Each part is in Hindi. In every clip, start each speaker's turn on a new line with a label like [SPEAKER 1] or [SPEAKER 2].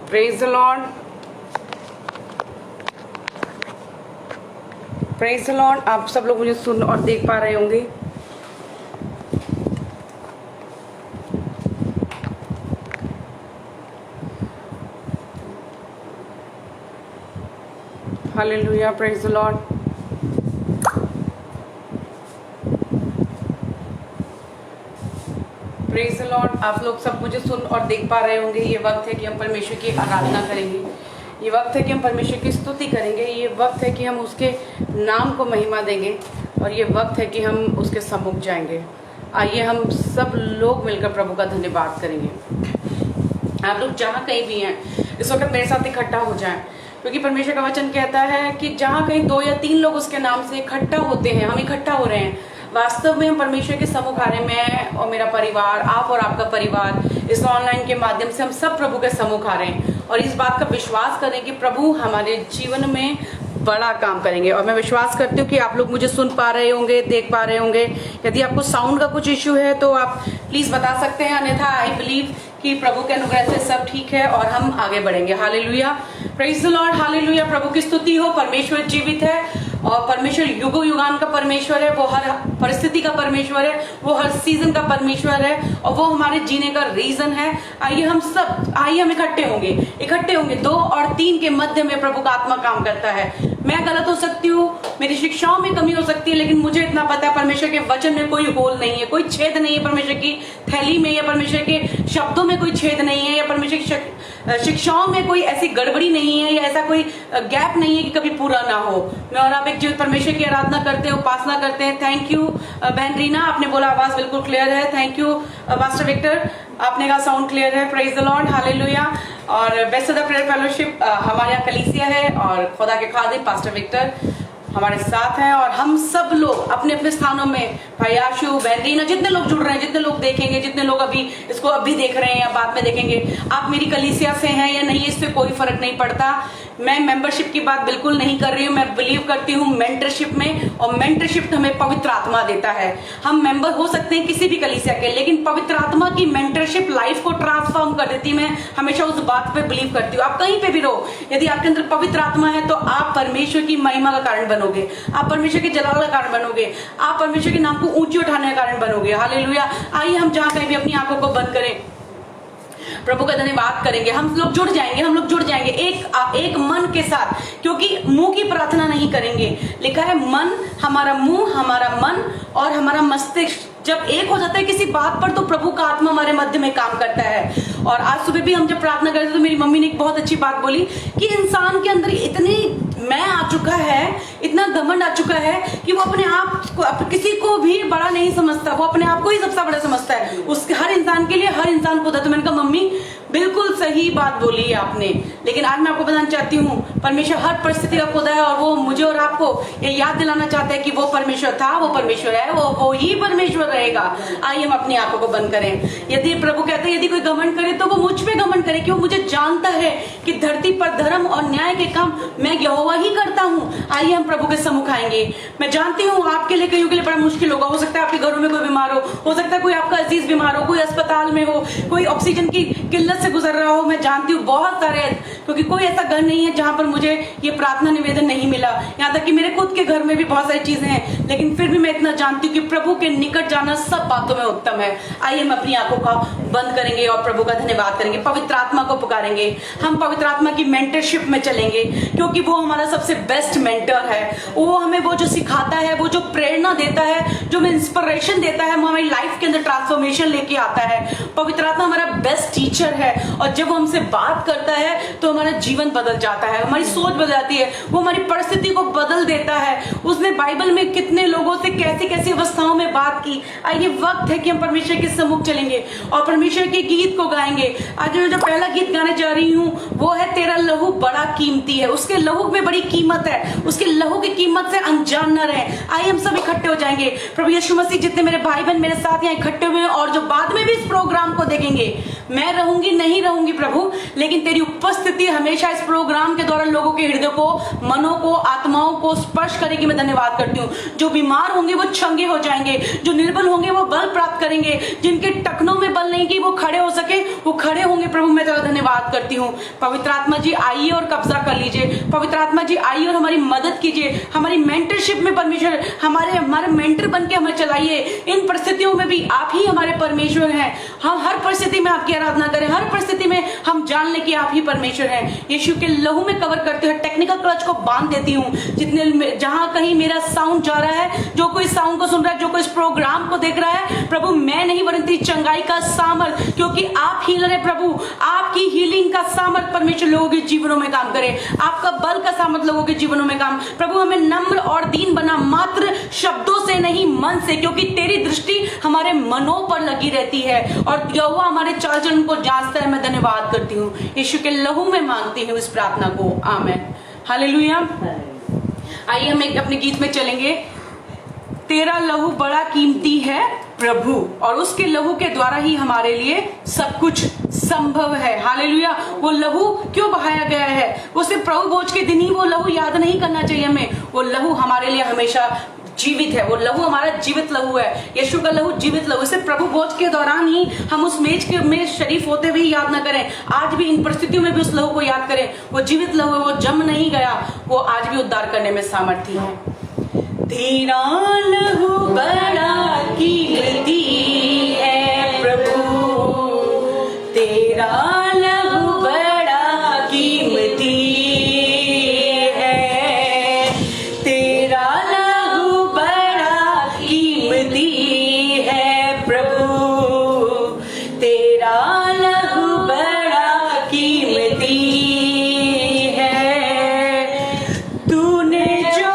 [SPEAKER 1] Praise the Lord, praise the Lord. आप सब लोग मुझे सुन और देख पा रहे होंगे। Hallelujah, praise the Lord. Praise the Lord. आप लोग सब मुझे सुन और देख पा रहे होंगे। ये वक्त है कि हम परमेश्वर की आराधना करेंगे, ये वक्त है कि हम परमेश्वर की स्तुति करेंगे, ये वक्त है कि हम उसके नाम को महिमा देंगे, और ये वक्त है कि हम उसके सम्मुख जाएंगे। आइए हम सब लोग मिलकर प्रभु का धन्यवाद करेंगे। आप लोग जहाँ कहीं भी हैं इस वक्त मेरे साथ इकट्ठा हो जाएं, क्योंकि परमेश्वर का वचन कहता है कि जहाँ कहीं 2 या 3 लोग उसके नाम से इकट्ठा होते हैं, हम इकट्ठा हो रहे हैं। वास्तव में हम परमेश्वर के सम्मुख आ रहे हैं। मैं और मेरा परिवार, आप और आपका परिवार, इस ऑनलाइन के माध्यम से हम सब प्रभु के सम्मुख आ रहे हैं, और इस बात का विश्वास करें कि प्रभु हमारे जीवन में बड़ा काम करेंगे। और मैं विश्वास करती हूँ कि आप लोग मुझे सुन पा रहे होंगे, देख पा रहे होंगे। यदि आपको साउंड का कुछ इश्यू है तो आप प्लीज बता सकते हैं, अन्यथा आई बिलीव कि प्रभु के अनुग्रह से सब ठीक है और हम आगे बढ़ेंगे। Hallelujah, praise the Lord, hallelujah. प्रभु की स्तुति हो। परमेश्वर जीवित है, और परमेश्वर युगो युगान का परमेश्वर है। वो हर परिस्थिति का परमेश्वर है, वो हर सीजन का परमेश्वर है, और वो हमारे जीने का रीजन है। आइए हम इकट्ठे होंगे। 2 और 3 के मध्य में प्रभु का आत्मा काम करता है। मैं गलत हो सकती हूँ, मेरी शिक्षाओं में कमी हो सकती है, लेकिन मुझे इतना पता है परमेश्वर के वचन में कोई होल नहीं है, कोई छेद नहीं है। परमेश्वर की थैली में या परमेश्वर के शब्दों में कोई छेद नहीं है, या परमेश्वर की शिक्षाओं में कोई ऐसी गड़बड़ी नहीं है, या ऐसा कोई गैप नहीं है कि कभी पूरा ना हो। मैं और आप एक जीवित परमेश्वर की आराधना करते हैं, उपासना करते हैं। थैंक यू बहन रीना, आपने बोला आवाज बिल्कुल क्लियर है। थैंक यू पास्टर विक्टर, आपने कहा साउंड क्लियर है। Praise the Lord, hallelujah. और best of the prayer fellowship हमारे यहाँ कलीसिया है, और खुदा के खादिम पास्टर विक्टर हमारे साथ हैं, और हम सब लोग अपने अपने स्थानों में, भाई आशु, बहन रीना, जितने लोग जुड़ रहे हैं, जितने लोग देखेंगे, जितने लोग इसको अभी देख रहे हैं या बाद में देखेंगे, आप मेरी कलीसिया से हैं या नहीं, इससे कोई फर्क नहीं पड़ता। मैं मेंबरशिप की बात बिल्कुल नहीं कर रही हूँ। मैं बिलीव करती हूँ मेंटरशिप में, और मेंटरशिप हमें पवित्र आत्मा देता है। हम मेंबर हो सकते हैं किसी भी कलीसिया के, लेकिन पवित्र आत्मा की मेंटरशिप लाइफ को ट्रांसफॉर्म कर देती है। मैं हमेशा उस बात पे बिलीव करती हूँ। आप कहीं पे भी रहो, यदि आपके अंदर पवित्र आत्मा है तो आप परमेश्वर की महिमा का कारण बनोगे, आप परमेश्वर के जलाल का कारण बनोगे, आप परमेश्वर के नाम को ऊंची उठाने का कारण बनोगे। हालेलुया। आइए हम जहां कहीं भी अपनी आंखों को बंद करें, प्रभु का धन्यवाद करेंगे। हम लोग जुड़ जाएंगे एक मन के साथ, क्योंकि मुंह की प्रार्थना नहीं करेंगे। लिखा है मन, हमारा मुंह, हमारा मन और हमारा मस्तिष्क जब एक हो जाता है किसी बात पर, तो प्रभु का आत्मा हमारे मध्य में काम करता है। और आज सुबह भी हम जब प्रार्थना करते तो मेरी मम्मी ने एक बहुत अच्छी बात बोली कि इंसान के अंदर इतनी मैं आ चुका है, इतना घमंड आ चुका है कि वो अपने आप को, किसी को भी बड़ा नहीं समझता, वो अपने आप को ही सबसे बड़ा समझता है। उसके हर इंसान के लिए हर इंसान खुदा। तो मैंने कहा मम्मी बिल्कुल सही बात बोली है आपने, लेकिन आज मैं आपको बताना चाहती हूँ परमेश्वर हर परिस्थिति का खुदा है, और वो मुझे और आपको ये याद दिलाना चाहता है कि वो परमेश्वर था, वो परमेश्वर है, वो ही परमेश्वर रहेगा। आइए हम अपनी आंखों को बंद करें। यदि प्रभु कहते हैं यदि कोई घमंड करे तो वो मुझ पे घमंड करे, कि वो मुझे जानता है कि धरती पर धर्म और न्याय के काम मैं यहोवा ही करता हूँ। आइए हम प्रभु के सम्मुख आएंगे। मैं जानती हूँ आपके लिए, कईयों के लिए बड़ा मुश्किल होगा। हो सकता है आपके घरों में कोई बीमार हो सकता है कोई आपका अजीज बीमार हो, कोई अस्पताल में हो, कोई ऑक्सीजन की किल्लत से गुजर रहा हो। मैं जानती हूँ बहुत सारे, क्योंकि कोई ऐसा घर नहीं है जहां पर मुझे ये प्रार्थना निवेदन नहीं मिला, यहाँ तक कि मेरे खुद के घर में भी बहुत सारी चीजें हैं, लेकिन फिर भी मैं इतना जानती हूँ कि प्रभु के निकट जाना सब बातों में उत्तम है। आइए हम अपनी आंखों का बंद करेंगे और प्रभु का धन्यवाद करेंगे, पवित्र आत्मा को पुकारेंगे। हम पवित्र आत्मा की मेंटरशिप में चलेंगे, क्योंकि वो हमारा सबसे बेस्ट मेंटर है। वो हमें वो जो सिखाता है, वो जो प्रेरणा देता है, जो हमें इंस्पिरेशन देता है, वो हमारी लाइफ के अंदर ट्रांसफॉर्मेशन लेके आता है। पवित्र आत्मा हमारा बेस्ट टीचर है, और जब वो हमसे बात करता है तो हमारा जीवन बदल जाता है, हमारी सोच बदल जाती है, वो हमारी परिस्थिति को बदल देता है। उसने बाइबल में कितने लोगों से कैसी कैसी अवस्थाओं में बात की। आइए वक्त है कि हम परमेश्वर के सम्मुख चलेंगे और परमेश्वर के गीत को गाएंगे। आज मैं जो पहला गीत गाने जा रही हूँ वो है तेरा लहू बड़ा कीमती है। उसके लहू में बड़ी कीमत है, उसके लहू की कीमत से अनजान न रहे। आइए हम सब इकट्ठे हो जाएंगे। प्रभु यीशु मसीह जितने मेरे भाई बहन मेरे साथ यहाँ इकट्ठे हुए हैं और जो बाद में भी इस प्रोग्राम को देखेंगे, मैं रहूंगी नहीं रहूंगी प्रभु, लेकिन तेरी उपस्थिति हमेशा इस प्रोग्राम के द्वारा लोगों के हृदय को, मनों को, आत्माओं को स्पर्श करेगी। मैं धन्यवाद करती हूँ। जो बीमार होंगे वो चंगे हो जाएंगे, जो निर्बल होंगे वो बल प्राप्त करेंगे, जिनके टखनों में बल नहीं कि वो खड़े हो सके वो खड़े होंगे। प्रभु मैं तेरा धन्यवाद करती हूँ। पवित्र आत्मा जी आइए और कब्जा कर लीजिए। पवित्र आत्मा जी आइए और हमारी मदद कीजिए। हमारी मेंटरशिप में परमेश्वर हमारे मेंटर बन के हमें चलाइए। इन परिस्थितियों में भी आप ही हमारे परमेश्वर हैं। हम हर परिस्थिति में आपकी आराधना करें। हर परिस्थिति में हम जान लें कि आप ही परमेश्वर हैं। यीशु के लहू में कवर करते हुए टेक्निकल क्लच को बांध देती हूँ। जितने जहां कहीं मेरा साउंड जा रहा है, जो कोई साउंड को सुन रहा है, जो कोई इस प्रोग्राम को देख रहा है, प्रभु मैं नहीं वरन चंगाई का सामर्थ, क्योंकि आप हीलर है प्रभु। आपकी हीलिंग का सामर्थ परमेश्वर लोगों के जीवनों में काम करे। आपका बल का सामर्थ लोगों के जीवनों में काम। प्रभु हमें नम्र और दीन बना, मात्र शब्दों से नहीं मन से, क्योंकि तेरी दृष्टि हमारे मनों पर लगी रहती है और यहोवा हमारे चाल चलन को जांचता है। मैं धन्यवाद करती हूँ। यीशु के लहू में मांगती हूँ इस प्रार्थना को, आमीन। हालेलुया। आइए हम एक अपने गीत में चलेंगे। तेरा लहू बड़ा कीमती है प्रभु, और उसके लहू के द्वारा ही हमारे लिए सब कुछ संभव है। हालेलुया। वो लहू क्यों बहाया गया है? वो सिर्फ प्रभु भोज के दिन ही वो लहू याद नहीं करना चाहिए हमें। वो लहू हमारे लिए हमेशा जीवित है। वो लहू हमारा जीवित लहू है। यीशु का लहू जीवित लहू। सिर्फ प्रभु भोज के दौरान ही हम उस मेज के में शरीफ होते हुए याद ना करें, आज भी इन परिस्थितियों में भी उस लहू को याद करें। वो जीवित लहू है, वो जम नहीं गया, वो आज भी उद्धार करने में सामर्थ्य है। तेरा लहू बड़ा कीमती है प्रभु, तेरा लहू बड़ा कीमती है, तेरा लहू बड़ा कीमती है प्रभु, तेरा लहू बड़ा कीमती है। तूने जो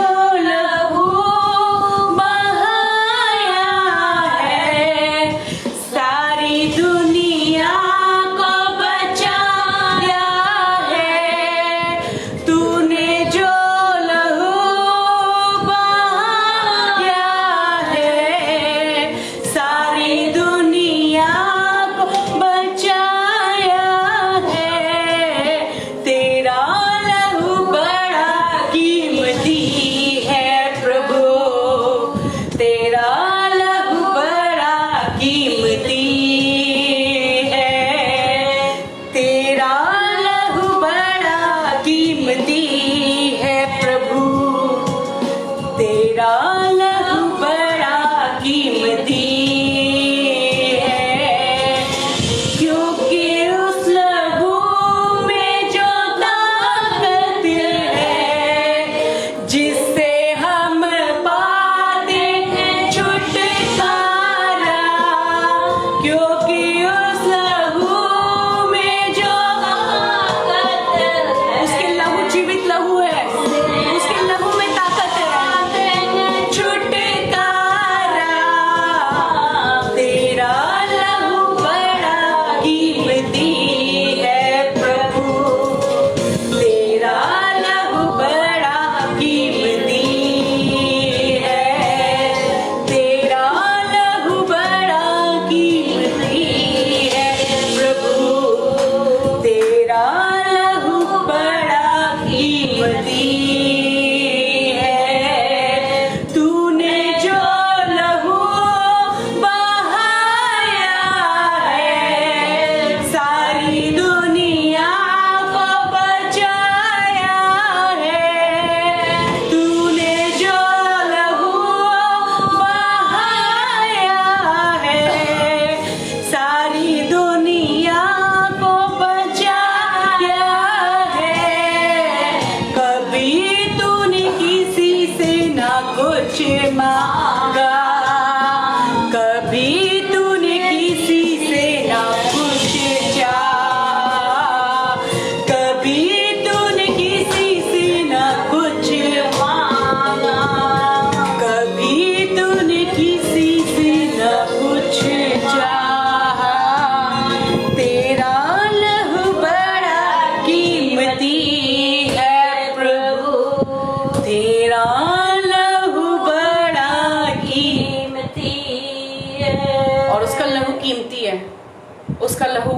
[SPEAKER 1] उसका लहू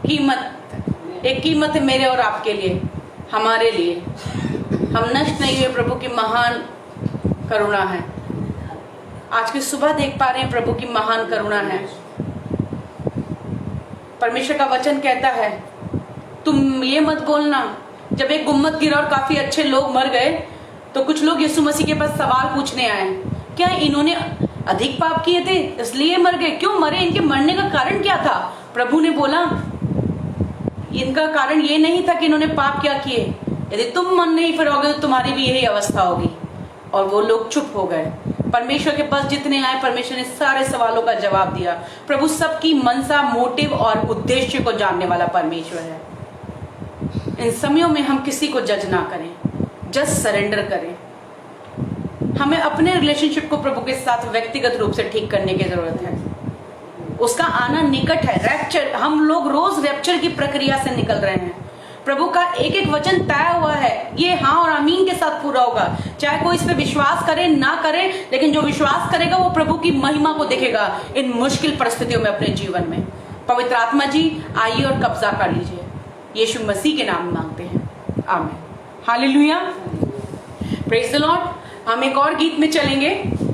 [SPEAKER 1] कीमत, एक कीमत है मेरे और आपके लिए, हमारे लिए। हम नष्ट नहीं हुए, प्रभु की महान करुणा है। आज की सुबह देख पा रहे हैं प्रभु की महान करुणा है। परमेश्वर का वचन कहता है तुम ये मत बोलना। जब एक गुम्मत गिरा और काफी अच्छे लोग मर गए तो कुछ लोग यीशु मसीह के पास सवाल पूछने आए, क्या इन्होंने अधिक पाप किए थे इसलिए मर गए? क्यों मरे? इनके मरने का कारण क्या था? प्रभु ने बोला इनका कारण ये नहीं था कि इन्होंने पाप क्या किए, यदि तुम मन नहीं फिरोगे तो तुम्हारी भी यही अवस्था होगी। और वो लोग चुप हो गए। परमेश्वर के पास जितने आए परमेश्वर ने सारे सवालों का जवाब दिया। प्रभु सबकी मनसा, मोटिव और उद्देश्य को जानने वाला परमेश्वर है। इन समयों में हम किसी को जज ना करें, जस्ट सरेंडर करें। हमें अपने रिलेशनशिप को प्रभु के साथ व्यक्तिगत रूप से ठीक करने की जरूरत है। उसका आना निकट है। रैप्चर, हम लोग रोज रैप्चर की प्रक्रिया से निकल रहे हैं। प्रभु का एक एक वचन तय हुआ है, ये हाँ और आमीन के साथ पूरा होगा। चाहे कोई इस पे विश्वास करे ना करे, लेकिन जो विश्वास करेगा वो प्रभु की महिमा को देखेगा इन मुश्किल परिस्थितियों में अपने जीवन में। पवित्र आत्मा जी आइए और कब्जा कर लीजिए। यीशु मसीह के नाम में मांगते हैं, आमीन, हालेलुया, प्रेज द लॉर्ड। हम एक और गीत में चलेंगे।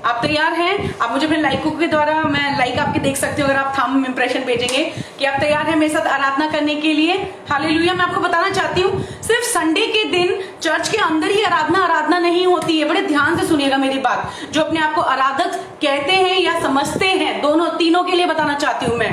[SPEAKER 1] आप तैयार हैं? आप मुझे अपने लाइकों के द्वारा, मैं लाइक आपके देख सकते हो अगर आप थंब इंप्रेशन भेजेंगे कि आप तैयार हैं मेरे साथ आराधना करने के लिए। हालेलुया। मैं आपको बताना चाहती हूँ सिर्फ संडे के दिन चर्च के अंदर ही आराधना नहीं होती है। बड़े ध्यान से सुनिएगा मेरी बात। जो अपने आप को आराधक कहते हैं या समझते हैं, दोनों तीनों के लिए बताना चाहती हूँ मैं।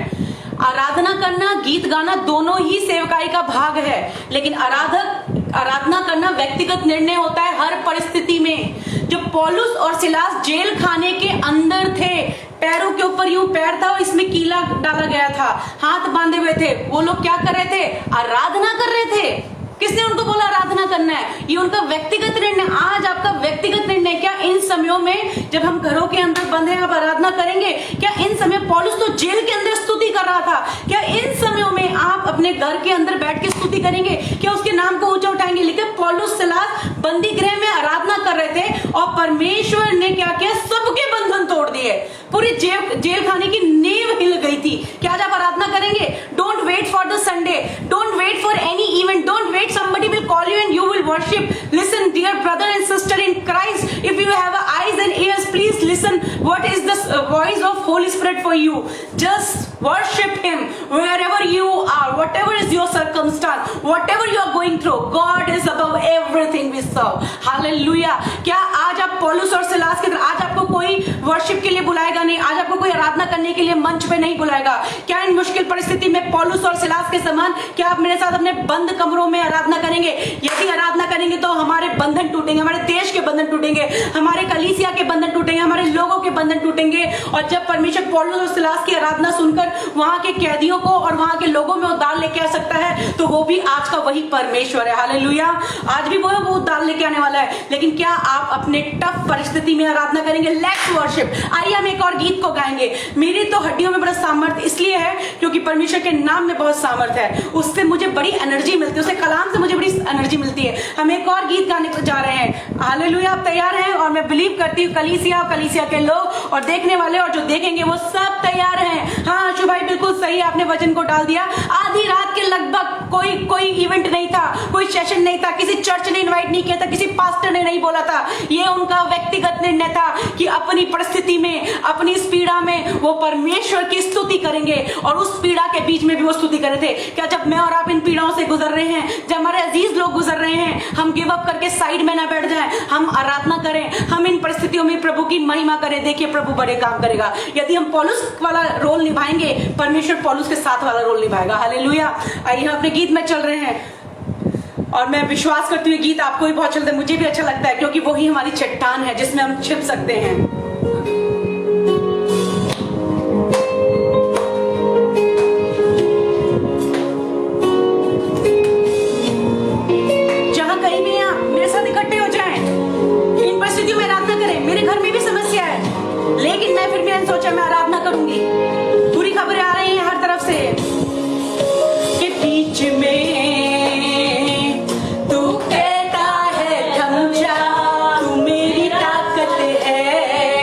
[SPEAKER 1] आराधना करना, गीत गाना दोनों ही सेवकाई का भाग है, लेकिन आराधना करना व्यक्तिगत निर्णय होता है हर परिस्थिति में। जब पौलुस और सिलास जेल खाने के अंदर थे, पैरों के ऊपर यूं पैर था और इसमें कीला डाला गया था, हाथ बांधे हुए थे, वो लोग क्या कर रहे थे? आराधना कर रहे थे। किसने उनको बोला आराधना करना है? ये उनका व्यक्तिगत निर्णय। आज आपका व्यक्तिगत निर्णय, क्या इन समयों में जब हम घरों के अंदर बंद हैं आप आराधना करेंगे? क्या इन समय, पौलुस तो जेल के अंदर स्तुति कर रहा था, क्या इन समयों में आप अपने घर के अंदर बैठ के स्तुति करेंगे? क्या उसके नाम को ऊंचा उठाएंगे? लेकिन पौलुस सिलास बंदी गृह में आराधना कर रहे थे और परमेश्वर ने क्या किया? सबके बंधन तोड़ दिए। पूरी जेल खाने की नींव हिल गई थी। क्या आज आप आराधना करेंगे? Don't wait for the Sunday, don't wait for any event, don't wait somebody will call you and you will worship. Listen, dear brother and sister in Christ, if you have eyes and ears, please listen. What is the voice of Holy Spirit for you? Just worship Him wherever you are, whatever is your circumstance, whatever you are going through. God is above everything we serve. Hallelujah. क्या आज आप पौलुस और सिलास की तरह, आज आपको कोई वर्शिप के लिए बुलाएगा नहीं, आज आपको कोई आराधना करने के लिए मंच पे नहीं बुलाएगा? क्या इन मुश्किल परिस्थिति में पौलुस और सिलास के समान क्या आप मेरे साथ अपने बंद कमरों में आराधना करेंगे? यदि आराधना करेंगे तो हमारे बंधन टूटेंगे, हमारे देश के बंधन टूटेंगे, हमारे कलीसिया के बंधन टूटेंगे, हमारे लोगों के बंधन टूटेंगे। और जब परमेश्वर पौलुस और सिलास की आराधना सुनकर वहां के कैदियों को और वहां के लोगों में उद्धार लेके आ सकता है, तो वो भी आज का वही परमेश्वर है। हालेलुया। आज भी वो उद्धार लेके आने वाला है। लेकिन क्या आप अपने टफ परिस्थिति में आराधना करेंगे? Let's worship. आइए हम एक और गीत को गाएंगे। मेरी तो हड्डियों में बड़ा सामर्थ्य इसलिए है क्योंकि परमेश्वर के नाम में बहुत सामर्थ्य है, उससे मुझे बड़ी एनर्जी मिलती है, उससे कलाम से मुझे बड़ी एनर्जी मिलती है। हम एक और गीत गाने को जा रहे हैं। हालेलुया। आप तैयार हैं? और मैं बिलीव करती हूँ कलीसिया के लोग और देखने वाले और जो देखेंगे वो सब तैयार हैं। हाँ आशु भाई बिल्कुल सही, आपने वचन को डाल दिया। आधी रात के लगभग कोई इवेंट नहीं था, कोई सेशन नहीं था, किसी चर्च ने इनवाइट नहीं किया था, किसी पास्टर ने नहीं बोला था। ये उनका व्यक्तिगत निर्णय था कि अपनी परिस्थिति में, अपनी इस पीड़ा में वो परमेश्वर की स्तुति करेंगे। और उस पीड़ा के बीच में भी वो स्तुति कर रहे थे। क्या जब मैं और आप इन पीड़ाओं से गुजर रहे हैं, जब हमारे अजीज लोग गुजर रहे हैं, हम गिव अप करके साइड में ना बैठ जाएं, हम आराधना करें, हम इन परिस्थितियों में प्रभु की महिमा करें। देखिए प्रभु बड़े काम करेगा। यदि हम पौलुस वाला रोल निभाएंगे, परमेश्वर पौलुस के साथ वाला रोल निभाएगा। हालेलुया। आइए हम अपने गीत में चल रहे हैं और मैं विश्वास करती हूँ गीत आपको भी बहुत चलता है, मुझे भी अच्छा लगता है, क्योंकि वही हमारी चट्टान है जिसमें हम छिप सकते हैं। लेकिन मैं फिर भी सोचा मैं आराधना करूंगी। बुरी खबरें आ रही हैं हर तरफ से कि बीच में तू कहता है थम जा, तू मेरी ताकत है।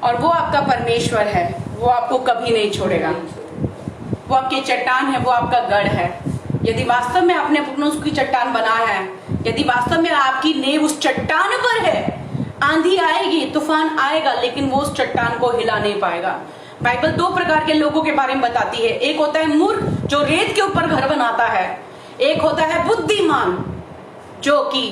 [SPEAKER 1] और वो आपका परमेश्वर है, वो आपको कभी नहीं छोड़ेगा। वो आपकी चट्टान है, वो आपका गढ़ है। यदि वास्तव में आपने अपना उसकी चट्टान बनाया है, यदि वास्तव में आपकी नींव उस चट्टान पर है, आंधी आएगी, तूफान आएगा, लेकिन वो उस चट्टान को हिला नहीं पाएगा। बाइबल 2 प्रकार के लोगों के बारे में बताती है। एक होता है मूर्ख, जो रेत के ऊपर घर बनाता है। एक होता है बुद्धिमान, जो कि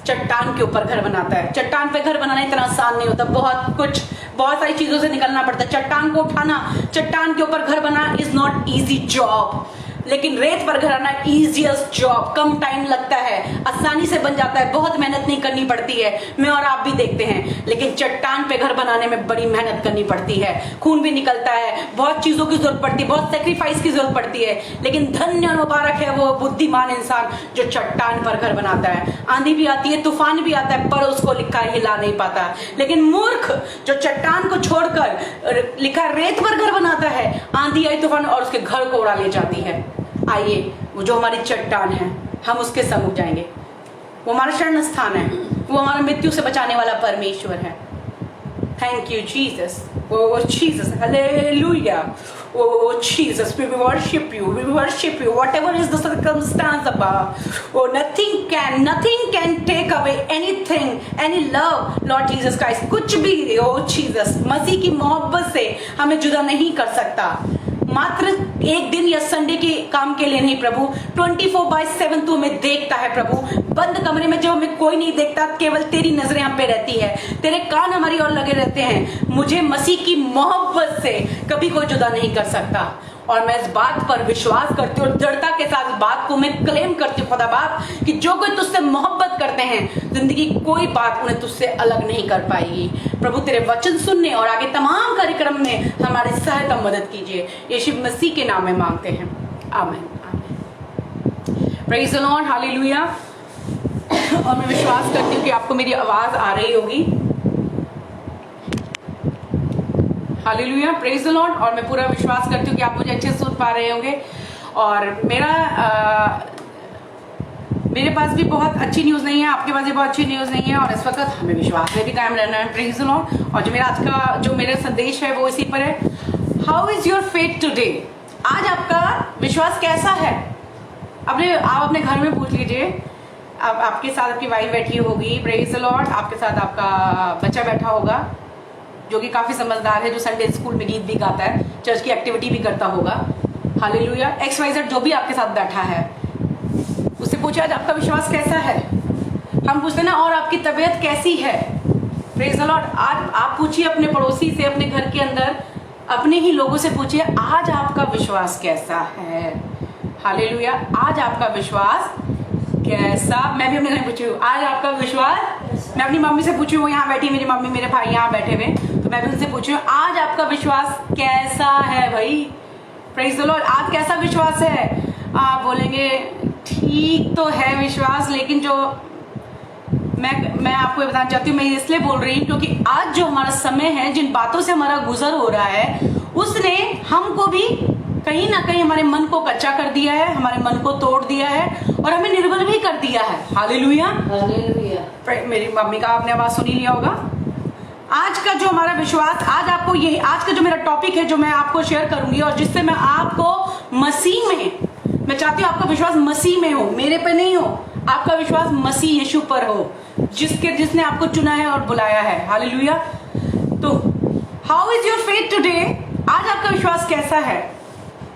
[SPEAKER 1] चट्टान के ऊपर घर बनाता है। चट्टान पे घर बनाना इतना आसान नहीं होता, बहुत सारी चीजों से निकलना पड़ता है। चट्टान को उठाना, चट्टान के ऊपर घर बनाना इज नॉट इजी जॉब। लेकिन रेत पर घर आना इजीएस्ट जॉब, कम टाइम लगता है, आसानी से बन जाता है, बहुत मेहनत नहीं करनी पड़ती है। मैं और आप भी देखते हैं। लेकिन चट्टान पे घर बनाने में बड़ी मेहनत करनी पड़ती है, खून भी निकलता है, बहुत चीजों की जरूरत पड़ती है, बहुत सेक्रीफाइस की जरूरत पड़ती है। लेकिन धन्य और मुबारक है वो बुद्धिमान इंसान जो चट्टान पर घर बनाता है। आंधी भी आती है, तूफान भी आता है, पर उसको लिखा हिला नहीं पाता। लेकिन मूर्ख जो चट्टान को छोड़कर लिखा रेत पर घर बनाता है, आंधी आई, तूफान और उसके घर को उड़ा ले जाती है। आइए, वो जो हमारी चट्टान है, हम उसके सम्मुख जाएंगे। वो हमारा शरण स्थान है, वो हमारा मृत्यु से बचाने वाला परमेश्वर है। Thank you Jesus, oh Jesus, hallelujah, oh Jesus, we worship you, whatever is the circumstance above, oh nothing can take away anything, any love Lord Jesus Christ, कुछ भी ओ जीसस मसीह की मोहब्बत से हमें जुदा नहीं कर सकता। मात्र एक दिन या संडे के काम के लिए नहीं प्रभु, 24/7 तू हमें देखता है प्रभु। बंद कमरे में जब हमें कोई नहीं देखता, केवल तेरी नजरें हम पे रहती है, तेरे कान हमारी ओर लगे रहते हैं। मुझे मसीह की मोहब्बत से कभी कोई जुदा नहीं कर सकता। और मैं इस बात पर विश्वास करती हूँ और दृढ़ता के साथ इस बात को मैं क्लेम करती हूँ खुदा बाप, कि जो कोई तुझसे मोहब्बत करते हैं, जिंदगी कोई बात उन्हें तुझसे अलग नहीं कर पाएगी। प्रभु तेरे वचन सुनने और आगे तमाम कार्यक्रम में हमारी सहायता मदद कीजिए, यीशु मसीह के नाम में मांगते हैं, आमीन। Praise the Lord, hallelujah. और मैं विश्वास करती हूँ कि आपको मेरी आवाज आ रही होगी। Hallelujah, praise the Lord. और मैं पूरा विश्वास करती हूँ कि आप मुझे अच्छे से सुन पा रहे होंगे। और मेरे पास भी बहुत अच्छी न्यूज़ नहीं है, आपके पास भी बहुत अच्छी न्यूज़ नहीं है। और इस वक्त हमें विश्वास में भी कायम रहना है, प्रेज द लॉर्ड। और जो मेरा आज का जो मेरा संदेश है वो इसी पर है, how is your faith today. आज आपका विश्वास कैसा है। आप अपने घर में पूछ लीजिए। अब आपके साथ आपकी वाइफ बैठी होगी, प्रेज द लॉर्ड। आपके साथ आपका बच्चा बैठा होगा जो कि काफी समझदार है, जो संडे स्कूल में गीत भी गाता है, चर्च की एक्टिविटी भी करता होगा। हालेलुया। XYZ जो भी आपके साथ बैठा है, उससे पूछे आज आपका विश्वास कैसा है। हम पूछते ना, और आपकी तबीयत कैसी है। Praise the Lord. आज आप पूछिए अपने पड़ोसी से, अपने घर के अंदर अपने ही लोगों से पूछिए, आज आपका विश्वास कैसा है। हालेलुया। आज आपका विश्वास कैसा। मैं भी अपने घर पूछी हूँ, आज आपका विश्वास। मैं अपनी मम्मी से पूछी हूँ, यहाँ बैठी मेरी मम्मी, मेरे भाई यहाँ बैठे हुए, तो मैं भी उनसे पूछी हूँ, आज आपका विश्वास कैसा है भाई। Praise the Lord. आज कैसा विश्वास है। आप बोलेंगे ठीक तो है विश्वास, लेकिन जो मैं आपको बताना चाहती हूँ, मैं इसलिए बोल रही हूँ क्योंकि आज जो हमारा समय है, जिन बातों से हमारा गुजर हो रहा है, उसने हमको भी कहीं ना कहीं हमारे मन को कच्चा कर दिया है, हमारे मन को तोड़ दिया है और हमें निर्बल भी कर दिया है। Hallelujah, hallelujah. मेरी मम्मी का आपने आवाज सुनी लिया होगा। आज का जो हमारा विश्वास, आज का जो मेरा टॉपिक है, जो मैं आपको शेयर करूंगी और जिससे मैं आपको मसीह में, मैं चाहती हूँ आपका विश्वास मसीह में हो, मेरे पे नहीं हो। आपका विश्वास मसीह यीशु पर हो, जिसने आपको चुना है और बुलाया है। हालेलुया। तो how is your faith today. आज आपका विश्वास कैसा है।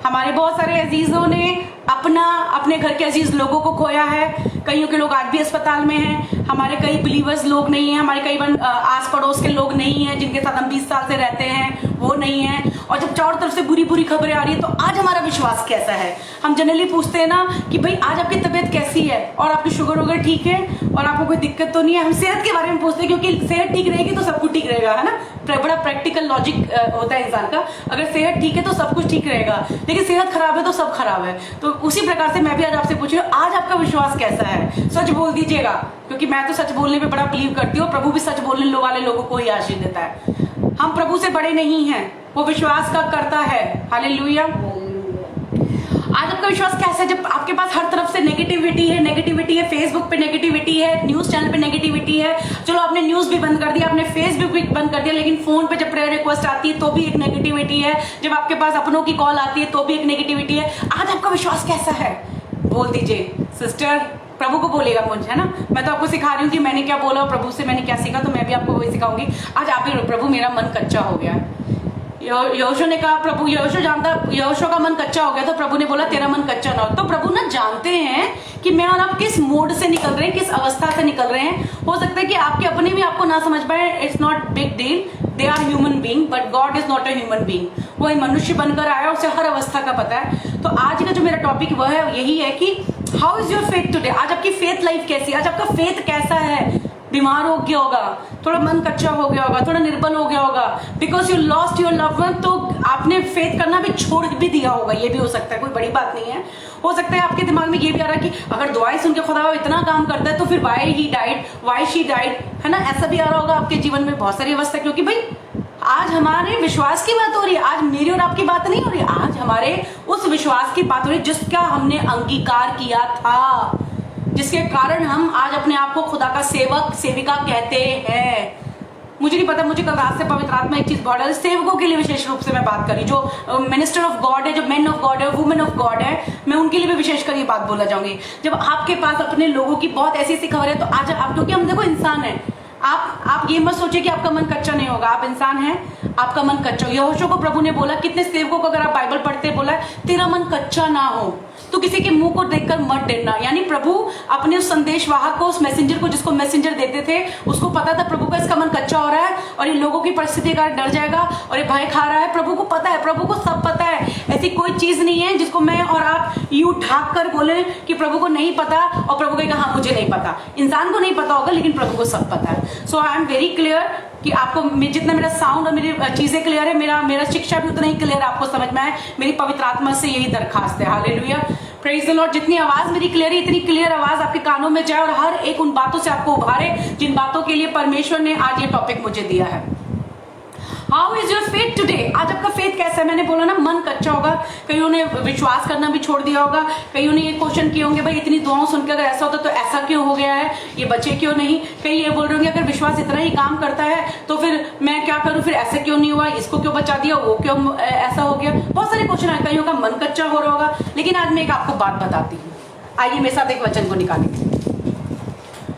[SPEAKER 1] हमारे बहुत सारे अजीजों ने अपने घर के अजीज लोगों को खोया है। कईयों के लोग आज भी अस्पताल में हैं। हमारे कई बिलीवर्स लोग नहीं हैं, हमारे कई आस पड़ोस के लोग नहीं हैं, जिनके साथ हम 20 साल से रहते हैं, वो नहीं हैं। और जब चारों तरफ से बुरी बुरी खबरें आ रही है, तो आज हमारा विश्वास कैसा है। हम जनरली पूछते हैं ना कि भाई आज आपकी तबीयत कैसी है, और आपकी शुगर वगैरह ठीक है, और आपको कोई दिक्कत तो नहीं है। हम सेहत के बारे में पूछते हैं, क्योंकि सेहत ठीक रहेगी तो सब कुछ ठीक रहेगा, है ना। बड़ा प्रैक्टिकल लॉजिक होता है इंसान का। अगर सेहत ठीक है तो सब कुछ ठीक रहेगा, लेकिन सेहत खराब है तो सब खराब है। तो उसी प्रकार से मैं भी आज आपसे पूछ रही हूँ, आज आपका विश्वास कैसा है। सच बोल दीजिएगा, क्योंकि मैं तो सच बोलने पे बड़ा बिलीव करती हूँ। प्रभु भी सच बोलने वाले लोगों को ही आशीष देता है। हम प्रभु से बड़े नहीं हैं, वो विश्वास का करता है। हालेलुया। आज आपका विश्वास कैसा है जब आपके पास हर तरफ से नेगेटिविटी है, फेसबुक पे नेगेटिविटी है, न्यूज चैनल पे नेगेटिविटी है। चलो आपने न्यूज भी बंद कर दिया, आपने फेसबुक भी बंद कर दिया, लेकिन फोन पे जब प्रेयर रिक्वेस्ट आती है तो भी एक नेगेटिविटी है, जब आपके पास अपनों की कॉल आती है तो भी एक नेगेटिविटी है। आज आपका विश्वास कैसा है? बोल दीजिए सिस्टर, प्रभु को बोलेगा मुझे, है ना। मैं तो आपको सिखा रही हूँ कि मैंने क्या बोला और प्रभु से मैंने क्या सीखा, तो मैं भी आपको वही सिखाऊंगी। आज आप ही, प्रभु मेरा मन कच्चा हो गया। यहोशू ने कहा, प्रभु, यहोशू का मन कच्चा हो गया, तो प्रभु ने बोला तेरा मन कच्चा ना हो। तो प्रभु ना जानते हैं कि मैं और आप किस मोड से निकल रहे हैं, किस अवस्था से निकल रहे हैं। हो सकता है कि आपके अपने भी आपको ना समझ पाए, it's not big deal, they are human being, but God is not a human being. वो मनुष्य बनकर आया, उसे हर अवस्था का पता है। तो आज का जो मेरा टॉपिक वह है, यही है कि how is your faith today. आज आपकी फेथ लाइफ कैसी है? आज आपका फेथ कैसा है? बीमार हो गया होगा, थोड़ा मन कच्चा हो गया होगा, थोड़ा निर्बल हो गया होगा, because you lost your loved one. तो आपने फेथ करना भी छोड़ भी दिया होगा, ये भी हो सकता है, कोई बड़ी बात नहीं है। हो सकता है आपके दिमाग में ये भी आ रहा है कि अगर दुआएं सुन के खुदा इतना काम करता है तो फिर why he died, why she died, है ना। ऐसा भी आ रहा होगा आपके जीवन में बहुत सारी अवस्था, क्योंकि भाई आज हमारे विश्वास की बात हो रही है, आज मेरी और आपकी बात नहीं हो रही, आज हमारे उस विश्वास की बात हो रही है जिसका हमने अंगीकार किया था, जिसके कारण हम आज अपने आप को खुदा का सेवक सेविका कहते हैं। मुझे नहीं पता, मुझे कल रात से पवित्र आत्मा एक चीज बहुत है, सेवकों के लिए विशेष रूप से मैं बात करी, जो मिनिस्टर ऑफ गॉड है, जो मैन ऑफ गॉड है, वुमेन ऑफ गॉड है, मैं उनके लिए भी विशेषकर ये बात बोला जाऊंगी। जब आपके पास अपने लोगों की बहुत ऐसी ऐसी खबर है, तो आज आप, क्योंकि हम देखो इंसान है, आप ये मत सोचिए कि आपका मन कच्चा नहीं होगा, आप इंसान हैं, आपका मन कच्चा हो। यहोशू को प्रभु ने बोला, कितने सेवकों को अगर आप बाइबल पढ़ते बोला तेरा मन कच्चा ना हो, तो किसी के मुंह को देखकर मत डरना। यानी प्रभु अपने उस संदेशवाहक को, उस मैसेंजर को, जिसको मैसेंजर देते थे, उसको पता था प्रभु का इसका मन कच्चा हो रहा है और ये लोगों की परिस्थिति का डर जाएगा और ये भय खा रहा है। प्रभु को पता है, प्रभु को सब पता है। ऐसी कोई चीज नहीं है जिसको मैं और आप यूं ढाक कर बोले कि प्रभु को नहीं पता, और प्रभु कहेगा हाँ मुझे नहीं पता। इंसान को नहीं पता होगा, लेकिन प्रभु को सब पता है। सो आई एम वेरी क्लियर कि आपको जितना मेरा साउंड और मेरी चीजें क्लियर है, मेरा शिक्षा भी उतना ही क्लियर आपको समझ में आए, मेरी पवित्र आत्मा से यही दरखास्त है। Hallelujah, praise the Lord. जितनी आवाज मेरी क्लियर है, इतनी क्लियर आवाज आपके कानों में जाए और हर एक उन बातों से आपको उभारे जिन बातों के लिए परमेश्वर ने आज ये टॉपिक मुझे दिया है। How is your faith today? आज आपका फेथ कैसा है? मैंने बोला ना, मन कच्चा होगा, कईयों ने विश्वास करना भी छोड़ दिया होगा, कईयों ने ये क्वेश्चन किए होंगे, भाई इतनी दुआओं सुनकर अगर ऐसा होता तो ऐसा क्यों हो गया है, ये बचे क्यों नहीं। कई ये बोल रहे होंगे अगर विश्वास इतना ही काम करता है तो फिर मैं क्या करूं, फिर ऐसे क्यों नहीं हुआ, इसको क्यों बचा दिया, वो क्यों ऐसा हो गया। बहुत सारे क्वेश्चन है, कईयों का मन कच्चा हो रहा होगा। लेकिन आज मैं एक आपको बात बताती हूँ, आइए मेरे साथ एक वचन को निकालेंगे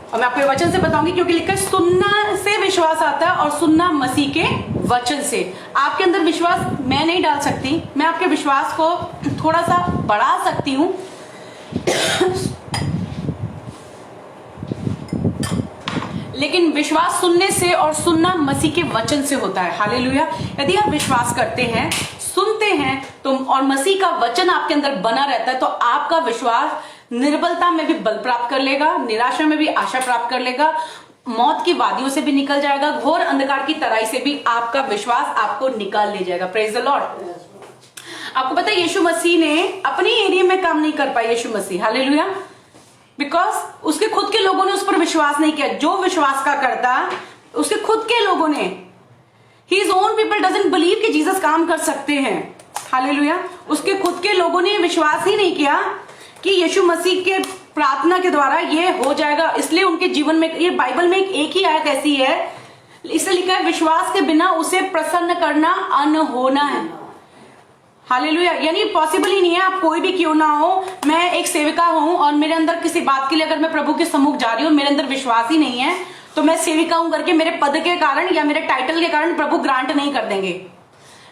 [SPEAKER 1] और मैं आपको वचन से बताऊंगी, क्योंकि लिखा है सुनना से विश्वास आता है और सुनना मसीह के वचन से। आपके अंदर विश्वास मैं नहीं डाल सकती, मैं आपके विश्वास को थोड़ा सा बढ़ा सकती हूं, लेकिन विश्वास सुनने से और सुनना मसीह के वचन से होता है। हालेलुया। यदि आप विश्वास करते हैं, सुनते हैं तो और मसीह का वचन आपके अंदर बना रहता है, तो आपका विश्वास निर्बलता में भी बल प्राप्त कर लेगा, निराशा में भी आशा प्राप्त कर लेगा, मौत की वादियों से भी निकल जाएगा, घोर अंधकार की तराई से भी आपका विश्वास आपको निकाल ले जाएगा। Praise the Lord. आपको पता है यीशु मसीह ने अपनी एरिया में काम नहीं कर पाया, यीशु मसीह, हालेलुया, बिकॉज उसके खुद के लोगों ने उस पर विश्वास नहीं किया। जो विश्वास का करता, उसके खुद के लोगों ने, his own people doesn't believe कि जीसस काम कर सकते हैं। हालेलुया। उसके खुद के लोगों ने विश्वास ही नहीं किया कि यीशु मसीह के प्रार्थना के द्वारा ये हो जाएगा। इसलिए उनके जीवन में, ये बाइबल में एक ही आयत ऐसी है, इसलिए लिखा है विश्वास के बिना उसे प्रसन्न करना अनहोना है। हालेलुया। यानी पॉसिबल ही नहीं है, आप कोई भी क्यों ना हो, मैं एक सेविका हूं और मेरे अंदर किसी बात के लिए अगर मैं प्रभु के सम्मुख जा रही हूं, मेरे अंदर विश्वास ही नहीं है, तो मैं सेविका हूं करके मेरे पद के कारण या मेरे टाइटल के कारण प्रभु ग्रांट नहीं कर देंगे।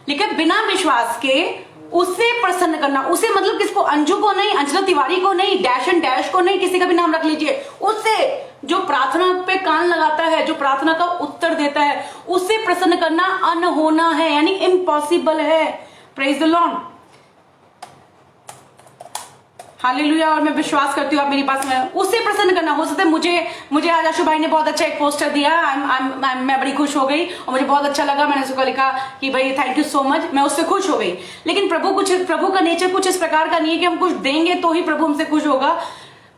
[SPEAKER 1] लेकिन बिना विश्वास के उसे प्रसन्न करना, उसे मतलब किसको, अंजू को नहीं, अंजना तिवारी को नहीं, डैश एंड डैश को नहीं, किसी का भी नाम रख लीजिए, उससे जो प्रार्थना पे कान लगाता है, जो प्रार्थना का उत्तर देता है, उसे प्रसन्न करना अनहोना है, यानी इम्पॉसिबल है। Praise the Lord. हालेलुया। और मैं विश्वास करती हूँ आप मेरी बात में, उससे प्रसन्न करना। हो सकता है मुझे आज आशु भाई ने बहुत अच्छा एक पोस्टर दिया, मैं बड़ी खुश हो गई और मुझे बहुत अच्छा लगा। मैंने उसको लिखा कि भाई थैंक यू सो मच, मैं उससे खुश हो गई। लेकिन प्रभु का नेचर कुछ इस प्रकार का नहीं है कि हम कुछ देंगे तो ही प्रभु हमसे खुश होगा।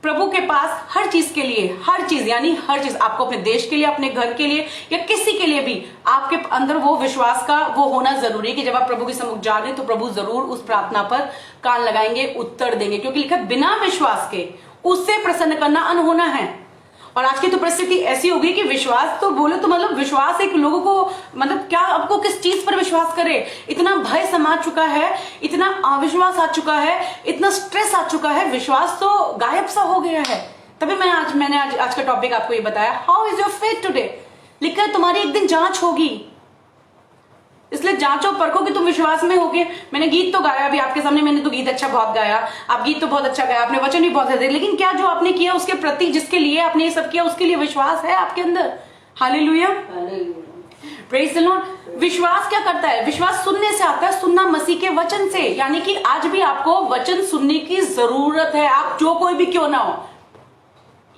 [SPEAKER 2] प्रभु के पास हर चीज के लिए, हर चीज यानी हर चीज, आपको अपने देश के लिए, अपने घर के लिए या किसी के लिए भी आपके अंदर वो विश्वास का वो होना जरूरी है कि जब आप प्रभु के सम्मुख जा रहे हैं तो प्रभु जरूर उस प्रार्थना पर कान लगाएंगे, उत्तर देंगे, क्योंकि लिखा बिना विश्वास के उससे प्रसन्न करना अनहोना है। और आज की तो परिस्थिति ऐसी हो गई कि विश्वास तो बोले तो मतलब विश्वास एक लोगों को मतलब क्या, आपको किस चीज पर विश्वास करे, इतना भय समा चुका है, इतना अविश्वास आ चुका है, इतना स्ट्रेस आ चुका है, विश्वास तो गायब सा हो गया है। तभी मैंने आज का टॉपिक आपको ये बताया, how is your faith today. लिखा है तुम्हारी एक दिन जांच होगी, इसलिए जांचो परखो कि तुम विश्वास में होगे। मैंने गीत तो गाया अभी आपके सामने, मैंने तो गीत अच्छा बहुत गाया, आप गीत तो बहुत अच्छा गाया, आपने वचन भी बहुत अच्छे, लेकिन क्या जो आपने किया उसके प्रति, जिसके लिए आपने ये सब किया उसके लिए विश्वास है आपके अंदर? Hallelujah, praise the Lord. विश्वास क्या करता है? विश्वास सुनने से आता है, सुनना मसीह के वचन से। यानी कि आज भी आपको वचन सुनने की जरूरत है, आप जो कोई भी क्यों ना हो,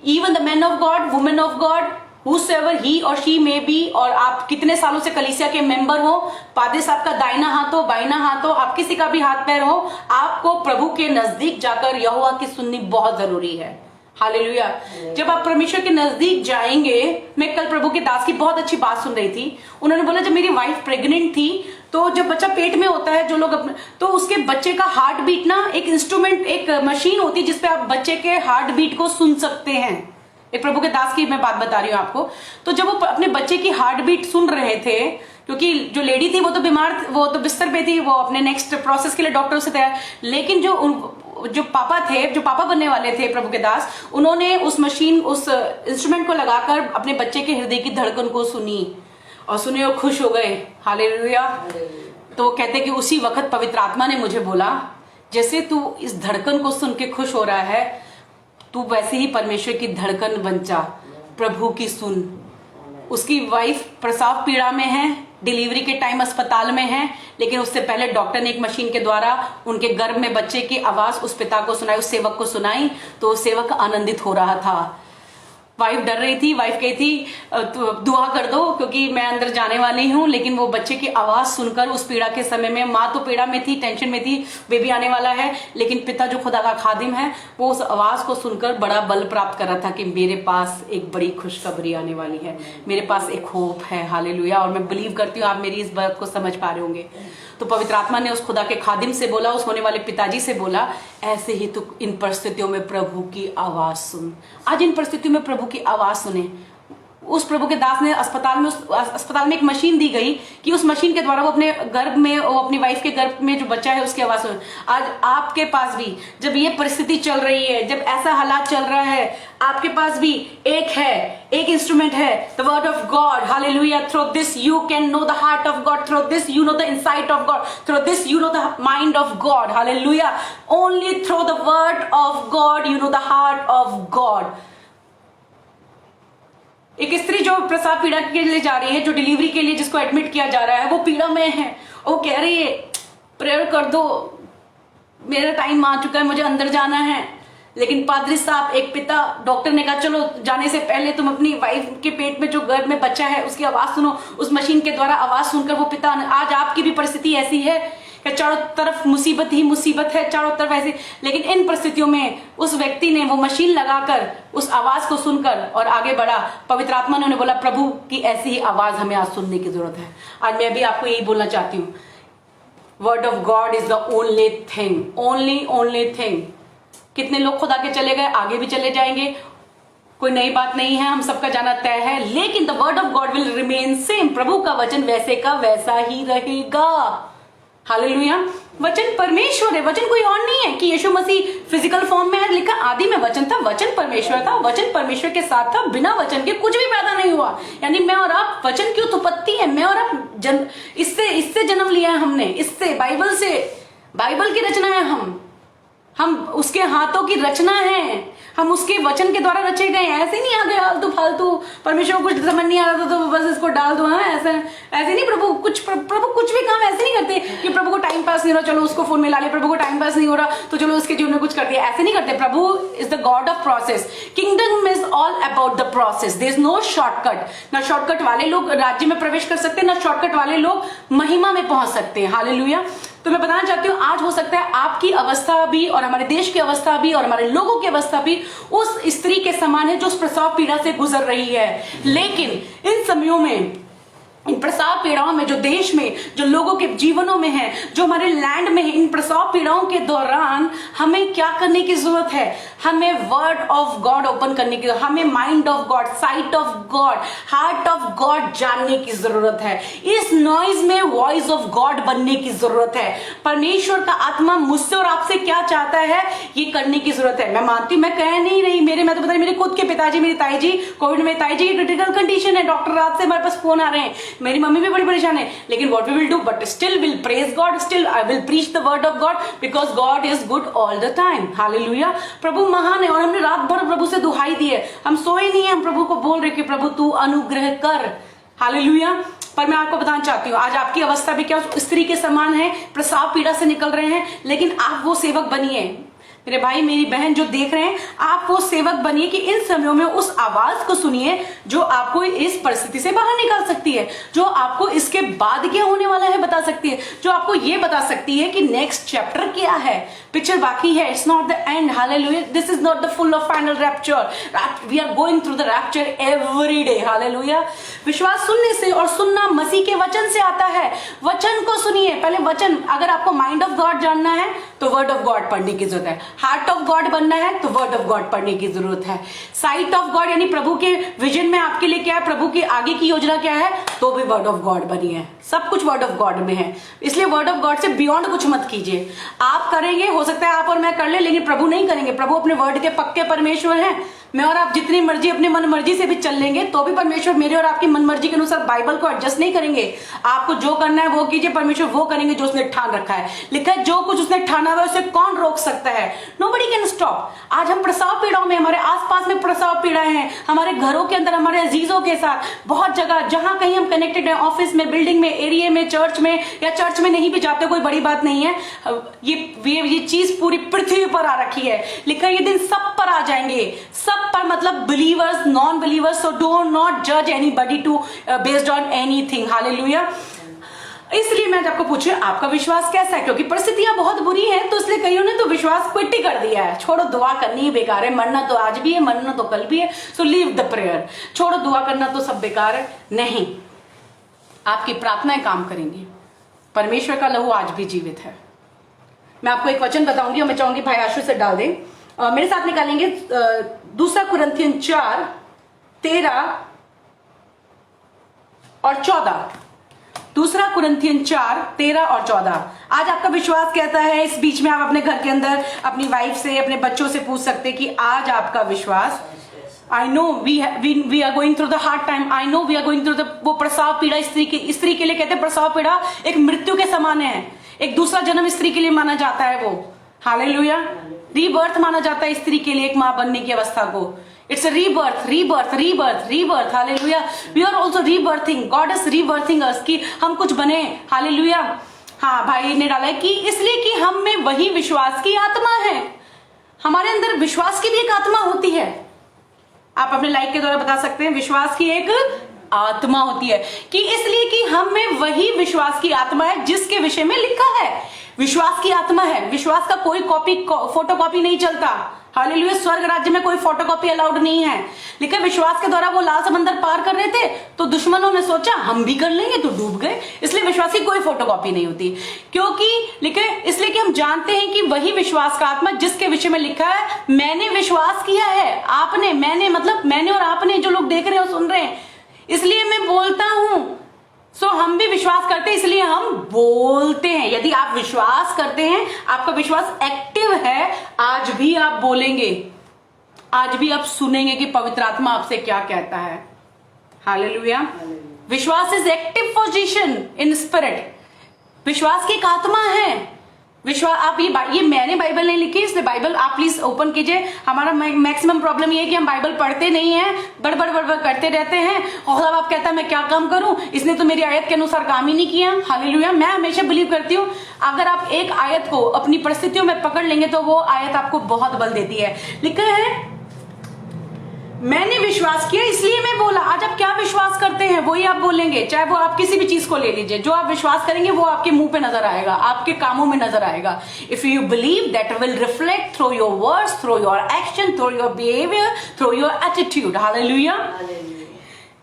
[SPEAKER 2] even the man of God, women of God, whosoever he or she may be, और आप कितने सालों से कलीसिया के मेंबर हो, पादरी साहब का दाहिना हाथ हो, बाइना हाथ हो, आप किसी का भी हाथ पैर हो, आपको प्रभु के नजदीक जाकर यहोवा की सुननी बहुत जरूरी है। हालेलुया। जब आप परमेश्वर के नजदीक जाएंगे, मैं कल प्रभु के दास की बहुत अच्छी बात सुन रही थी, उन्होंने बोला जब मेरी वाइफ प्रेग्नेंट थी तो जब बच्चा पेट में होता है, जो लोग अपने, तो उसके बच्चे का हार्ट बीट ना, एक इंस्ट्रूमेंट, एक मशीन होती है जिसपे आप बच्चे के हार्ट बीट को सुन सकते हैं। एक प्रभु के दास की मैं बात बता रही हूँ आपको। तो जब वो अपने बच्चे की हार्ट बीट सुन रहे थे, क्योंकि जो लेडी थी वो तो बीमार, वो तो बिस्तर पे थी, वो अपने नेक्स्ट प्रोसेस के लिए डॉक्टर से तैयार, लेकिन जो पापा थे, जो पापा बनने वाले थे प्रभु के दास, उन्होंने उस मशीन, उस इंस्ट्रूमेंट को लगाकर अपने बच्चे के हृदय की धड़कन को सुनी और सुने और खुश हो गए। हालेलुया। तो कहते कि उसी वक्त पवित्र आत्मा ने मुझे बोला, जैसे तू इस धड़कन को सुन के खुश हो रहा है, तू वैसे ही परमेश्वर की धड़कन बन जा, प्रभु की सुन। उसकी वाइफ प्रसव पीड़ा में है, डिलीवरी के टाइम अस्पताल में है, लेकिन उससे पहले डॉक्टर ने एक मशीन के द्वारा उनके गर्भ में बच्चे की आवाज उस पिता को सुनाई, उस सेवक को सुनाई, तो सेवक आनंदित हो रहा था। वाइफ डर रही थी, वाइफ कही थी दुआ कर दो क्योंकि मैं अंदर जाने वाली हूँ, लेकिन वो बच्चे की आवाज सुनकर उस पीड़ा के समय में, माँ तो पीड़ा में थी, टेंशन में थी, बेबी आने वाला है, लेकिन पिता जो खुदा का खादिम है वो उस आवाज को सुनकर बड़ा बल प्राप्त कर रहा था कि मेरे पास एक बड़ी खुशखबरी आने वाली है, मेरे पास एक होप है। हालेलुया। और मैं बिलीव करती हूँ आप मेरी इस बात को समझ पा रहे होंगे। तो पवित्र आत्मा ने उस खुदा के खादिम से बोला, उस होने वाले पिताजी से बोला, ऐसे ही तू इन परिस्थितियों में प्रभु की आवाज सुन। आज इन परिस्थितियों में प्रभु की आवाज सुने। उस प्रभु के दास ने अस्पताल में एक मशीन दी गई कि उस मशीन के द्वारा वो अपने गर्भ में, वो अपनी वाइफ के गर्भ में जो बच्चा है उसकी आवाज सुन। आज आपके पास भी जब ये परिस्थिति चल रही है, जब ऐसा हालात चल रहा है, आपके पास भी एक है, एक इंस्ट्रूमेंट है, the word of God. Hallelujah. Through this you can know the heart of God, through this you know the insight of God, through this you know the mind of God. Hallelujah. Only through the word of God you know the heart of God. एक स्त्री जो प्रसव पीड़ा के लिए जा रही है, जो डिलीवरी के लिए जिसको एडमिट किया जा रहा है, वो पीड़ा में है, वो कह रही है प्रेयर कर दो, मेरा टाइम आ चुका है, मुझे अंदर जाना है। लेकिन पादरी साहब, एक पिता, डॉक्टर ने कहा चलो जाने से पहले तुम अपनी वाइफ के पेट में जो गर्भ में बच्चा है उसकी आवाज सुनो। उस मशीन के द्वारा आवाज सुनकर वो पिता, आज आपकी भी परिस्थिति ऐसी है कि चारों तरफ मुसीबत ही मुसीबत है, चारों तरफ ऐसी, लेकिन इन परिस्थितियों में उस व्यक्ति ने वो मशीन लगाकर उस आवाज को सुनकर और आगे बढ़ा। पवित्र आत्मा ने उन्हें बोला प्रभु की ऐसी ही आवाज हमें आज सुनने की जरूरत है। आज मैं भी आपको यही बोलना चाहती हूँ, word of God is the only thing, only thing. कितने लोग खुदा के चले गए, आगे भी चले जाएंगे, कोई नई बात नहीं है, हम सबका जाना तय है, लेकिन the word of God will remain same. प्रभु का वचन वैसे का वैसा ही रहेगा। हालेलुया। वचन परमेश्वर है, वचन कोई और नहीं है कि यीशु मसीह फिजिकल फॉर्म में है। लिखा आदि में वचन था, वचन परमेश्वर था, वचन परमेश्वर के साथ था, बिना वचन के कुछ भी पैदा नहीं हुआ। यानी मैं और आप वचन की उत्पत्ति है, मैं और आप इससे जन्म लिया है हमने, इससे, बाइबल से, बाइबल की रचना है हम उसके हाथों की रचना है, हम उसके वचन के द्वारा रचे गए। ऐसे नहीं आ गए आलतू फालतू, परमेश्वर को कुछ समझ नहीं आ रहा था तो बस इसको डाल दो। हाँ, ऐसे नहीं। प्रभु कुछ भी काम ऐसे नहीं करते कि प्रभु को टाइम पास नहीं हो रहा चलो उसको फोन में ला लिया, प्रभु को टाइम पास नहीं हो रहा तो चलो उसके जीवन में कुछ कर दिया। ऐसे नहीं करते। प्रभु is the God of process. Kingdom is all about the process. There is no shortcut. ना शॉर्टकट वाले लोग राज्य में प्रवेश कर सकते हैं, ना शॉर्टकट वाले लोग महिमा में पहुंच सकते हैं। हालेलुया। तो मैं बताना चाहती हूँ आज हो सकता है आपकी अवस्था भी और हमारे देश की अवस्था भी और हमारे लोगों की अवस्था भी उस स्त्री के समान है जो उस प्रसव पीड़ा से गुजर रही है। लेकिन इन समयों में, इन प्रसव पीड़ाओं में, जो देश में, जो लोगों के जीवनों में है, जो हमारे लैंड में है, इन प्रसव पीड़ाओं के दौरान हमें क्या करने की जरूरत है? हमें वर्ड ऑफ गॉड ओपन करने की, हमें mind of God, site of God, heart of God जानने की जरूरत है। इस नॉइज में वॉइस ऑफ गॉड बनने की जरूरत है। परमेश्वर का आत्मा मुझसे और आपसे क्या चाहता है ये करने की जरूरत है। मैं मानती हूं, मैं कह नहीं रही, मैं तो बता रही, मेरे खुद के पिताजी, मेरी ताई जी, कोविड में ताई जी की क्रिटिकल कंडीशन है, डॉक्टर रात से हमारे पास फोन आ रहे हैं, मेरी मम्मी भी बड़ी परेशान है, लेकिन what we will do, but still will praise God, still I will preach the word of God, because God is good all the time. Hallelujah. प्रभु महान है और हमने रात भर प्रभु से दुहाई दी है, हम सोए नहीं है, हम प्रभु को बोल रहे कि प्रभु तू अनुग्रह कर। हालेलुया। पर मैं आपको बताना चाहती हूँ आज आपकी अवस्था भी क्या उस स्त्री के समान है, प्रसव पीड़ा से निकल रहे हैं, लेकिन आप वो सेवक बनिए। मेरे भाई मेरी बहन जो देख रहे हैं, आप वो सेवक बनिए कि इन समयों में उस आवाज को सुनिए जो आपको इस परिस्थिति से बाहर निकाल सकती है, जो आपको इसके बाद क्या होने वाला है बता सकती है, जो आपको ये बता सकती है कि नेक्स्ट चैप्टर क्या है। पिक्चर बाकी है, it's not the end. Hallelujah. This is not the full of final rapture, we are going through the rapture every day. Hallelujah. विश्वास सुनने से और सुनना मसीह के वचन से आता है। वचन को सुनिए पहले। वचन, अगर आपको माइंड ऑफ गॉड जानना है तो वर्ड ऑफ गॉड पढ़ने की जरूरत है। हार्ट ऑफ गॉड बनना है तो वर्ड ऑफ गॉड पढ़ने की जरूरत है। साइट ऑफ गॉड यानी प्रभु के विजन में आपके लिए क्या है, प्रभु के आगे की योजना क्या है, तो भी वर्ड ऑफ गॉड बनी है। सब कुछ वर्ड ऑफ गॉड में है, इसलिए वर्ड ऑफ गॉड से बियॉन्ड कुछ मत कीजिए। आप करेंगे, हो सकता है आप और मैं कर ले, लेकिन प्रभु नहीं करेंगे। प्रभु अपने वर्ड के पक्के परमेश्वर हैं। मैं और आप जितनी मर्जी अपने मन मर्जी से भी चल लेंगे तो भी परमेश्वर मेरे और आपकी मन मर्जी के अनुसार बाइबल को एडजस्ट नहीं करेंगे। आपको जो करना है वो कीजिए, परमेश्वर वो करेंगे जो उसने ठान रखा है। लिखा है जो कुछ उसने ठाना हुआ है उसे कौन रोक सकता है। Nobody can stop. आज हम प्रसव पीड़ाओं में, हमारे आसपास में प्रसव पीड़ाएं हैं, हमारे घरों के अंदर, हमारे अजीजों के साथ, बहुत जगह जहां कहीं हम कनेक्टेड हैं, ऑफिस में, बिल्डिंग में, एरिया में, चर्च में, या चर्च में नहीं भी जाते, कोई बड़ी बात नहीं है। ये चीज पूरी पृथ्वी पर आ रखी है। लिखा है ये दिन सब पर आ जाएंगे, सब पर, मतलब believers, non believers. So do not जज anybody to based on anything. Hallelujah. इसलिए मैं आपको पूछूं आपका विश्वास कैसा है, क्योंकि परिस्थितियां बहुत बुरी हैं, तो इसलिए कईयों ने तो विश्वास क्विट ही कर दिया है। छोड़ो, दुआ करनी ही बेकार है, मरना तो आज भी है, मरना तो कल भी है, सो लीव द प्रेयर। छोड़ो, दुआ करना तो सब बेकार है। नहीं, आपकी प्रार्थनाएं काम करेंगी। परमेश्वर का लहू आज भी जीवित है। मैं आपको एक वचन बताऊंगी और मैं चाहूंगी भाई आशु से डाल दें, मेरे साथ निकालेंगे 2 कुरिन्थियन 4:13 और 14। 2 कुरिन्थियन 4:13 और 14। आज आपका विश्वास कहता है, इस बीच में आप अपने घर के अंदर अपनी वाइफ से, अपने बच्चों से पूछ सकते हैं कि आज आपका विश्वास, I know we are going through the hard time. I know we are going through the, वो प्रसव पीड़ा स्त्री के लिए कहते हैं प्रसव पीड़ा एक मृत्यु के समान है, एक दूसरा जन्म स्त्री के लिए माना जाता है वो। हालेलुया। रीबर्थ माना जाता है स्त्री के लिए एक मां बनने की अवस्था को। It's a rebirth, rebirth, rebirth, rebirth. Hallelujah. We are also rebirthing, God is rebirthing us, कि हम कुछ बने। हालेलुया। हाँ, भाई ने डाला है कि इसलिए कि हम में वही विश्वास की आत्मा है। हमारे अंदर विश्वास की भी एक आत्मा होती है। आप अपने लाइक के द्वारा बता सकते हैं, विश्वास की एक आत्मा होती है, कि इसलिए कि हम में वही विश्वास की आत्मा है जिसके विषय में लिखा है। विश्वास की आत्मा है। विश्वास का कोई फोटो कॉपी नहीं चलता। हालेलुया। स्वर्ग राज्य में कोई फोटोकॉपी अलाउड नहीं है। लिखा विश्वास के द्वारा वो लाल समंदर पार कर रहे थे, तो दुश्मनों ने सोचा हम भी कर लेंगे, तो डूब गए। इसलिए विश्वास की कोई फोटोकॉपी नहीं होती, क्योंकि लिखे इसलिए कि हम जानते हैं कि वही विश्वास का आत्मा जिसके विषय में लिखा है, मैंने विश्वास किया है, आपने, मैंने, मतलब मैंने और आपने, जो लोग देख रहे हैं और सुन रहे हैं, इसलिए मैं बोलता हूं। सो हम भी विश्वास करते हैं, इसलिए हम बोलते हैं। यदि आप विश्वास करते हैं, आपका विश्वास एक्टिव है, आज भी आप बोलेंगे, आज भी आप सुनेंगे कि पवित्र आत्मा आपसे क्या कहता है। हालेलुया। विश्वास is active position in spirit. विश्वास की एक आत्मा है। विश्वास, आप ये मैंने बाइबल नहीं लिखी, इसलिए बाइबल आप प्लीज ओपन कीजिए। हमारा मैक्सिमम प्रॉब्लम ये है कि हम बाइबल पढ़ते नहीं है, बड़बड़ करते रहते हैं, और अब आप कहता है मैं क्या काम करूं, इसने तो मेरी आयत के अनुसार काम ही नहीं किया। हालेलुया। मैं हमेशा बिलीव करती हूं, अगर आप एक आयत को अपनी परिस्थितियों में पकड़ लेंगे तो वो आयत आपको बहुत बल देती है। लिखा है मैंने विश्वास किया इसलिए मैं बोला। आज आप क्या विश्वास करते हैं वही आप बोलेंगे, चाहे वो आप किसी भी चीज को ले लीजिए। जो आप विश्वास करेंगे वो आपके मुंह पे नजर आएगा, आपके कामों में नजर आएगा। If you believe that will reflect through your words, through your action, through your behaviour, through your attitude. Hallelujah.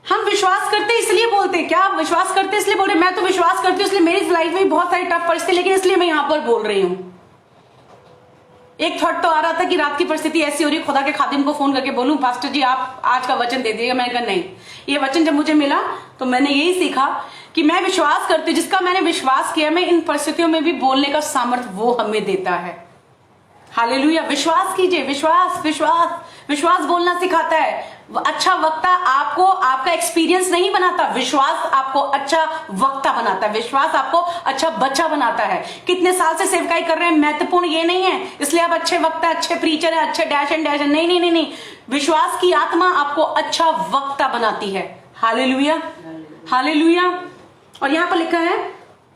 [SPEAKER 2] हम विश्वास करते इसलिए बोलते हैं। क्या आप विश्वास करते इसलिए बोल रहे हैं? मैं तो विश्वास करती हूँ इसलिए मेरी लाइफ में बहुत सारी टफ परिस्थिति, लेकिन इसलिए मैं यहां पर बोल रही हूं। एक थॉट तो आ रहा था कि रात की परिस्थिति ऐसी हो रही है, खुदा के खादिम को फोन करके बोलूं पास्टर जी आप आज का वचन दे दीजिएगा। मैंने कहा नहीं, ये वचन जब मुझे मिला तो मैंने यही सीखा कि मैं विश्वास करती हूँ, जिसका मैंने विश्वास किया मैं इन परिस्थितियों में भी बोलने का सामर्थ्य वो हमें देता है। हालेलुया। विश्वास कीजिए। विश्वास विश्वास विश्वास बोलना सिखाता है। अच्छा वक्ता आपको आपका एक्सपीरियंस नहीं बनाता, विश्वास आपको अच्छा वक्ता बनाता है, विश्वास आपको अच्छा बच्चा बनाता है। कितने साल से सेवकाई कर रहे हैं महत्वपूर्ण ये नहीं है इसलिए आप अच्छे वक्ता, अच्छे प्रीचर है, अच्छे डैश एंड डैश। नहीं नहीं नहीं नहीं, विश्वास की आत्मा आपको अच्छा वक्ता बनाती है। Hallelujah hallelujah. और यहां पर लिखा है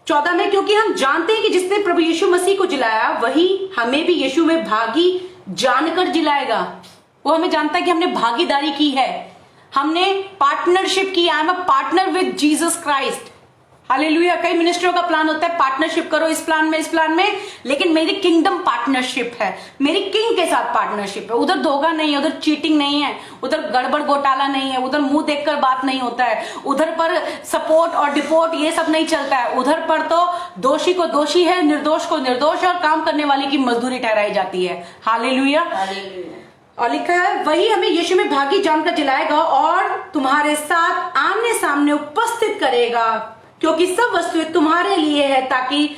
[SPEAKER 2] 14 में, क्योंकि हम जानते हैं कि जिसने प्रभु यीशु मसीह को जिलाया वही हमें भी यीशु में भागी जानकर जिलाएगा। वो हमें जानता है कि हमने भागीदारी की है, हमने पार्टनरशिप की। I am a partner with Jesus Christ. Hallelujah. कई मिनिस्ट्रियों का प्लान होता है पार्टनरशिप करो इस प्लान में, लेकिन मेरी किंगडम पार्टनरशिप है, मेरी किंग के साथ पार्टनरशिप है। उधर धोखा नहीं है, उधर चीटिंग नहीं है, उधर गड़बड़ घोटाला नहीं है, उधर मुंह देखकर बात नहीं होता है, उधर पर सपोर्ट और डिपोर्ट ये सब नहीं चलता है। उधर पर तो दोषी को दोषी है, निर्दोष को निर्दोष है और काम करने वाले की मजदूरी ठहराई जाती है। हालेलुया। और लिखा है वही हमें यीशु में भागी जानकर जिलाएगा और तुम्हारे साथ आमने सामने उपस्थित करेगा, क्योंकि सब वस्तुएं तुम्हारे लिए है, ताकि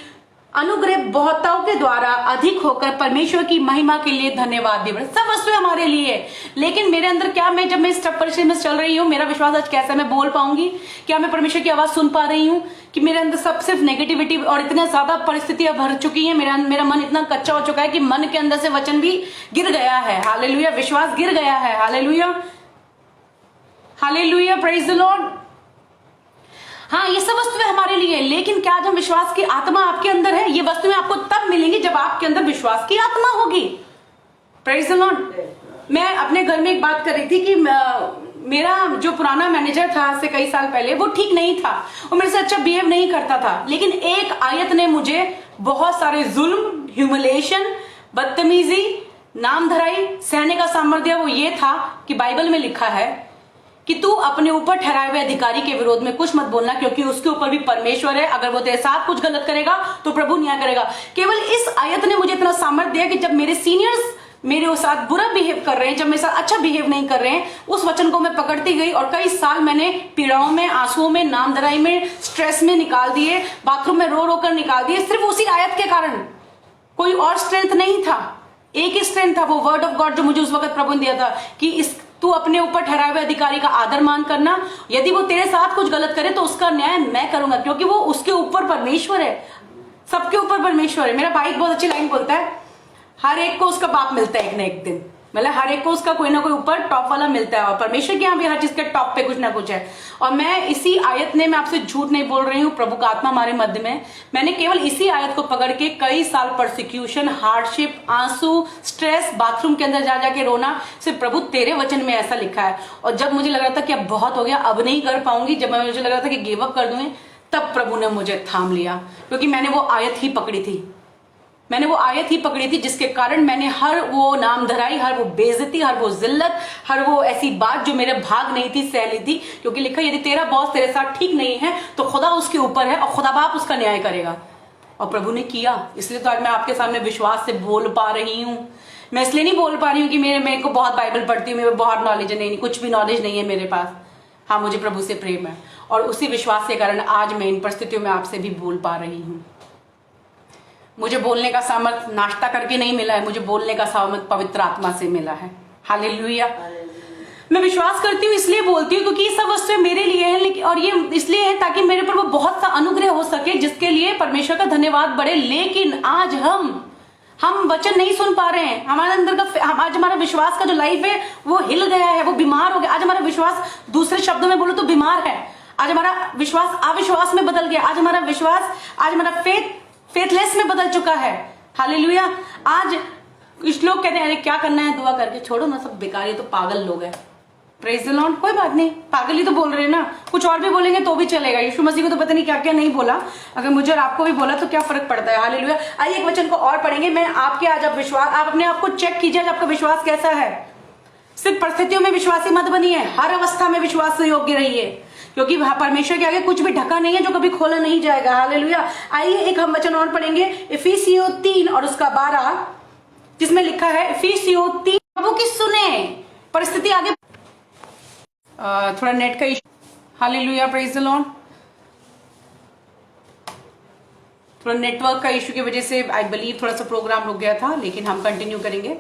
[SPEAKER 2] अनुग्रह बहुताओं के द्वारा अधिक होकर परमेश्वर की महिमा के लिए धन्यवाद दे। सब वस्तुएं हमारे लिए है, लेकिन मेरे अंदर क्या, मैं जब मैं इस परिस्थिति में चल रही हूँ, मेरा विश्वास आज कैसे मैं बोल पाऊंगी? क्या मैं परमेश्वर की आवाज सुन पा रही हूँ? कि मेरे अंदर सब सिर्फ नेगेटिविटी और इतने ज्यादा परिस्थितियां भर चुकी हैं, मेरा मन इतना कच्चा हो चुका है कि मन के अंदर से वचन भी गिर गया है। हालेलुया। विश्वास गिर गया है। Hallelujah hallelujah. Praise the Lord. हाँ, ये सब वस्तुएं हमारे लिए, लेकिन क्या जब विश्वास की आत्मा आपके अंदर है? ये वस्तुएं आपको तब मिलेंगी जब आपके अंदर विश्वास की आत्मा होगी। Praise the Lord. मैं अपने घर में एक बात कर रही थी कि मेरा जो पुराना मैनेजर था आज से कई साल पहले, वो ठीक नहीं था, वो मेरे से अच्छा बिहेव नहीं करता था, लेकिन एक आयत ने मुझे बहुत सारे जुल्म, ह्यूमिलिएशन, बदतमीजी, नामधराई सहने का सामर्थ्य। वो ये था कि बाइबल में लिखा है कि तू अपने ऊपर ठहराए हुए अधिकारी के विरोध में कुछ मत बोलना, क्योंकि उसके ऊपर भी परमेश्वर है। अगर वो तेरे साथ कुछ गलत करेगा तो प्रभु न्याय करेगा। केवल इस आयत ने मुझे इतना सामर्थ्य दिया कि जब मेरे सीनियर्स मेरे साथ बुरा बिहेव कर रहे हैं, जब मेरे साथ अच्छा बिहेव नहीं कर रहे हैं, उस वचन को मैं पकड़ती गई और कई साल मैंने पीड़ाओं में, आंसुओं में, नामधराई में, स्ट्रेस में निकाल दिए, बाथरूम में रो रो कर निकाल दिए, सिर्फ उसी आयत के कारण। कोई और स्ट्रेंथ नहीं था, एक ही स्ट्रेंथ था, वो वर्ड ऑफ गॉड जो मुझे उस वक्त प्रभु ने दिया था कि तू अपने ऊपर ठहराए हुए अधिकारी का आदर मान करना, यदि वो तेरे साथ कुछ गलत करे तो उसका न्याय मैं करूंगा, क्योंकि वो उसके ऊपर परमेश्वर है, सबके ऊपर परमेश्वर है। मेरा भाई बहुत अच्छी लाइन बोलता है, हर एक को उसका बाप मिलता है एक ना एक दिन, मतलब हर एक को उसका कोई ना कोई ऊपर टॉप वाला मिलता है, और परमेश्वर के यहाँ भी हर चीज के टॉप पे कुछ ना कुछ है। और मैं इसी आयत ने, मैं आपसे झूठ नहीं बोल रही हूँ, प्रभु का आत्मा हमारे मध्य में, मैंने केवल इसी आयत को पकड़ के कई साल परसिक्यूशन, हार्डशिप, आंसू, स्ट्रेस, बाथरूम के अंदर जा जाके रोना, सिर्फ प्रभु तेरे वचन में ऐसा लिखा है। और जब मुझे लग रहा था कि अब बहुत हो गया, अब नहीं कर पाऊंगी, जब मुझे लग रहा था कि गिव अप कर दूंगी, तब प्रभु ने मुझे थाम लिया, क्योंकि मैंने वो आयत ही पकड़ी थी। मैंने वो आयत ही पकड़ी थी जिसके कारण मैंने हर वो नामधराई, हर वो बेइज्जती, हर वो जिल्लत, हर वो ऐसी बात जो मेरे भाग नहीं थी, सह ली थी। क्योंकि लिखा यदि तेरा बॉस तेरे साथ ठीक नहीं है तो खुदा उसके ऊपर है और खुदा बाप उसका न्याय करेगा। और प्रभु ने किया, इसलिए तो आज मैं आपके सामने विश्वास से बोल पा रही हूँ। मैं इसलिए नहीं बोल पा रही हूँ कि मेरे को बहुत बाइबल पढ़ती हूँ, मेरे बहुत नॉलेज है, नहीं, कुछ भी नॉलेज नहीं है मेरे पास। हाँ, मुझे प्रभु से प्रेम है और उसी विश्वास के कारण आज मैं इन परिस्थितियों में आपसे भी बोल पा रही हूँ। मुझे बोलने का सामर्थ्य नाश्ता करके नहीं मिला है, मुझे बोलने का सामर्थ्य पवित्र आत्मा से मिला है। हालेलुया। मैं विश्वास करती हूँ, इसलिए बोलती हूँ क्योंकि ये सब वस्तुएं मेरे लिए हैं, लेकिन और ये इसलिए है ताकि मेरे पर वो बहुत सा अनुग्रह हो सके, जिसके लिए परमेश्वर का धन्यवाद बढ़े। लेकिन आज हम वचन नहीं सुन पा रहे हैं। हमारे अंदर का आज हमारा विश्वास का जो लाइफ है वो हिल गया है, वो बीमार हो गया। आज हमारा विश्वास, दूसरे शब्दों में बोलो तो बीमार है। आज हमारा विश्वास अविश्वास में बदल गया। आज हमारा विश्वास, आज हमारा फेथलेस में बदल चुका है। हालेलुया। आज कुछ लोग कहते हैं अरे क्या करना है दुआ करके, छोड़ो ना, सब बेकार, ये तो पागल लोग हैं। Praise the Lord. कोई बात नहीं, पागल ही तो बोल रहे हैं ना, कुछ और भी बोलेंगे तो भी चलेगा। यीशु मसीह को तो पता नहीं क्या क्या नहीं बोला, अगर मुझे और आपको भी बोला तो क्या फर्क पड़ता है। हालेलुया। आइए एक वचन को और पढ़ेंगे। मैं आपके आज आप विश्वास, आप अपने आप को चेक कीजिए आज आपका विश्वास कैसा है। सिर्फ परिस्थितियों में विश्वासी मत बनिए, हर अवस्था में विश्वास योग्य रहिए, क्योंकि परमेश्वर के आगे कुछ भी ढका नहीं है जो कभी खोला नहीं जाएगा। हालेलुया। आइए एक हम वचन और पढ़ेंगे, इफिसियों 3 और उसका 12, जिसमें लिखा है इफिसियों 3, प्रभु की सुने। परिस्थिति आगे थोड़ा नेट का issue, hallelujah, praise the Lord. थोड़ा नेटवर्क का इशू की वजह से आई बिलीव थोड़ा सा प्रोग्राम रुक गया था, लेकिन हम कंटिन्यू करेंगे।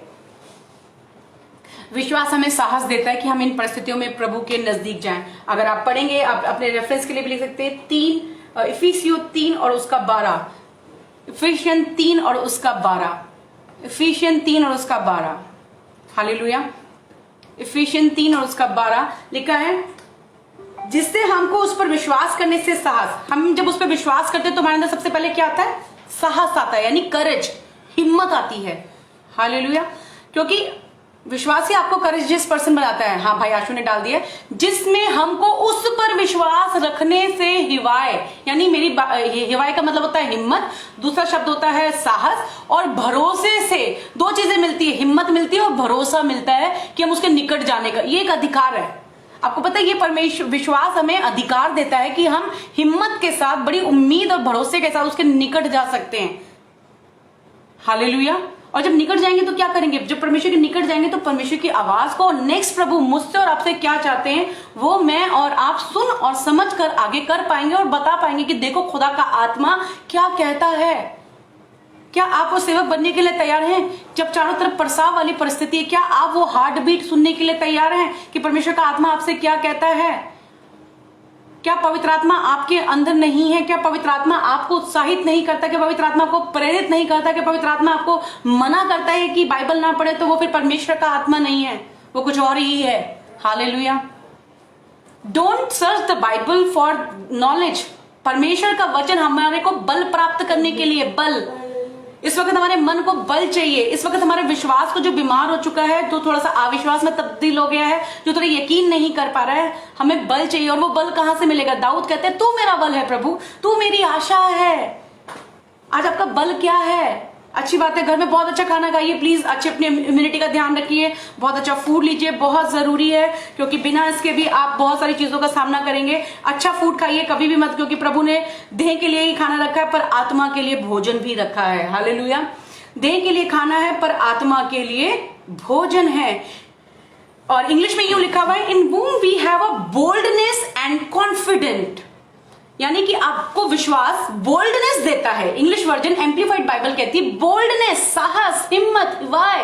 [SPEAKER 2] विश्वास हमें साहस देता है कि हम इन परिस्थितियों में प्रभु के नजदीक जाएं। अगर आप पढ़ेंगे, आप अपने रेफरेंस के लिए भी लिख सकते हैं, 3 इफिसियों 3 और उसका 12, इफिशियन 3 और उसका 12, इफिशियन 3 और उसका 12, हालेलुया। इफिशियन 3 और उसका 12 लिखा है, जिससे हमको उस पर विश्वास करने से साहस, हम जब उस पर विश्वास करते हैं तो हमारे अंदर सबसे पहले क्या आता है? साहस आता है, यानी करेज, हिम्मत आती है। हालेलुया। क्योंकि विश्वास ही आपको करेजियस पर्सन बनाता है। हाँ भाई आशु ने डाल दिया, जिसमें हमको उस पर विश्वास रखने से हिवाए, यानी मेरी हिवाए का मतलब होता है हिम्मत, दूसरा शब्द होता है साहस, और भरोसे से दो चीजें मिलती है, हिम्मत मिलती है और भरोसा मिलता है कि हम उसके निकट जाने का, ये एक अधिकार है। आपको पता है ये परमेश्वर विश्वास हमें अधिकार देता है कि हम हिम्मत के साथ, बड़ी उम्मीद और भरोसे के साथ उसके निकट जा सकते हैं। हालेलुया। और जब निकट जाएंगे तो क्या करेंगे? जब परमेश्वर के निकट जाएंगे तो परमेश्वर की आवाज को, नेक्स्ट प्रभु मुझसे और आपसे क्या चाहते हैं वो मैं और आप सुन और समझ कर आगे कर पाएंगे और बता पाएंगे कि देखो खुदा का आत्मा क्या कहता है। क्या आप वो सेवक बनने के लिए तैयार हैं? जब चारों तरफ प्रसाव वाली परिस्थिति है, क्या आप वो हार्ट बीट सुनने के लिए तैयार हैं कि परमेश्वर का आत्मा आपसे क्या कहता है? क्या पवित्र आत्मा आपके अंदर नहीं है? क्या पवित्र आत्मा आपको उत्साहित नहीं करता? क्या पवित्र आत्मा आपको प्रेरित नहीं करता? क्या पवित्र आत्मा आपको मना करता है कि बाइबल ना पढ़े? तो वो फिर परमेश्वर का आत्मा नहीं है, वो कुछ और ही है। Hallelujah. Don't search the Bible for knowledge. परमेश्वर का वचन हमारे को बल प्राप्त करने के लिए, बल, इस वक्त हमारे मन को बल चाहिए। इस वक्त हमारे विश्वास को जो बीमार हो चुका है, जो थोड़ा सा अविश्वास में तब्दील हो गया है, जो थोड़ा यकीन नहीं कर पा रहा है, हमें बल चाहिए। और वो बल कहां से मिलेगा? दाऊद कहते हैं, तू मेरा बल है प्रभु, तू मेरी आशा है। आज आपका बल क्या है? अच्छी बात है, घर में बहुत अच्छा खाना खाइए प्लीज, अच्छे अपने इम्यूनिटी का ध्यान रखिए, बहुत अच्छा फूड लीजिए, बहुत जरूरी है, क्योंकि बिना इसके भी आप बहुत सारी चीजों का सामना करेंगे। अच्छा फूड खाइए कभी भी मत, क्योंकि प्रभु ने देह के लिए ही खाना रखा है पर आत्मा के लिए भोजन भी रखा है। हालेलुया। देह के लिए खाना है पर आत्मा के लिए भोजन है। और इंग्लिश में यूं लिखा हुआ है, इन whom we have a boldness and confident, यानी कि आपको विश्वास बोल्डनेस देता है। इंग्लिश वर्जन एम्प्लीफाइड बाइबल कहती है बोल्डनेस, साहस, हिम्मत, वाय,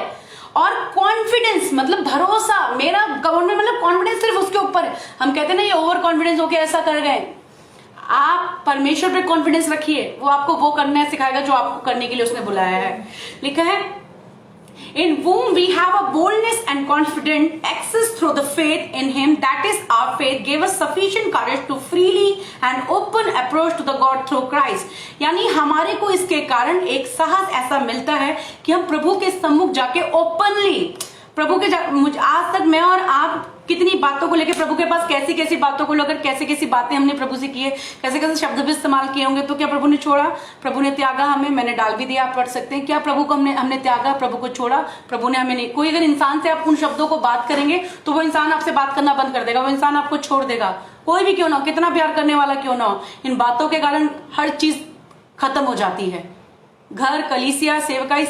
[SPEAKER 2] और कॉन्फिडेंस मतलब भरोसा। मेरा गवर्नमेंट मतलब कॉन्फिडेंस सिर्फ उसके ऊपर है। हम कहते हैं ना ये ओवर कॉन्फिडेंस होके ऐसा कर गए। आप परमेश्वर पे कॉन्फिडेंस रखिए, वो आपको वो करना सिखाएगा जो आपको करने के लिए उसने बुलाया है। लिखा है, in whom we have a boldness and confident access through the faith in him, that is our faith gave us sufficient courage to freely and open approach to the God through Christ। यानी हमारे को इसके कारण एक साहस ऐसा मिलता है कि हम प्रभु के सम्मुख जाके ओपनली प्रभु के आज तक मैं और आप कितनी बातों को लेकर प्रभु के पास, कैसी कैसी बातों को लेकर कैसी कैसी बातें हमने प्रभु से की है, कैसे कैसे शब्द भी इस्तेमाल किए होंगे। तो क्या प्रभु ने छोड़ा? प्रभु ने त्यागा हमें, मैंने डाल भी दिया, आप पढ़ सकते हैं। क्या प्रभु को हमने त्यागा, प्रभु को छोड़ा? प्रभु ने हमें नहीं। कोई अगर इंसान से आप उन शब्दों को बात करेंगे तो वो इंसान आपसे बात करना बंद कर देगा, वो इंसान आपको छोड़ देगा। कोई भी क्यों ना हो, कितना प्यार करने वाला क्यों ना हो, इन बातों के कारण हर चीज खत्म हो जाती है। घर, कलीसिया, सेवकाई,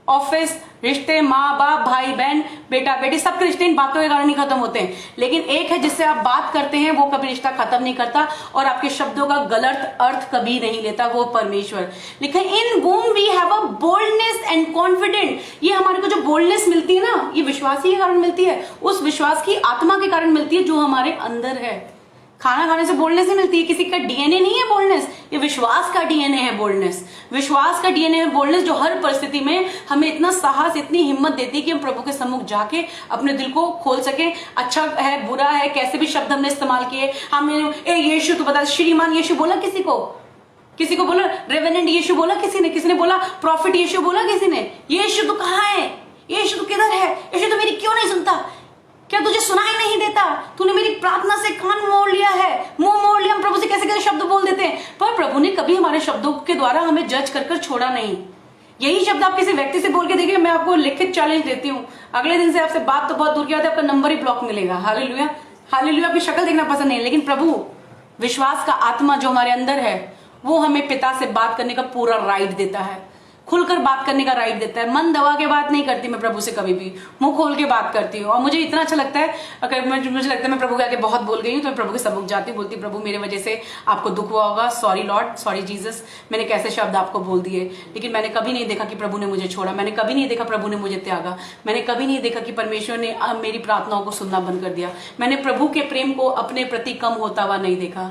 [SPEAKER 2] ऑफिस, रिश्ते, माँ बाप, भाई बहन, बेटा बेटी, सबके रिश्ते इन बातों के कारण ही खत्म होते हैं। लेकिन एक है जिससे आप बात करते हैं, वो कभी रिश्ता खत्म नहीं करता और आपके शब्दों का गलत अर्थ कभी नहीं लेता, वो परमेश्वर। लिखा है, इन whom we have a boldness and confident। ये हमारे को जो बोल्डनेस मिलती है ना, ये विश्वास ही के कारण मिलती है, उस विश्वास की आत्मा के कारण मिलती है जो हमारे अंदर है। खाना खाने से बोल्डनेस नहीं मिलती है, किसी का डीएनए नहीं है बोल्डनेस, ये विश्वास का डीएनए है बोल्डनेस। विश्वास का डीएनए है बोल्डनेस, जो हर परिस्थिति में हमें इतना साहस, इतनी हिम्मत देती है कि हम प्रभु के सम्मुख जाके अपने दिल को खोल सके। अच्छा है, बुरा है, कैसे भी शब्द हमने इस्तेमाल किए, हमने ए यीशु तो बता, श्रीमान यीशु बोला किसी को बोला, रेवेनेंट यीशु बोला किसी ने बोला, प्रॉफिट यीशु बोला किसी ने। यीशु तो कहाँ है? यीशु तो किधर है? यीशु तो मेरी क्यों नहीं सुनता? क्या तुझे सुनाई नहीं देता? तूने मेरी प्रार्थना से कान मोड़ लिया है, मुंह मोड़ लिया। हम प्रभु से कैसे कैसे शब्द बोल देते हैं, पर प्रभु ने कभी हमारे शब्दों के द्वारा हमें जज कर छोड़ा नहीं। यही शब्द आप किसी व्यक्ति से बोल के देखिए, मैं आपको लिखित चैलेंज देती हूँ, अगले दिन से आपसे बात तो बहुत दूर की बात है, आपका नंबर ही ब्लॉक मिलेगा। Hallelujah, hallelujah. आपकी शक्ल देखना पसंद नहीं, लेकिन प्रभु विश्वास का आत्मा जो हमारे अंदर है वो हमें पिता से बात करने का पूरा राइट देता है, खुलकर बात करने का राइट देता है। मन दबा के बात नहीं करती मैं प्रभु से, कभी भी मुंह खोल के बात करती हूँ। और मुझे इतना अच्छा लगता है, अगर मुझे लगता है मैं प्रभु के आगे बहुत बोल गई हूँ तो मैं प्रभु के सबक जाती बोलती, प्रभु मेरे वजह से आपको दुख हुआ होगा, सॉरी लॉर्ड, सॉरी जीसस, मैंने कैसे शब्द आपको बोल दिए। लेकिन मैंने कभी नहीं देखा कि प्रभु ने मुझे छोड़ा, मैंने कभी नहीं देखा प्रभु ने मुझे त्यागा, मैंने कभी नहीं देखा कि परमेश्वर ने मेरी प्रार्थनाओं को सुनना बंद कर दिया। मैंने प्रभु के प्रेम को अपने प्रति कम होता हुआ नहीं देखा।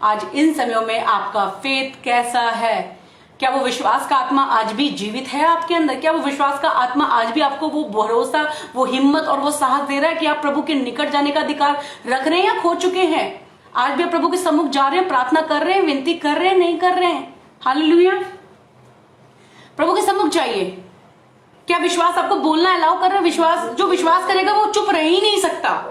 [SPEAKER 2] आज इन समयों में आपका फेथ कैसा है? क्या वो विश्वास का आत्मा आज भी जीवित है आपके अंदर? क्या वो विश्वास का आत्मा आज भी आपको वो भरोसा, वो हिम्मत और वो साहस दे रहा है कि आप प्रभु के निकट जाने का अधिकार रख रहे हैं या खो चुके हैं? आज भी आप प्रभु के सम्मुख जा रहे हैं, प्रार्थना कर रहे हैं, विनती कर रहे हैं, नहीं कर रहे हैं? हालेलुया। प्रभु के सम्मुख जाइए। क्या विश्वास आपको बोलना अलाउ कर रहा है? विश्वास, जो विश्वास करेगा वो चुप रह ही नहीं सकता,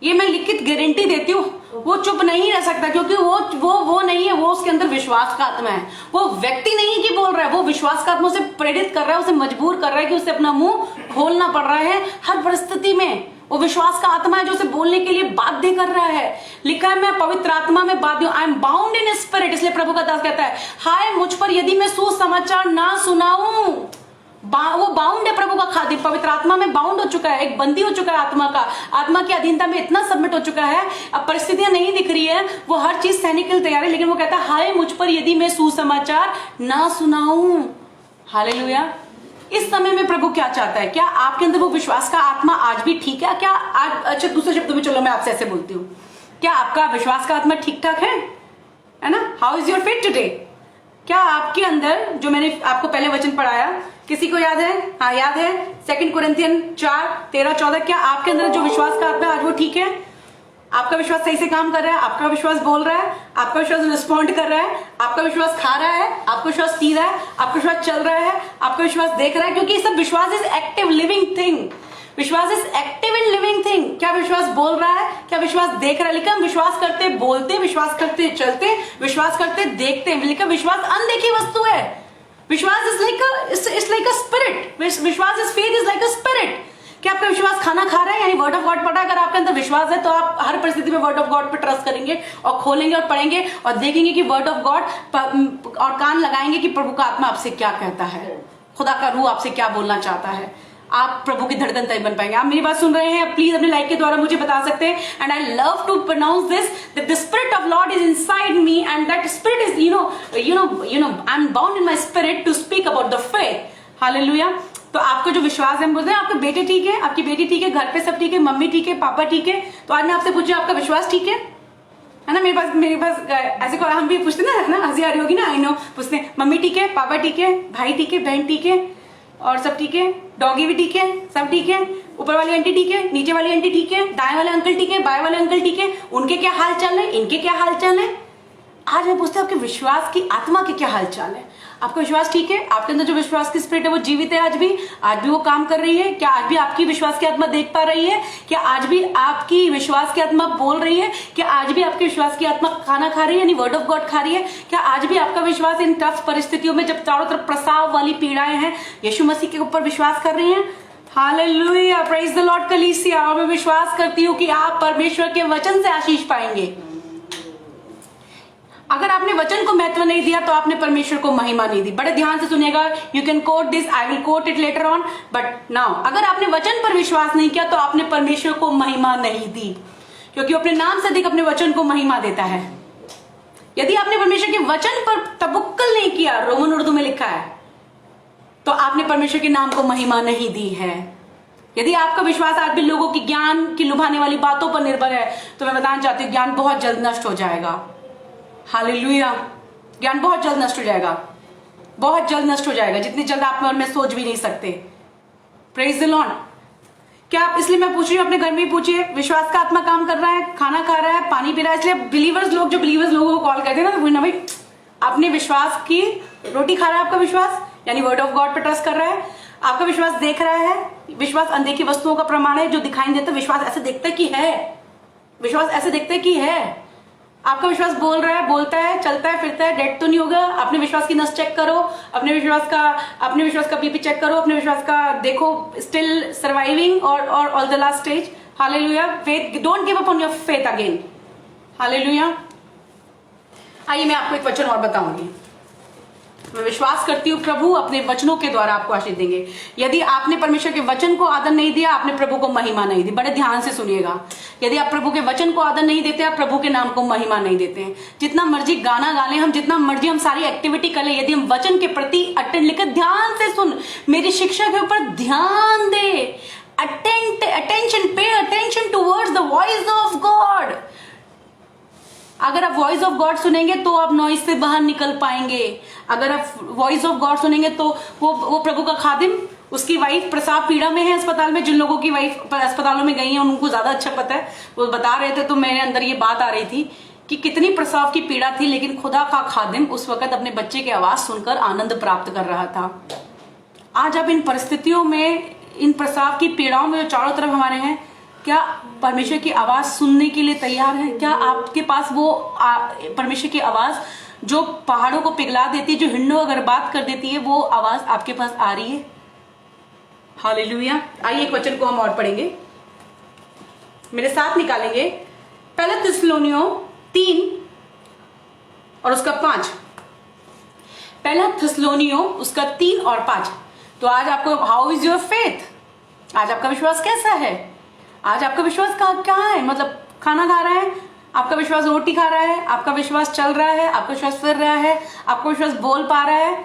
[SPEAKER 2] ये मैं लिखित गारंटी देती हूँ। वो चुप नहीं रह सकता, क्योंकि वो नहीं है, वो उसके अंदर विश्वास का आत्मा है। वो व्यक्ति नहीं कि बोल रहा है, वो विश्वास का आत्मा उसे प्रेरित कर रहा है, उसे मजबूर कर रहा है कि उसे अपना मुंह खोलना पड़ रहा है हर परिस्थिति में। वो विश्वास का आत्मा है जो उसे बोलने के लिए बाध्य कर रहा है। लिखा है, मैं पवित्र आत्मा में बाध्य हूं, आई एम बाउंड इन स्पिरिट। इसलिए प्रभु का दास कहता है, हाय मुझ पर यदि मैं सुसमाचार ना सुनाऊं। वो बाउंड है, प्रभु का खादी पवित्र आत्मा में बाउंड हो चुका है, एक बंदी हो चुका है आत्मा का, आत्मा की अधीनता में इतना सबमिट हो चुका है। अब परिस्थितियां नहीं दिख रही है, वो हर चीज सहने के लिए तैयार है, लेकिन वो कहता है, हाय मुझ पर यदि मैं सुसमाचार ना सुनाऊं। हालेलुया। इस समय में प्रभु क्या चाहता है? क्या आपके अंदर वो विश्वास का आत्मा आज भी ठीक है? क्या आज, अच्छा दूसरे शब्दों में चलो मैं आपसे ऐसे बोलती हूँ, क्या आपका विश्वास का आत्मा ठीक ठाक है ना? How is your faith today? क्या आपके अंदर, जो मैंने आपको पहले वचन पढ़ाया, किसी को याद है? हाँ याद है, 2 कुरिन्थियन 4:13-14। क्या आपके अंदर जो विश्वास का आत्मा है आज वो ठीक है? आपका विश्वास सही से काम कर रहा है? आपका विश्वास बोल रहा है? आपका विश्वास रिस्पॉन्ड कर रहा है? आपका विश्वास खा रहा है? आपका विश्वास पी रहा है? आपका विश्वास चल रहा है? आपका विश्वास देख रहा है? क्योंकि ये सब विश्वास इज एक्टिव लिविंग थिंग। विश्वास is active in living thing. क्या विश्वास बोल रहा है? क्या विश्वास देख रहा है? लिखा, हम विश्वास करते बोलते, विश्वास करते चलते, विश्वास करते देखते। लिखा, विश्वास अनदेखी वस्तु है। विश्वास इज लाइक अ स्पिरिट। विश्वास is faith is like a spirit. क्या आपका विश्वास खाना खा रहा है, यानी वर्ड ऑफ गॉड पढ़ा? अगर आपके अंदर विश्वास है तो आप हर परिस्थिति में वर्ड ऑफ गॉड पे ट्रस्ट करेंगे और खोलेंगे और पढ़ेंगे और देखेंगे कि वर्ड ऑफ गॉड, और कान लगाएंगे कि प्रभु का आत्मा आपसे क्या कहता है, खुदा का रूह आपसे क्या बोलना चाहता है। आप प्रभु की धड़कन तय बन पाएंगे। आप मेरी बात सुन रहे हैं? प्लीज अपने लाइक के द्वारा मुझे बता सकते हैं। And I love to pronounce this, that the spirit of Lord is inside me and that spirit is you know I am bound in my spirit to speak about the faith. Hallelujah. तो आपका जो विश्वास है, हम बोलते हैं आपके बेटे ठीक है, आपकी बेटी ठीक है, घर पे सब ठीक है, मम्मी ठीक है, पापा ठीक है। तो आज मैं आपसे पूछूं, आपका विश्वास ठीक है ना? मेरे पास ऐसे को हम भी पूछते ना, हंसी आ रही होगी ना, आई नो, पूछते हैं मम्मी ठीक है, पापा ठीक है, भाई ठीक है, बहन ठीक है, और सब ठीक है, डॉगी भी ठीक है, सब ठीक है, ऊपर वाली आंटी ठीक है, नीचे वाली आंटी ठीक है, दाएं वाले अंकल ठीक है, बाएं वाले अंकल ठीक है, उनके क्या हाल चाल है, इनके क्या हाल चाल है। आज मैं पूछती हूँ आपके विश्वास की आत्मा के क्या हाल चाल है? आपका विश्वास ठीक है? आपके अंदर जो विश्वास की स्पिरिट है वो जीवित है आज भी वो काम कर रही है? क्या आज भी आपकी विश्वास की आत्मा देख पा रही है? क्या आज भी आपकी विश्वास की आत्मा बोल रही है? क्या आज भी आपके विश्वास की आत्मा खाना खा रही है, यानी वर्ड ऑफ गॉड खा रही है? क्या आज भी आपका विश्वास इन टफ परिस्थितियों में, जब चारों तरफ प्रसाव वाली पीड़ाएं हैं, यीशु मसीह के ऊपर विश्वास कर रही हैं? हालेलुया, प्रेज द लॉर्ड कलीसिया। और मैं विश्वास करती हूँ कि आप परमेश्वर के वचन से आशीष पाएंगे। अगर आपने वचन को महत्व नहीं दिया तो आपने परमेश्वर को महिमा नहीं दी। बड़े ध्यान से सुनिएगा, you can quote this, I will quote it later on, but now अगर आपने वचन पर विश्वास नहीं किया तो आपने परमेश्वर को महिमा नहीं दी, क्योंकि अपने नाम से अधिक अपने वचन को महिमा देता है। यदि आपने परमेश्वर के वचन पर तबक्कुल नहीं किया, रोमन उर्दू में लिखा है, तो आपने परमेश्वर के नाम को महिमा नहीं दी है। यदि आपका विश्वास आज भी लोगों की ज्ञान की लुभाने वाली बातों पर निर्भर है, तो मैं बताना चाहती हूँ ज्ञान बहुत जल्द नष्ट हो जाएगा। हालेलुया, ज्ञान बहुत जल्द नष्ट हो जाएगा, बहुत जल्द नष्ट हो जाएगा, जितनी जल्द आप और मैं सोच भी नहीं सकते। Praise the Lord. क्या आप, इसलिए मैं पूछ रही हूँ, अपने घर में ही पूछिए, विश्वास का आत्मा काम कर रहा है, खाना खा रहा है, पानी पी रहा है? इसलिए बिलीवर्स लोग, जो बिलीवर्स लोगों को कॉल करते हैं ना, तो बोलना भाई आपने विश्वास की रोटी खा रहा है, आपका विश्वास यानी वर्ड ऑफ गॉड पर ट्रस्ट कर रहा है, आपका विश्वास देख रहा है, विश्वास अनदेखी वस्तुओं का प्रमाण है जो दिखाई नहीं देता। विश्वास ऐसे देखता है कि है, विश्वास ऐसे देखता है कि है। आपका विश्वास बोल रहा है, बोलता है, चलता है, फिरता है, डेड तो नहीं होगा। अपने विश्वास की नस चेक करो, अपने विश्वास का बीपी चेक करो, अपने विश्वास का देखो, स्टिल सर्वाइविंग और all the last stage. Hallelujah. Faith, don't give up on your faith again. Hallelujah. आइए मैं आपको एक वचन और बताऊंगी। मैं विश्वास करती हूँ प्रभु अपने वचनों के द्वारा आपको आशीष देंगे। यदि आपने परमेश्वर के वचन को आदर नहीं दिया, आपने प्रभु को महिमा नहीं दी। बड़े ध्यान से सुनिएगा। यदि आप प्रभु के वचन को आदर नहीं देते, आप प्रभु के नाम को महिमा नहीं देते हैं। जितना मर्जी गाना गा लें हम, जितना मर्जी हम सारी एक्टिविटी कर ले, यदि हम वचन के प्रति अटेंड, लेकर ध्यान से सुन, मेरी शिक्षा के ऊपर ध्यान दे, attention, pay attention towards the voice of God. अगर आप वॉइस ऑफ गॉड सुनेंगे तो आप नॉइज से बाहर निकल पाएंगे। अगर आप वॉइस ऑफ गॉड सुनेंगे तो वो प्रभु का खादिम, उसकी वाइफ प्रसाव पीड़ा में है अस्पताल में। जिन लोगों की वाइफ अस्पतालों में गई हैं उनको ज्यादा अच्छा पता है। वो बता रहे थे तो मेरे अंदर ये बात आ रही थी कि कितनी प्रसाव की पीड़ा थी, लेकिन खुदा का खादिम उस वक्त अपने बच्चे की आवाज सुनकर आनंद प्राप्त कर रहा था। आज आप इन परिस्थितियों में, इन प्रसाव की पीड़ाओं में जो चारों तरफ हमारे हैं, क्या परमेश्वर की आवाज सुनने के लिए तैयार है? क्या आपके पास वो परमेश्वर की आवाज जो पहाड़ों को पिघला देती है, जो हिंडों अगर बात कर देती है, वो आवाज आपके पास आ रही है? हालेलुया। आइए एक वचन को हम और पढ़ेंगे, मेरे साथ निकालेंगे। पहला थिस्सलुनीयों 3 और उसका 5। पहला थिस्सलुनीयों उसका 3 और 5। तो आज आपको, हाउ इज योर फेथ? आज आपका विश्वास कैसा है? आज आपका विश्वास क्या है? मतलब खाना खा रहा है, आपका विश्वास रोटी खा रहा है, आपका विश्वास चल रहा है, आपका विश्वास फिर रहा है, आपका विश्वास बोल पा रहा है।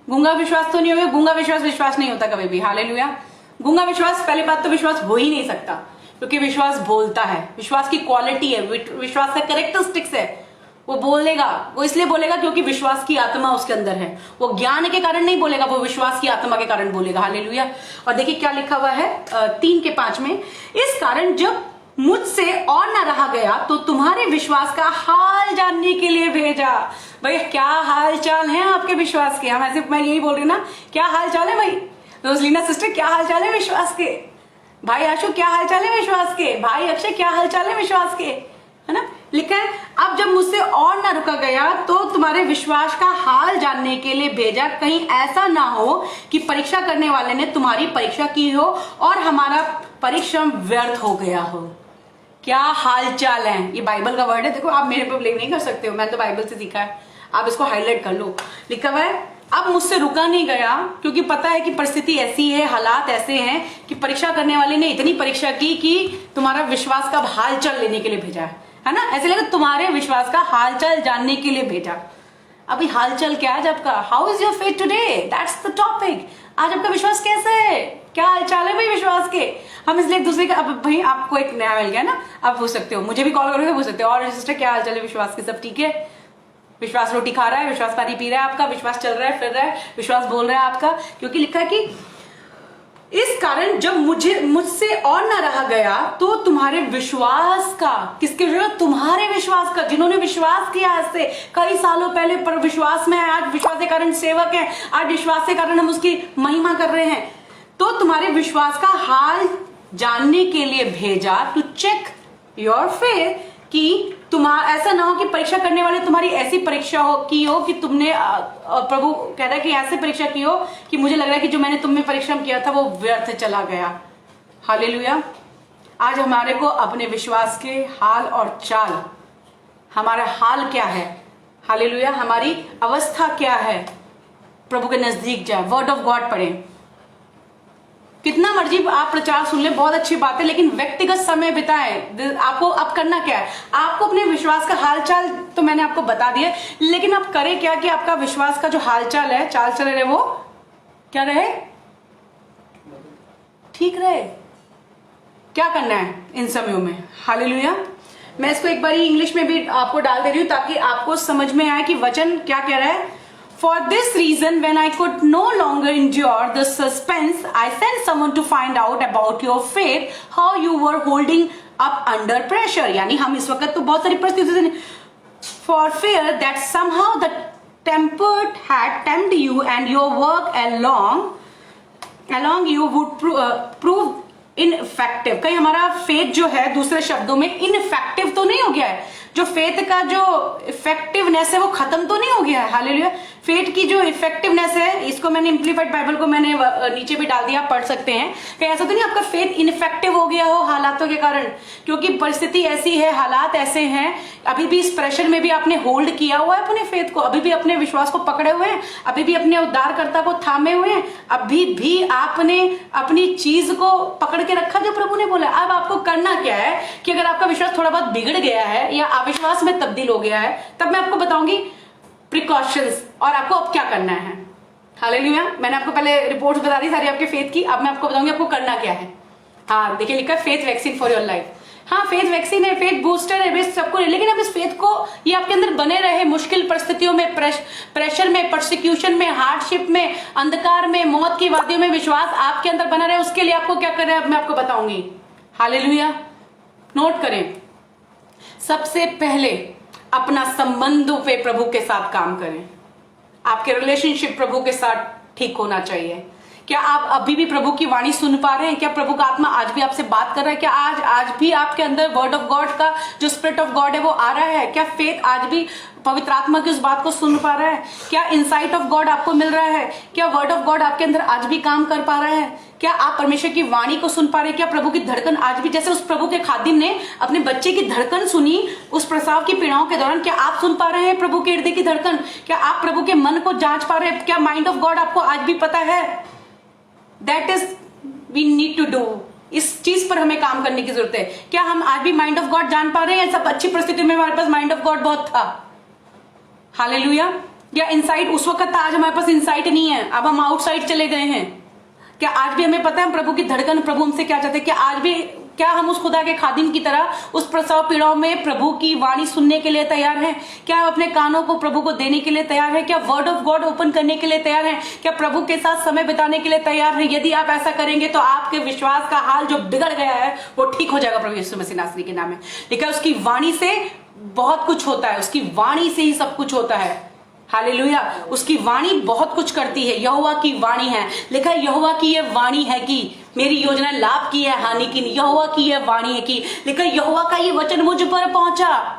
[SPEAKER 2] गूंगा विश्वास तो नहीं होगा। गूंगा विश्वास नहीं होता कभी भी। हालेलुया। गूंगा विश्वास, पहली बात तो विश्वास हो ही नहीं सकता, क्योंकि विश्वास बोलता है। विश्वास की क्वालिटी है, विश्वास का कैरेक्टरिस्टिक्स है। वो बोलेगा, वो इसलिए बोलेगा क्योंकि विश्वास की आत्मा उसके अंदर है। वो ज्ञान के कारण नहीं बोलेगा, वो विश्वास की आत्मा के कारण बोलेगा। हालेलुया। और देखिए क्या लिखा हुआ है 3 के 5 में। इस कारण जब मुझसे और न रहा गया तो तुम्हारे विश्वास का हाल जानने के लिए भेजा। भाई क्या हाल चाल है आपके विश्वास के? हम ऐसे, मैं यही बोल रही ना, क्या हाल चाल है भाई? रोजलीना सिस्टर, क्या हाल चाल है विश्वास के? भाई आशु, क्या हाल चाल है विश्वास के? भाई अक्षय, क्या हाल चाल है विश्वास के? है ना, लिखा है। अब जब मुझसे और ना रुका गया तो तुम्हारे विश्वास का हाल जानने के लिए भेजा, कहीं ऐसा ना हो कि परीक्षा करने वाले ने तुम्हारी परीक्षा की हो और हमारा परिश्रम व्यर्थ हो गया हो। क्या हाल चाल है? ये बाइबल का वर्ड है। देखो, आप मेरे पे ब्लेम नहीं कर सकते हो, मैंने तो बाइबल से सीखा है। आप इसको हाईलाइट कर लो। लिखा हुआ है, अब मुझसे रुका नहीं गया, क्योंकि पता है कि परिस्थिति ऐसी है, हालात ऐसे हैं कि परीक्षा करने वाले ने इतनी परीक्षा की कि तुम्हारा विश्वास का हालचाल लेने के लिए भेजा है ना। ऐसे लगा तुम्हारे विश्वास का हालचाल जानने के लिए भेजा। अभी हालचाल क्या है आपका? How is your faith today? That's the topic. आज आपका विश्वास कैसा है? क्या हालचाल है भाई विश्वास के? हम इसलिए एक दूसरे का, अब भाई आपको एक नया मिल गया ना, आप पूछ सकते हो, मुझे भी कॉल करोगे, पूछ सकते हो, और सिस्टर क्या हालचाल है विश्वास के? सब ठीक है? विश्वास रोटी खा रहा है, विश्वास पानी पी रहा है आपका, विश्वास चल रहा है, फिर रहा है, विश्वास बोल रहा है आपका। क्योंकि लिखा है कि इस कारण जब मुझसे और ना रहा गया तो तुम्हारे विश्वास का, किसके विश्वास? तुम्हारे विश्वास का, जिन्होंने विश्वास किया आज से कई सालों पहले, पर विश्वास में है, आज विश्वास के कारण सेवक है, आज विश्वास के कारण हम उसकी महिमा कर रहे हैं। तो तुम्हारे विश्वास का हाल जानने के लिए भेजा, टू चेक योर फेथ, कि तुम्हारा ऐसा ना हो कि परीक्षा करने वाले तुम्हारी ऐसी परीक्षा की हो कि तुमने, प्रभु कह रहा है कि ऐसे परीक्षा की हो कि मुझे लग रहा है कि जो मैंने तुम में परिश्रम किया था वो व्यर्थ चला गया। हालेलुया। आज हमारे को अपने विश्वास के हाल और चाल, हमारा हाल क्या है, हालेलुया, हमारी अवस्था क्या है, प्रभु के नजदीक जाए, वर्ड ऑफ गॉड पढ़े। कितना मर्जी आप प्रचार सुन ले, बहुत अच्छी बात है, लेकिन व्यक्तिगत समय बिताएं। आपको अब करना क्या है? आपको अपने विश्वास का हालचाल तो मैंने आपको बता दिया, लेकिन आप करें क्या कि आपका विश्वास का जो हालचाल है, चाल चल रहे, वो क्या रहे? ठीक रहे। क्या करना है इन समयों में? हालेलुया। मैं इसको एक बार इंग्लिश में भी आपको डाल दे रही हूं ताकि आपको समझ में आए कि वचन क्या कह रहा है। For this reason, when I could no longer endure the suspense, I sent someone to find out about your faith, how you were holding up under pressure. यानी हम इस वक्त तो बहुत सारी परिस्थितियों से, for fear that somehow the tempter had tempted you and your work along along you would prove ineffective. कहीं हमारा फेथ जो है दूसरे शब्दों में इनफेक्टिव तो नहीं हो गया है, जो फेथ का जो इफेक्टिवनेस है वो खत्म तो नहीं हो गया है। हालेलुया। फेथ की जो इफेक्टिवनेस है, इसको मैंने इम्प्लीफाइड बाइबल को मैंने नीचे भी डाल दिया, पढ़ सकते हैं। कहीं ऐसा तो नहीं आपका फेथ इनफेक्टिव हो गया हो हालातों के कारण, क्योंकि परिस्थिति ऐसी है, हालात ऐसे हैं, अभी भी इस प्रेशर में भी आपने होल्ड किया हुआ है अपने फेथ को, अभी भी अपने विश्वास को पकड़े हुए हैं, अभी भी अपने उद्धारकर्ता को थामे हुए हैं, अभी भी आपने अपनी चीज को पकड़ के रखा जो प्रभु ने बोला। अब आपको करना क्या है कि अगर आपका विश्वास थोड़ा बहुत बिगड़ गया है या अविश्वास में तब्दील हो गया है, तब मैं आपको बताऊंगी प्रिकॉशंस और आपको अब क्या करना है। हालेलुया। मैंने आपको पहले रिपोर्ट्स बता दी सारी आपके फेथ की, अब मैं आपको बताऊंगी आपको करना क्या है। हाँ देखिए लिखा है faith vaccine for your life. हाँ फेथ वैक्सीन है, फेथ बूस्टर है, बेस्ट सबको है, लेकिन अब इस फेथ को ये आपके अंदर बने रहे मुश्किल परिस्थितियों में, प्रेशर में, परसिक्यूशन में, हार्डशिप में, अंधकार में, मौत की वादियों में विश्वास आपके अंदर बना रहे, उसके लिए आपको क्या करना है अब मैं आपको बताऊंगी। हालेलुया। नोट करें, सबसे पहले अपना संबंधों पे प्रभु के साथ काम करें। आपके रिलेशनशिप प्रभु के साथ ठीक होना चाहिए। क्या आप अभी भी प्रभु की वाणी सुन पा रहे हैं? क्या प्रभु का आत्मा आज भी आपसे बात कर रहा है? क्या आज भी आपके अंदर वर्ड ऑफ गॉड का जो स्पिरिट ऑफ गॉड है वो आ रहा है? क्या फेथ आज भी पवित्र आत्मा की उस बात को सुन पा रहा है? क्या इंसाइट ऑफ गॉड आपको मिल रहा है? क्या वर्ड ऑफ गॉड आपके अंदर आज भी काम कर पा रहा है? क्या आप परमेश्वर की वाणी को सुन पा रहे हैं? क्या प्रभु की धड़कन आज भी, जैसे उस प्रभु के खादिम ने अपने बच्चे की धड़कन सुनी उस प्रसव की पीड़ाओं के दौरान, क्या आप सुन पा रहे हैं प्रभु के हृदय की धड़कन? क्या आप प्रभु के मन को जांच पा रहे हैं? क्या माइंड ऑफ गॉड आपको आज भी पता है? That is we need to do. इस चीज पर हमें काम करने की जरूरत है। क्या हम आज भी माइंड ऑफ गॉड जान पा रहे हैं? सब अच्छी परिस्थिति में हमारे पास माइंड ऑफ गॉड बहुत था। हालेलुया। या इनसाइट उस वक्त था, आज हमारे पास इनसाइट नहीं है, अब हम आउटसाइड चले गए हैं। क्या आज भी हमें पता है प्रभु की धड़कन, प्रभु हमसे क्या चाहते हैं? क्या आज भी, क्या हम उस खुदा के खादिम की तरह उस प्रसव पीड़ाओं में प्रभु की वाणी सुनने के लिए तैयार हैं? क्या हम अपने कानों को प्रभु को देने के लिए तैयार हैं? क्या वर्ड ऑफ गॉड ओपन करने के लिए तैयार हैं? क्या प्रभु के साथ समय बिताने के लिए तैयार हैं? यदि आप ऐसा करेंगे तो आपके विश्वास का हाल जो बिगड़ गया है वो ठीक हो जाएगा प्रभु यीशु मसीह नासरी के नाम में। लेकिन उसकी वाणी से बहुत कुछ होता है, उसकी वाणी से ही सब कुछ होता है। हालेलुया। उसकी वाणी बहुत कुछ करती है। यहोवा की वाणी है, लिखा है यहोवा की यह वाणी है कि मेरी योजना लाभ की है हानि की नहीं। यहोवा की यह वाणी है कि, लिखा है यहोवा का ये वचन मुझ पर पहुंचा।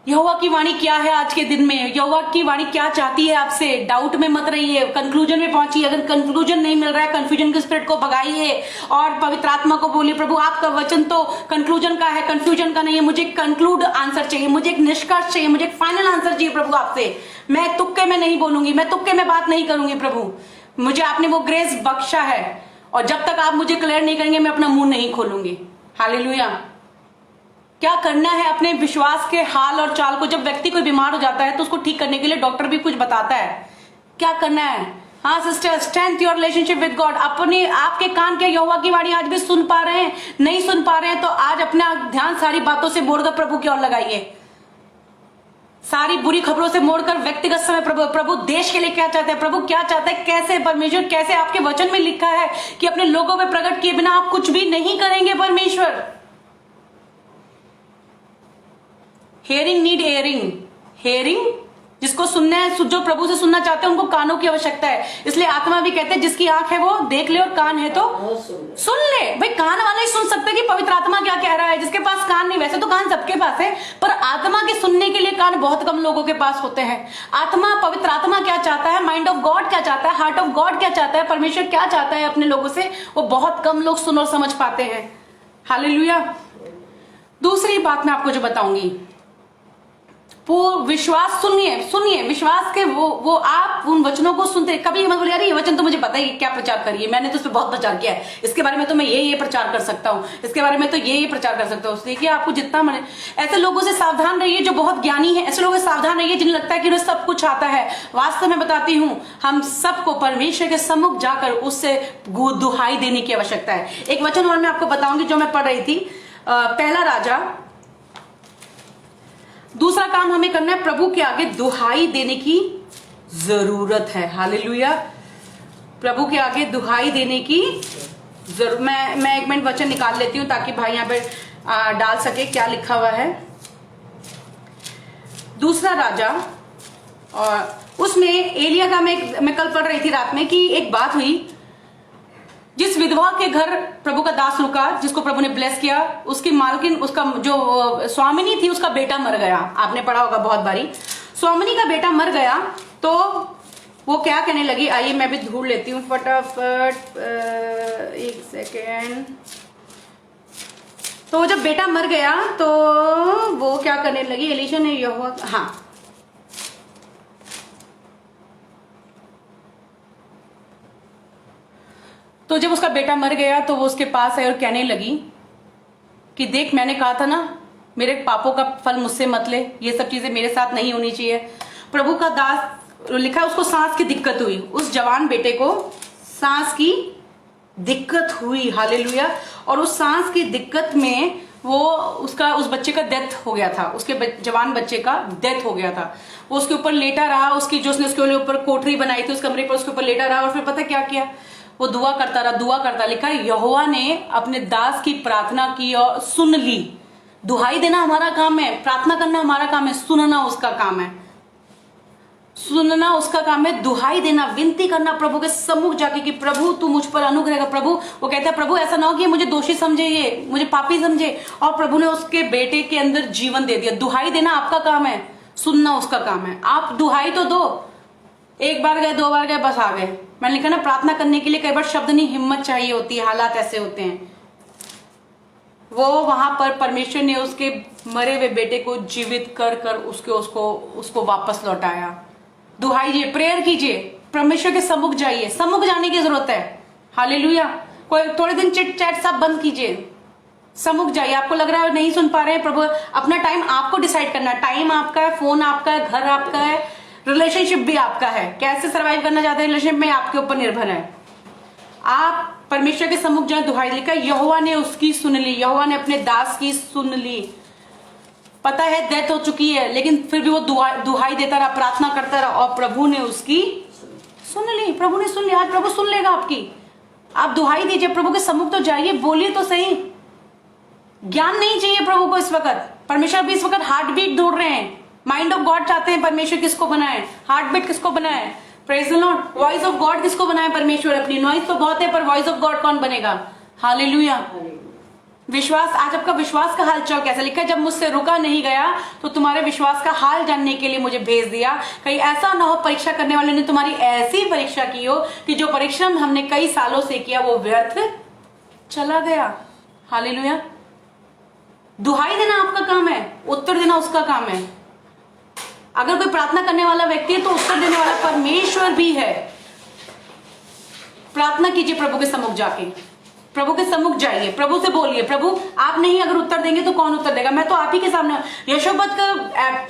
[SPEAKER 2] यहोवा की वाणी क्या है आज के दिन में? यहोवा की वाणी क्या चाहती है आपसे? डाउट में मत रहिए, कंक्लूजन में पहुंचिए। अगर कंक्लूजन नहीं मिल रहा है, कंफ्यूजन के स्पिरिट को भगाइए और पवित्र आत्मा को बोलिए प्रभु आपका वचन तो कंक्लूजन का है, कंफ्यूजन का नहीं है। मुझे कंक्लूड आंसर चाहिए, मुझे एक निष्कर्ष चाहिए, मुझे एक फाइनल आंसर चाहिए प्रभु आपसे। मैं तुक्के में नहीं बोलूंगी, मैं तुक्के में बात नहीं करूंगी प्रभु। मुझे आपने वो ग्रेस बख्शा है और जब तक आप मुझे क्लियर नहीं करेंगे मैं अपना मुंह नहीं खोलूंगी। हालेलुया। क्या करना है अपने विश्वास के हाल और चाल को? जब व्यक्ति कोई बीमार हो जाता है तो उसको ठीक करने के लिए डॉक्टर भी कुछ बताता है। क्या करना है? हाँ sister, strength your relationship with God. अपने आपके कान के यहोवा की वाणी आज भी सुन पा रहे हैं? नहीं सुन पा रहे हैं तो आज अपना ध्यान सारी बातों से मोड़कर प्रभु की ओर लगाइए। सारी बुरी खबरों से मोड़कर व्यक्तिगत समय प्रभु देश के लिए क्या चाहते हैं, प्रभु क्या चाहता है, कैसे परमेश्वर, कैसे आपके वचन में लिखा है कि अपने लोगों में प्रकट किए बिना आप कुछ भी नहीं करेंगे परमेश्वर। Hearing need earring. हेयरिंग जिसको सुनना है, जो प्रभु से सुनना चाहते हैं उनको कानों की आवश्यकता है। इसलिए आत्मा भी कहते हैं जिसकी आंख है वो देख ले और कान है तो सुन ले। भाई कान वाला ही सुन सकता है कि पवित्र आत्मा क्या कह रहा है। जिसके पास कान नहीं, वैसे तो कान सबके पास है पर आत्मा के सुनने के लिए कान बहुत कम लोगों के पास होते हैं। आत्मा, पवित्र आत्मा क्या चाहता है, माइंड ऑफ गॉड क्या चाहता है, हार्ट ऑफ गॉड क्या चाहता है, परमेश्वर क्या चाहता है अपने लोगों से, वो बहुत कम लोग सुन और समझ पाते हैं। हालेलुया। दूसरी बात मैं आपको जो बताऊंगी, वो विश्वास, सुनिए विश्वास के वो आप उन वचनों को सुनते कभी मत बोलिए अरे ये वचन तो मुझे पता ही क्या प्रचार करिए, मैंने तो उस पर बहुत प्रचार किया है, इसके बारे में तो मैं ये प्रचार कर सकता हूँ, इसके बारे में तो ये प्रचार कर सकता हूँ। देखिए आपको जितना मने, ऐसे लोगों से सावधान रहिए जो बहुत ज्ञानी है। ऐसे लोगों से सावधान रहिए जिन्हें लगता है कि उन्हें सब कुछ आता है। वास्तव में बताती हूँ, हम सबको परमेश्वर के सम्मुख जाकर उससे दुहाई देने की आवश्यकता है। एक वचन और मैं आपको बताऊंगी जो मैं पढ़ रही थी, पहला राजा। दूसरा काम हमें करना है, प्रभु के आगे दुहाई देने की जरूरत है। हालेलुया। प्रभु के आगे दुहाई देने की जरूरत। मैं एक मिनट वचन निकाल लेती हूं ताकि भाई यहां पे डाल सके क्या लिखा हुआ है। दूसरा राजा और उसमें एलिया का मैं कल पढ़ रही थी रात में कि एक बात हुई, जिस विधवा के घर प्रभु का दास रुका, जिसको प्रभु ने ब्लेस किया, उसकी मालकिन, उसका जो स्वामिनी थी, उसका बेटा मर गया। आपने पढ़ा होगा बहुत बारी। स्वामिनी का बेटा मर गया तो वो क्या कहने लगी, आइए मैं भी ढूंढ लेती हूँ फटाफट, एक सेकेंड। तो जब बेटा मर गया तो वो क्या करने लगी, एलीशा ने यहोवा, हाँ, तो जब उसका बेटा मर गया तो वो उसके पास आई और कहने लगी कि देख, मैंने कहा था ना, मेरे पापों का फल मुझसे मत ले, ये सब चीजें मेरे साथ नहीं होनी चाहिए। प्रभु का दास, लिखा है उसको सांस की दिक्कत हुई, उस जवान बेटे को सांस की दिक्कत हुई, हालेलुया। और उस सांस की दिक्कत में वो उस बच्चे का डेथ हो गया था, उसके जवान बच्चे का डेथ हो गया था। वो उसके ऊपर लेटा रहा, उसकी जो उसने उसके ऊपर कोठरी बनाई थी उस कमरे पर, उसके ऊपर लेटा रहा और फिर पता क्या किया, वो दुआ करता रहा, दुआ करता। लिखा है यहोवा ने अपने दास की प्रार्थना की और सुन ली। दुहाई देना हमारा काम है, प्रार्थना करना हमारा काम है, सुनना उसका काम है, सुनना उसका काम है, दुहाई देना, विनती करना प्रभु के सम्मुख जाके कि प्रभु तू मुझ पर अनुग्रह कर। प्रभु, वो कहता है प्रभु ऐसा ना हो कि मुझे दोषी समझे, ये मुझे पापी समझे। और प्रभु ने उसके बेटे के अंदर जीवन दे दिया। दुहाई देना आपका काम है, सुनना उसका काम है। आप दुहाई तो दो, एक बार गए, दो बार गए, बस आ गए। मैंने लिखा ना, प्रार्थना करने के लिए कई बार शब्द नहीं, हिम्मत चाहिए होती है। हालात ऐसे होते हैं। वो वहां पर परमेश्वर ने उसके मरे हुए बेटे को जीवित कर कर उसको वापस लौटाया। दुहाई कीजिए, प्रेयर कीजिए, परमेश्वर के सम्मुख जाइए, सम्मुख जाने की जरूरत है। हालेलुया। कोई थोड़े दिन चिट चैट सब बंद कीजिए, सम्मुख जाइए। आपको लग रहा है नहीं सुन पा रहे हैं, प्रभु, अपना टाइम आपको डिसाइड करना है। टाइम आपका है, फोन आपका है, घर आपका है, रिलेशनशिप भी आपका है। कैसे सरवाइव करना चाहते हैं रिलेशनशिप में, आपके ऊपर निर्भर है। आप परमेश्वर के सम्मुख जाए, दुहाई। लिखा यहोवा ने उसकी सुन ली, यहोवा ने अपने दास की सुन ली। पता है डेथ हो चुकी है, लेकिन फिर भी वो दुहाई देता रहा, प्रार्थना करता रहा और प्रभु ने उसकी सुन ली। प्रभु ने सुन ली। आज प्रभु सुन लेगा आपकी। आप दुहाई दीजिए, प्रभु के सम्मुख तो जाइए, बोलिए तो सही। ज्ञान नहीं चाहिए प्रभु को इस वक्त। परमेश्वर भी इस वक्त हार्ट बीट ढूंढ रहे हैं। माइंड ऑफ गॉड चाहते हैं परमेश्वर किसको बनाए, हार्ट बीट किसको बनाए। Praise the Lord. Voice of God किसको बनाए परमेश्वर। अपनी नॉइज तो बहुत है, पर वॉइस ऑफ गॉड कौन बनेगा। हालेलुया। विश्वास, आज आपका विश्वास का हाल चाल कैसा। लिखा है जब मुझसे रुका नहीं गया तो तुम्हारे विश्वास का हाल जानने के लिए मुझे भेज दिया। कहीं ऐसा ना हो परीक्षा करने वाले ने तुम्हारी ऐसी परीक्षा की हो कि जो परिश्रम हमने कई सालों से किया वो व्यर्थ चला गया। हालेलुया। दुहाई देना आपका काम है, उत्तर देना उसका काम है। अगर कोई प्रार्थना करने वाला व्यक्ति है तो उत्तर देने वाला परमेश्वर भी है। प्रार्थना कीजिए प्रभु के सम्मुख जाके, प्रभु के सम्मुख जाइए, प्रभु से बोलिए प्रभु आप नहीं अगर उत्तर देंगे तो कौन उत्तर देगा। मैं तो आप ही के सामने। यशोबत का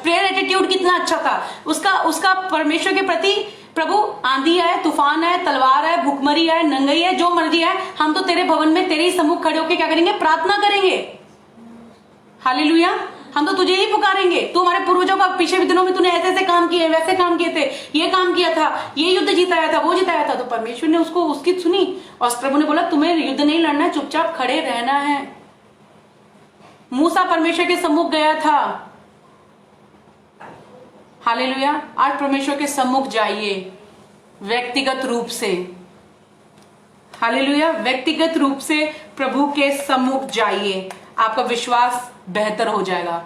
[SPEAKER 2] प्रेयर एटीट्यूड कितना अच्छा था उसका परमेश्वर के प्रति। प्रभु आंधी है, तूफान है, तलवार है, भूखमरी है, नंगई है, जो मर्जी है, हम तो तेरे भवन में तेरे ही सम्मुख खड़े होकर क्या करेंगे, प्रार्थना करेंगे। हालेलुया। हम तो तुझे ही पुकारेंगे। तू हमारे पूर्वजों का पिछले दिनों में तूने ऐसे ऐसे काम किए, वैसे काम किए थे, ये काम किया था, ये युद्ध जीताया था, वो जिताया था। तो परमेश्वर ने उसको उसकी सुनी और प्रभु ने बोला तुम्हें युद्ध नहीं लड़ना, चुपचाप खड़े रहना है। मूसा परमेश्वर के सम्मुख गया था। हालेलुया। आज परमेश्वर के सम्मुख जाइए व्यक्तिगत रूप से। हालेलुया। व्यक्तिगत रूप से प्रभु के सम्मुख जाइए, आपका विश्वास बेहतर हो जाएगा।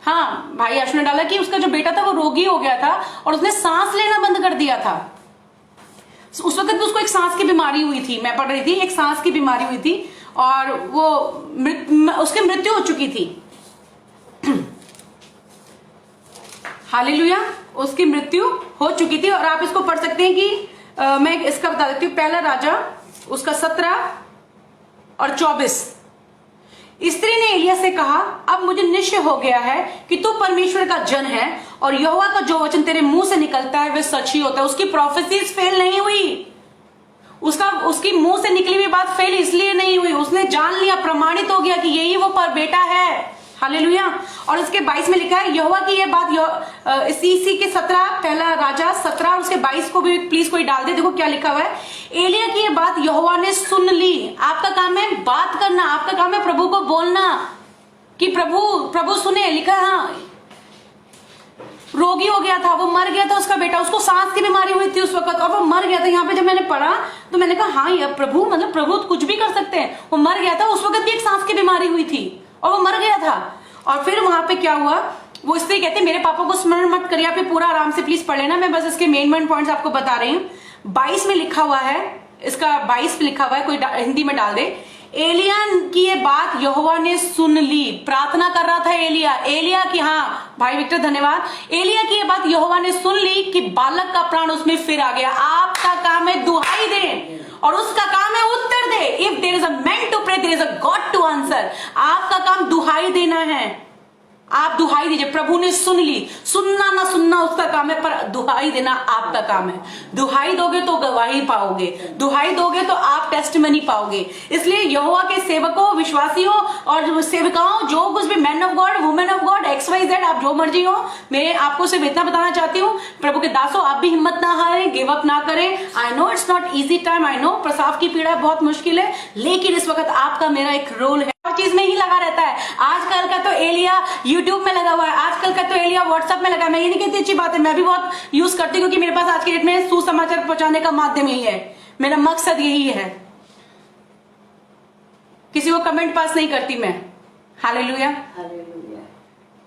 [SPEAKER 2] हाँ, भाई आशु ने डाला कि उसका जो बेटा था वो रोगी हो गया था और उसने सांस लेना बंद कर दिया था। उस वक्त भी उसको एक सांस की बीमारी हुई थी, मैं पढ़ रही थी, एक सांस की बीमारी हुई थी और वो उसकी मृत्यु हो चुकी थी। हालेलुया। उसकी मृत्यु हो चुकी थी। और आप इसको पढ़ सकते हैं कि मैं इसका बता देती हूँ, पहला राजा उसका 17 और 24। स्त्री ने एलिया से कहा अब मुझे निश्चय हो गया है कि तू परमेश्वर का जन है और यहोवा का जो वचन तेरे मुंह से निकलता है वह सच ही होता है। उसकी प्रोफेसीज फेल नहीं हुई, उसकी मुंह से निकली हुई बात फेल इसलिए नहीं हुई, उसने जान लिया, प्रमाणित हो गया कि यही वो पर बेटा है। हालेलुया। और इसके 22 में लिखा है यहोवा की यह बात, इसी के 17, पहला राजा 17 और उसके 22 को भी प्लीज कोई डाल दे। देखो क्या लिखा हुआ है, एलिया की यह बात यहोवा ने सुन ली। आपका काम है बात करना, आपका काम है प्रभु को बोलना कि प्रभु सुने। लिखा है हाँ, रोगी हो गया था, वो मर गया था उसका बेटा, उसको सांस की बीमारी हुई थी उस वक्त और वो मर गया था। यहाँ पे जब मैंने पढ़ा तो मैंने कहा हाँ ये प्रभु, मतलब प्रभु कुछ भी कर सकते हैं। वो मर गया था, उस वक्त भी एक सांस की बीमारी हुई थी और वो मर गया था। और फिर वहां पे क्या हुआ, वो इसलिए कहते मेरे पापा को स्मरण मत करिए, आप ये पूरा आराम से प्लीज पढ़ लेना, मैं बस इसके मेन पॉइंट्स आपको बता रही हूँ। 22 में लिखा हुआ है, इसका 22 पे लिखा हुआ है, कोई हिंदी में डाल दे। एलिया की ये बात यहोवा ने सुन ली। प्रार्थना कर रहा था एलिया की, हाँ भाई विक्टर धन्यवाद। एलिया की ये बात यहोवा ने सुन ली कि बालक का प्राण उसमें फिर आ गया। आपका काम है दुहाई दे और उसका काम है उत्तर दे। If there is a man to pray, there is a God to answer. आपका काम दुहाई देना है, आप दुहाई दीजिए। प्रभु ने सुन ली, सुनना ना सुनना उसका काम है, पर दुहाई देना आपका काम है। दुहाई दोगे तो गवाही पाओगे, दुहाई दोगे तो आप टेस्टिमनी पाओगे। इसलिए यहोवा के सेवकों, विश्वासियों और सेविकाओं, जो कुछ भी man of God, women of God, XYZ, आप जो मर्जी हो, मैं आपको सिर्फ इतना बताना चाहती हूँ, प्रभु के दासों आप भी हिम्मत ना हारें, गिव अप ना करें। I know it's not easy time, I know प्रसाव की पीड़ा बहुत मुश्किल है, लेकिन इस वक्त आपका मेरा एक रोल है। हर चीज में ही लगा रहता है। आजकल का तो एलिया यूट्यूब में लगा हुआ है, आजकल का तो एलिया व्हाट्सएप में लगा है। मैं ये नहीं कहती अच्छी बात है, मैं भी बहुत यूज करती हूँ, क्योंकि मेरे पास आज के डेट में सुसमाचार पहुंचाने का माध्यम यही है, मेरा मकसद यही है। किसी को कमेंट पास नहीं करती मैं। हालेलुया।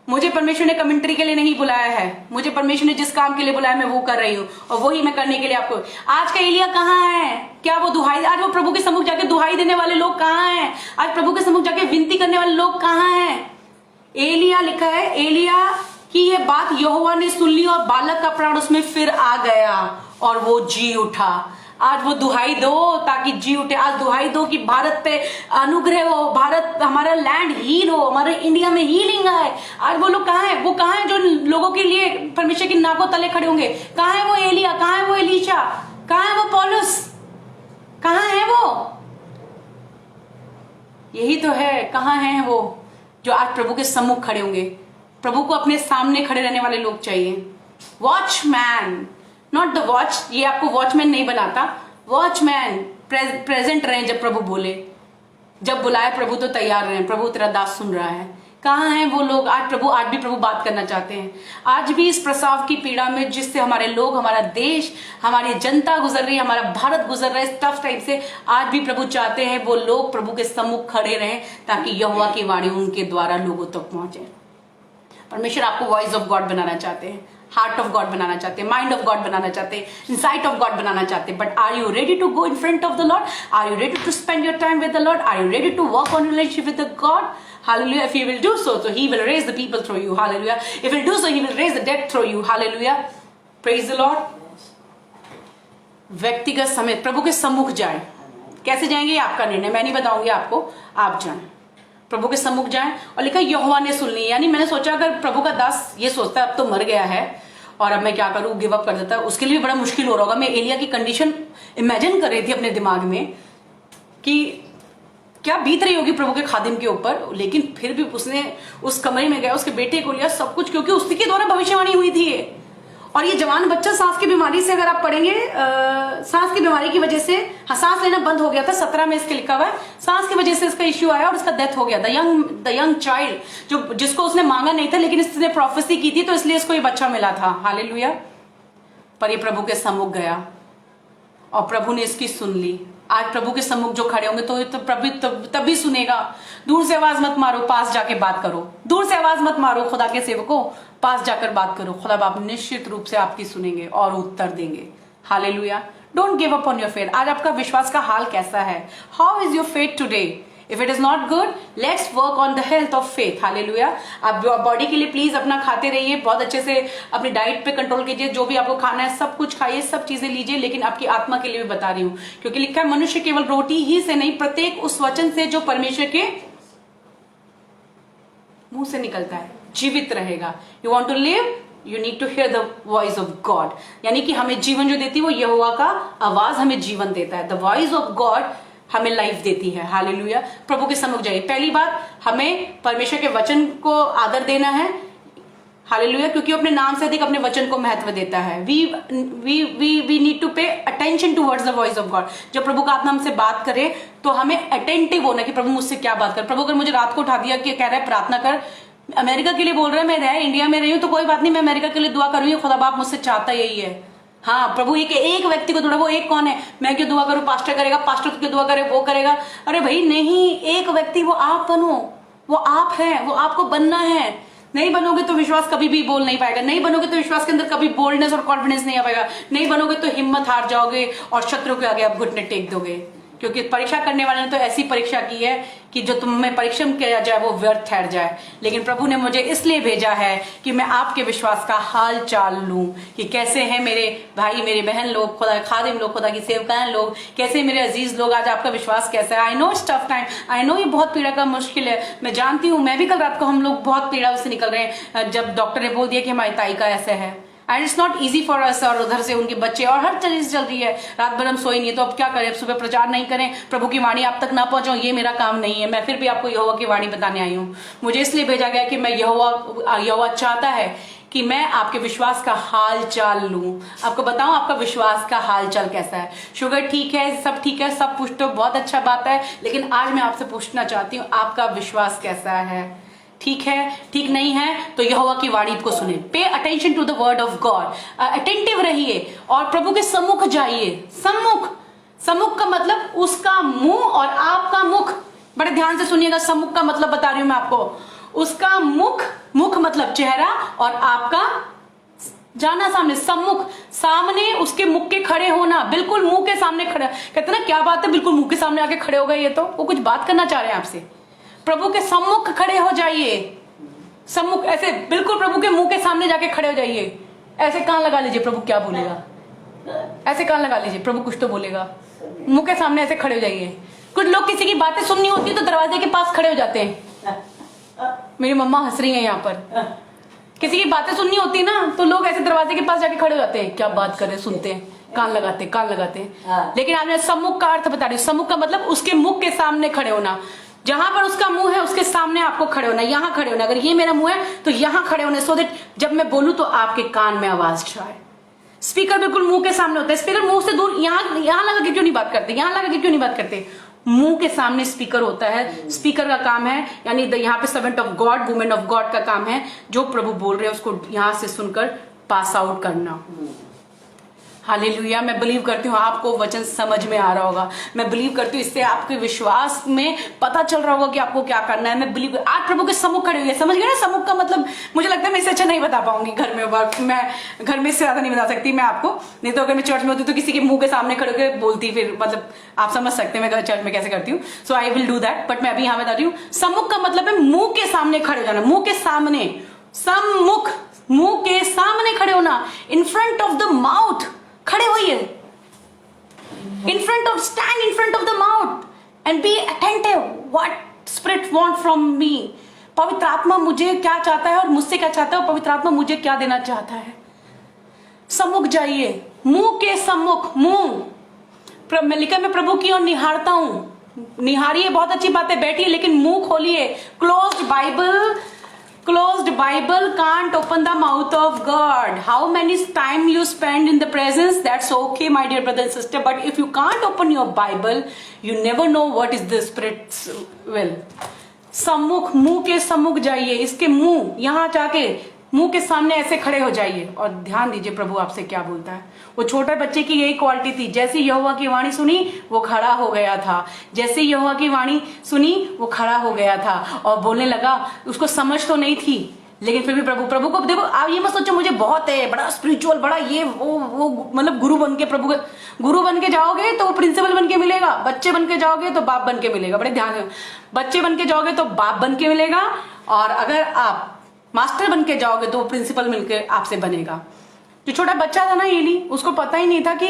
[SPEAKER 2] मुझे परमेश्वर ने कमेंट्री के लिए नहीं बुलाया है, मुझे परमेश्वर ने जिस काम के लिए बुलाया मैं वो कर रही हूँ और वही मैं करने के लिए आपको। आज का एलिया कहाँ है? क्या वो दुहाई, आज वो प्रभु के सम्मुख जाके दुहाई देने वाले लोग कहाँ हैं? आज प्रभु के सम्मुख जाके विनती करने वाले लोग कहाँ हैं? एलिया लिखा है, एलिया की ये बात यहोवा ने सुन ली और बालक का प्राण उसमें फिर आ गया और वो जी उठा। आज वो दुहाई दो ताकि जी उठे। आज दुहाई दो कि भारत पे अनुग्रह हो, भारत हमारा लैंड हील हो, हमारे इंडिया में हीलिंग आए। आज वो लोग कहाँ है? वो कहाँ है जो लोगों के लिए परमेश्वर की नाकों तले खड़े होंगे? कहाँ है वो एलिया? कहाँ है वो एलीशा? कहाँ है वो पौलुस? कहाँ है वो? यही तो है, कहाँ है वो जो आज प्रभु के सम्मुख खड़े होंगे? प्रभु को अपने सामने खड़े रहने वाले लोग चाहिए। वॉचमैन, नॉट द वॉच, ये आपको वॉचमैन नहीं बनाता, वॉचमैन प्रेजेंट रहे जब प्रभु बोले, जब बुलाए प्रभु तो तैयार रहे। प्रभु तेरा दास सुन रहा है। कहाँ हैं वो लोग? आज भी प्रभु बात करना चाहते हैं। आज भी इस प्रसाव की पीड़ा में जिससे हमारे लोग, हमारा देश, हमारी जनता गुजर रही है, हमारा भारत गुजर रहा है इस टफ टाइम से, आज भी प्रभु चाहते हैं वो लोग प्रभु के सम्मुख खड़े रहें ताकि यहोवा की वाणी उनके द्वारा लोगों तक पहुंचे। परमेश्वर आपको वॉइस ऑफ गॉड बनाना चाहते हैं, हार्ट ऑफ गॉड बनाना चाहते हैं, माइंड ऑफ गॉड बनाना चाहते हैं, इनसाइट ऑफ गॉड बनाना चाहते हैं। But are you ready to go in front of the Lord? Are you ready to spend your time with the Lord? Are you ready to work on relationship with the God? Hallelujah. If he will do so, he will raise the people through you. Hallelujah. If he will do so, he will raise the dead through you. Hallelujah. Praise the Lord. व्यक्तिगत समय प्रभु के सम्मुख जाए। कैसे जाएंगे आपका निर्णय, मैं नहीं बताऊंगी आपको, आप जाएं प्रभु के सम्मुख जाएं। और लिखा यहोवा ने सुन ली, यानी मैंने सोचा अगर प्रभु का दास ये सोचता है अब तो मर गया है और अब मैं क्या करूं, गिव अप कर देता है, उसके लिए बड़ा मुश्किल हो रहा होगा। मैं एलिया की कंडीशन इमेजिन कर रही थी अपने दिमाग में कि क्या बीत रही होगी प्रभु के खादिम के ऊपर, लेकिन फिर भी उसने उस कमरे में गया, उसके बेटे को लिया, सब कुछ, क्योंकि उसके द्वारा भविष्यवाणी हुई थी। और ये जवान बच्चा सांस की बीमारी से, अगर आप पढ़ेंगे, सांस की बीमारी की वजह से, हाँ, सांस लेना बंद हो गया था, 17 में इसके लिखा हुआ है, सांस की वजह से इसका इश्यू आया और इसका डेथ हो गया था। द यंग चाइल्ड, जिसको उसने मांगा नहीं था, लेकिन इसने प्रोफेसी की थी तो इसलिए इसको ये बच्चा मिला था। हालेलुया। पर ये प्रभु के सम्मुख गया और प्रभु ने इसकी सुन ली। आज प्रभु के सम्मुख जो खड़े होंगे तो प्रभु तभी सुनेगा। दूर से आवाज मत मारो, पास जाके बात करो। दूर से आवाज मत मारो, खुदा के सेवकों, पास जाकर बात करो। खुदा बाप निश्चित रूप से आपकी सुनेंगे और उत्तर देंगे। Hallelujah. Don't give up on your faith. आज आपका विश्वास का हाल कैसा है? How is your faith today? If it is not good, let's work on the health of faith. Hallelujah. आप बॉडी के लिए प्लीज अपना खाते रहिए, बहुत अच्छे से अपनी डाइट पे कंट्रोल कीजिए, जो भी आपको खाना है सब कुछ खाइए, सब चीजें लीजिए, लेकिन आपकी आत्मा के लिए भी बता रही हूं, क्योंकि लिखा है मनुष्य केवल रोटी ही से नहीं, प्रत्येक उस वचन से जो परमेश्वर के मुंह से निकलता है जीवित रहेगा। You want to live, you need to hear the voice of God. यानी कि हमें जीवन जो देती है वो यहोवा का आवाज हमें जीवन देता है। द वॉइस ऑफ गॉड हमें लाइफ देती है। हालेलुया। प्रभु के सम्मुख जाइए। पहली बात, हमें परमेश्वर के वचन को आदर देना है। हालेलुया। क्योंकि अपने नाम से अधिक अपने वचन को महत्व देता है। We need to pay attention towards the voice of God. जब प्रभु का आत्मा हमसे बात करे तो हमें अटेंटिव होना कि प्रभु मुझसे क्या बात कर। प्रभु अगर मुझे रात को उठा दिया कि कह रहा है प्रार्थना कर, अमेरिका के लिए बोल रहे हैं, मैं रह इंडिया में रही हूँ तो कोई बात नहीं, मैं अमेरिका के लिए दुआ करूंगी, खुदा बाप मुझसे चाहता यही है। हाँ प्रभु एक व्यक्ति को ढूंढा, वो एक कौन है? मैं क्यों दुआ करूं? पास्टर करेगा, पास्टर क्यों दुआ करे, वो करेगा। अरे भाई नहीं, एक व्यक्ति, वो आप बनो, वो आप है, वो आपको बनना है। नहीं बनोगे तो विश्वास कभी भी बोल नहीं पाएगा, नहीं बनोगे तो विश्वास के अंदर कभी बोल्डनेस और कॉन्फिडेंस नहीं आ पाएगा, नहीं बनोगे तो हिम्मत हार जाओगे और शत्रु के आगे आप घुटने टेक दोगे। क्योंकि परीक्षा करने वाले ने तो ऐसी परीक्षा की है कि जो तुम में परिश्रम किया जाए वो व्यर्थ ठहर जाए। लेकिन प्रभु ने मुझे इसलिए भेजा है कि मैं आपके विश्वास का हाल चाल लूं कि कैसे हैं मेरे भाई, मेरे बहन लोग, खुदा के खादिम लोग, खुदा की सेवकाएं लोग, कैसे मेरे अजीज लोग, आज आपका विश्वास कैसा है। आई know it's tough time, I no ये बहुत पीड़ा का मुश्किल है, मैं जानती हूँ। मैं भी कल रात को, हम लोग बहुत पीड़ा से निकल रहे हैं जब डॉक्टर ने बोल दिया कि हमारी ताई का ऐसा है, and it's not easy for us. और उधर से उनके बच्चे और हर चीज चल रही है, रात भर हम सोए नहीं, तो अब क्या करें? अब सुबह प्रचार नहीं करें, प्रभु की वाणी आप तक ना पहुंचाऊं, ये मेरा काम नहीं है। मैं फिर भी आपको यहोवा की वाणी बताने आई हूँ। मुझे इसलिए भेजा गया कि मैं यहोवा चाहता है कि मैं आपके विश्वास का हाल चाल लूं, आपको बताऊं आपका विश्वास का हाल चाल कैसा है। शुगर ठीक है, सब ठीक है, सब पूछ तो बहुत अच्छा बात है, लेकिन आज मैं आपसे पूछना चाहती हूँ आपका विश्वास कैसा है? ठीक है, ठीक नहीं है तो यहोवा की वाणी को सुने। Pay attention to the word of God, attentive रहिए और प्रभु के सम्मुख जाइए। सम्मुख का मतलब उसका मुंह और आपका मुख। बड़े ध्यान से सुनिएगा, सम्मुख का मतलब बता रही हूं मैं आपको। उसका मुख मतलब चेहरा और आपका जाना सामने, सम्मुख, सामने उसके मुख के खड़े होना, बिल्कुल मुंह के सामने खड़ा। कहते ना क्या बात है, बिल्कुल मुंह के सामने आके खड़े हो गए, ये तो वो कुछ बात करना चाह रहे हैं आपसे। प्रभु के सम्मुख खड़े हो जाइए, सम्मुख ऐसे बिल्कुल प्रभु के मुंह के सामने जाके खड़े हो जाइए। ऐसे कान लगा लीजिए, प्रभु क्या बोलेगा, ऐसे कान लगा लीजिए, प्रभु कुछ तो बोलेगा। मुंह के सामने ऐसे खड़े हो जाइए। कुछ लोग किसी की बातें सुननी होती है तो दरवाजे के पास खड़े हो जाते हैं। मेरी मम्मा हंस रही है यहाँ पर। किसी की बातें सुननी होती है ना तो लोग ऐसे दरवाजे के पास जाके खड़े हो जाते हैं, क्या बात कर रहे, सुनते हैं, कान लगाते हैं। लेकिन आपने सम्मुख का अर्थ बता रही हूँ। सम्मुख का मतलब उसके मुख के सामने खड़े होना। जहां पर उसका मुंह है उसके सामने आपको खड़े होना, यहां खड़े होना। अगर ये मेरा मुंह है तो यहां खड़े होने, सो दैट जब मैं बोलूं तो आपके कान में आवाज जाए। स्पीकर बिल्कुल मुंह के सामने होता है। स्पीकर मुंह से दूर, यहां लगा के क्यों नहीं बात करते, यहां लगा के क्यों नहीं बात करते? मुंह के सामने स्पीकर होता है। स्पीकर का काम है, यानी यहाँ पे servant of God, women of God का काम है, जो प्रभु बोल रहे हैं उसको यहां से सुनकर पास आउट करना। हालेलुया। मैं बिलीव करती हूँ आपको वचन समझ में आ रहा होगा। मैं बिलीव करती हूँ इससे आपके विश्वास में पता चल रहा होगा कि आपको क्या करना है। मैं बिलीव, आज प्रभु के सम्मुख खड़े हुए, समझ गए ना? सम्मुख का मतलब मुझे लगता है मैं इससे अच्छा नहीं बता पाऊंगी घर में, मैं घर में इससे ज्यादा नहीं बता सकती मैं आपको। नहीं तो अगर मैं चर्च में होती तो किसी के मुंह के सामने खड़े होकर बोलती, फिर मतलब आप समझ सकते हैं मैं चर्च में कैसे करती हूँ। So I will do that, but मैं अभी यहाँ बता रही हूँ। सम्मुख का मतलब है मुंह के सामने खड़े हो जाना, मुंह के सामने, सम्मुख, मुंह के सामने खड़े होना। इन फ्रंट ऑफ द माउथ खड़े होइए, इन front of, stand in front of the mouth and be attentive what spirit want from me. पवित्र आत्मा मुझे क्या चाहता है और मुझसे क्या चाहता है, और पवित्र आत्मा मुझे क्या देना चाहता है। सम्मुख जाइए, मुंह के सम्मुख, मुंह मैं लिखा, मैं प्रभु की ओर निहारता हूं। निहारिए, बहुत अच्छी बात है, बैठिए, लेकिन मुंह खोलिए। Closed Bible can't open the mouth of God. How many time you spend in the presence, that's okay, my dear brother and sister. But if you can't open your Bible, you never know what is the Spirit's will. सम्मुख, मुंह के सम्मुख जाइए, इसके मुंह, यहाँ जाके मुंह के सामने ऐसे खड़े हो जाइए और ध्यान दीजिए प्रभु आपसे क्या बोलता है। वो छोटे बच्चे की यही क्वालिटी थी, जैसे यहोवा की वाणी सुनी वो खड़ा हो गया था। जैसे यहोवा की वाणी सुनी वो खड़ा हो गया था और बोलने लगा। उसको समझ तो नहीं थी, लेकिन फिर भी प्रभु को देखो। आप ये मत सोचो मुझे बहुत है, बड़ा स्पिरिचुअल, बड़ा ये वो मतलब गुरु बन के, प्रभु गुरु बन के जाओगे तो प्रिंसिपल बन के मिलेगा, बच्चे बन के जाओगे तो बाप बन के मिलेगा। बड़े ध्यान से, बच्चे बन के जाओगे तो बाप बन के मिलेगा, और अगर आप मास्टर बन के जाओगे तो प्रिंसिपल मिलके आपसे बनेगा। जो छोटा बच्चा था ना एली, उसको पता ही नहीं था कि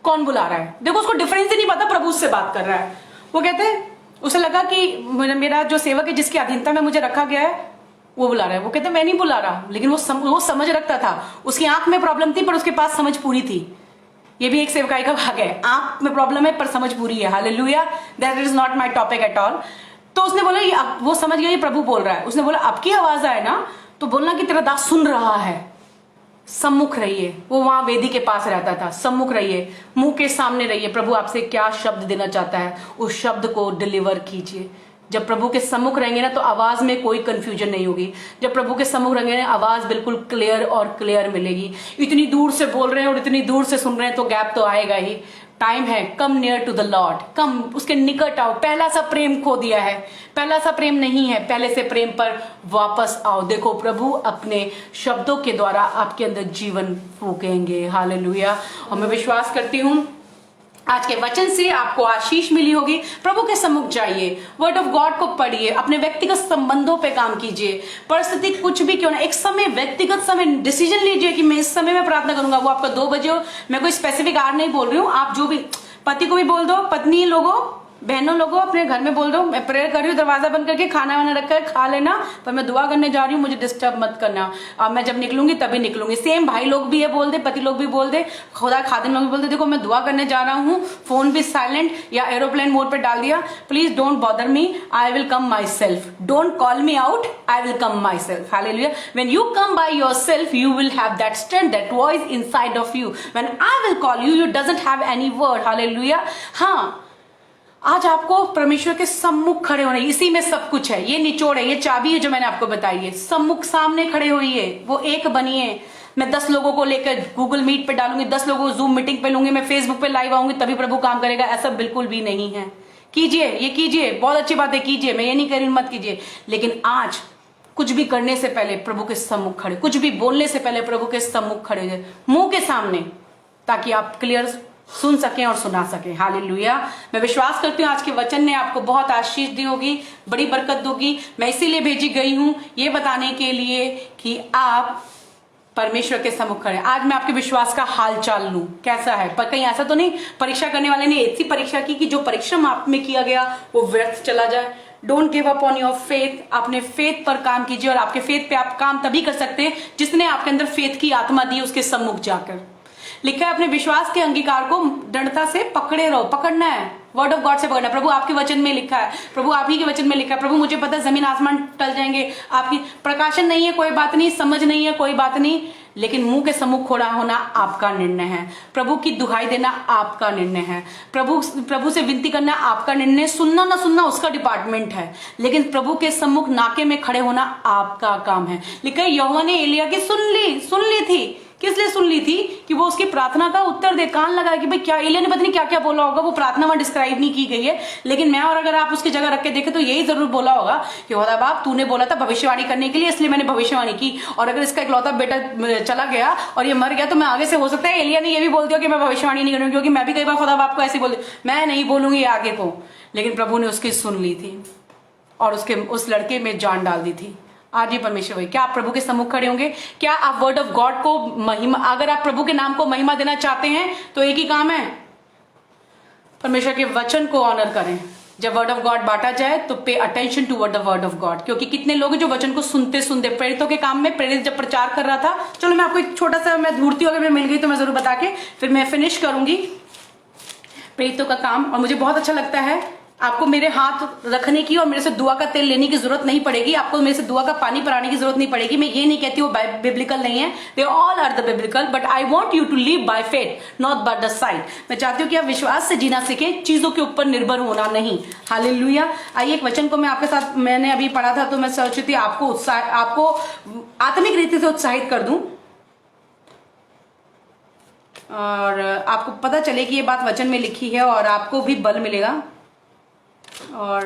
[SPEAKER 2] कौन बुला रहा है। देखो उसको डिफरेंस ही नहीं पता, प्रभु उससे बात कर रहा है। वो कहते, उसे लगा कि मेरा जो सेवक है जिसकी अधीनता में मुझे रखा गया है वो बुला रहा है। वो कहते मैं नहीं बुला रहा, लेकिन वो समझ रखता था। उसकी आंख में प्रॉब्लम थी पर उसके पास समझ पूरी थी। ये भी एक सेवकाई का भाग है, आंख में प्रॉब्लम है पर समझ पूरी है। Hallelujah, that is not my topic at all. तो उसने बोला, वो समझ गया ये प्रभु बोल रहा है। उसने बोला अब की आवाज आए ना तो बोलना कि तेरा दास सुन रहा है। सम्मुख रहिए। वो वहां वेदी के पास रहता था। सम्मुख रहिए, मुंह के सामने रहिए। प्रभु आपसे क्या शब्द देना चाहता है उस शब्द को डिलीवर कीजिए। जब प्रभु के सम्मुख रहेंगे ना तो आवाज में कोई कंफ्यूजन नहीं होगी। जब प्रभु के सम्मुख रहेंगे ना आवाज बिल्कुल क्लियर और क्लियर मिलेगी। इतनी दूर से बोल रहे हैं और इतनी दूर से सुन रहे हैं तो गैप तो आएगा ही। टाइम है, come near to the Lord, come उसके निकट आओ। पहला सा प्रेम खो दिया है, पहला सा प्रेम नहीं है, पहले से प्रेम पर वापस आओ। देखो प्रभु अपने शब्दों के द्वारा आपके अंदर जीवन फूकेंगे। हालेलुया। और मैं विश्वास करती हूं आज के वचन से आपको आशीष मिली होगी। प्रभु के सम्मुख जाइए, वर्ड ऑफ गॉड को पढ़िए, अपने व्यक्तिगत संबंधों पे काम कीजिए। परिस्थिति कुछ भी क्यों ना, एक समय, व्यक्तिगत समय डिसीजन लीजिए कि मैं इस समय में प्रार्थना करूंगा। वो आपका 2 बजे हो, मैं कोई स्पेसिफिक आवर नहीं बोल रही हूँ। आप जो भी, पति को भी बोल दो, पत्नी लोगों, बहनों लोगों, अपने घर में बोल दो मैं प्रेयर कर रही हूँ, दरवाजा बंद करके खाना वाना रखकर खा लेना, पर मैं दुआ करने जा रही हूँ, मुझे डिस्टर्ब मत करना। अब मैं जब निकलूंगी तभी निकलूंगी। सेम भाई लोग भी ये बोल दे, पति लोग भी बोल दे, खुदा खादिम लोग भी बोल दे, देखो मैं दुआ करने जा रहा हूँ, फोन भी साइलेंट या एरोप्लेन मोड पे डाल दिया, please don't bother me, I will come my self, don't call me out, I will come my self. Hallelujah. When you come by yourself you will have that strength, that voice inside of you. When I will call you, you doesn't have any word. Hallelujah. हाँ, आज आपको परमेश्वर के सम्मुख खड़े होने, इसी में सब कुछ है। ये निचोड़ है, ये चाबी है जो मैंने आपको बताई है। सम्मुख सामने खड़े होइए, वो एक बनिए। मैं 10 लोगों को लेकर गूगल मीट पे डालूंगी, 10 लोगों को जूम मीटिंग पे लूंगी, मैं फेसबुक पे लाइव आऊंगी तभी प्रभु काम करेगा, ऐसा बिल्कुल भी नहीं है। कीजिए, ये कीजिए, बहुत अच्छी बात है, कीजिए, मैं ये नहीं कह रही मत कीजिए, लेकिन आज कुछ भी करने से पहले प्रभु के सम्मुख खड़े, कुछ भी बोलने से पहले प्रभु के सम्मुख खड़े हो जाए, मुंह के सामने, ताकि आप क्लियर सुन सकें और सुना सकें। हालेलुया। मैं विश्वास करती हूँ आज के वचन ने आपको बहुत आशीष दी होगी, बड़ी बरकत दोगी। मैं इसीलिए भेजी गई हूं, ये बताने के लिए कि आप परमेश्वर के सम्मुख खड़े। आज मैं आपके विश्वास का हाल चाल लूं, कैसा है। पर कहीं ऐसा तो नहीं परीक्षा करने वाले ने ऐसी परीक्षा की कि जो परिश्रम आप में किया गया वो व्यर्थ चला जाए। Don't give up on your faith. अपने फेथ पर काम कीजिए, और आपके फेथ पे आप काम तभी कर सकते हैं जिसने आपके अंदर फेथ की आत्मा दी, उसके सम्मुख जाकर। लिखा है अपने विश्वास के अंगीकार को दृढ़ता से पकड़े रहो। पकड़ना है, वर्ड ऑफ गॉड से पकड़ना। प्रभु आपके वचन में लिखा है, प्रभु आप ही के वचन में लिखा है। प्रभु मुझे पता है जमीन आसमान टल जाएंगे, आपकी प्रकाशन नहीं है कोई बात नहीं, समझ नहीं है कोई बात नहीं, लेकिन मुंह के सम्मुख खड़ा होना आपका निर्णय है। प्रभु की दुहाई देना आपका निर्णय है। प्रभु से विनती करना आपका निर्णय। सुनना ना सुनना उसका डिपार्टमेंट है, लेकिन प्रभु के सम्मुख नाके में खड़े होना आपका काम है। लिखा है यहोवा ने एलिया की सुन ली थी। किस लिए सुन ली थी? कि वो उसकी प्रार्थना का उत्तर दे। कान लगा कि भाई क्या एलिया ने पता नहीं क्या क्या बोला होगा, वो प्रार्थना वहां डिस्क्राइब नहीं की गई है, लेकिन मैं और अगर आप उसकी जगह रख के देखें तो यही जरूर बोला होगा कि खुदा बाप तूने बोला था भविष्यवाणी करने के लिए, इसलिए मैंने भविष्यवाणी की, और अगर इसका इकलौता बेटा चला गया और ये मर गया तो मैं आगे से हो सकता है एलिया ने ये भी बोल दिया कि मैं भविष्यवाणी नहीं करूंगी, क्योंकि मैं भी कई बार खुदा बाप को ऐसे बोल मैं नहीं बोलूंगी आगे को। लेकिन प्रभु ने उसकी सुन ली थी और उस लड़के में जान डाल दी थी। आज ये परमेश्वर भाई, क्या आप प्रभु के सम्मुख खड़े होंगे? क्या आप वर्ड ऑफ गॉड को महिमा, अगर आप प्रभु के नाम को महिमा देना चाहते हैं तो एक ही काम है, परमेश्वर के वचन को ऑनर करें। जब वर्ड ऑफ गॉड बांटा जाए तो pay attention to the word of God, क्योंकि कितने लोग जो वचन को सुनते सुनते, प्रेरितों के काम में प्रेरित जब प्रचार कर रहा था, चलो मैं आपको एक छोटा सा, मैं ढूंढती हूँ अगर मैं मिल गई तो मैं जरूर बता के फिर मैं फिनिश करूंगी प्रेरितों का काम। और मुझे बहुत अच्छा लगता है, आपको मेरे हाथ रखने की और मेरे से दुआ का तेल लेने की जरूरत नहीं पड़ेगी, आपको मेरे से दुआ का पानी पिलाने की जरूरत नहीं पड़ेगी। मैं ये नहीं कहती वो बिब्लिकल नहीं है, they all are the biblical, but I want you to live by faith not by the sight. मैं चाहती हूँ कि आप विश्वास से जीना सीखें, चीजों के ऊपर निर्भर होना नहीं। हालेलुया। आइए एक वचन को मैं आपके साथ, मैंने अभी पढ़ा था तो मैं सोची थी आपको आत्मिक रीति से उत्साहित कर दूं और आपको पता चले कि ये बात वचन में लिखी है और आपको भी बल मिलेगा। और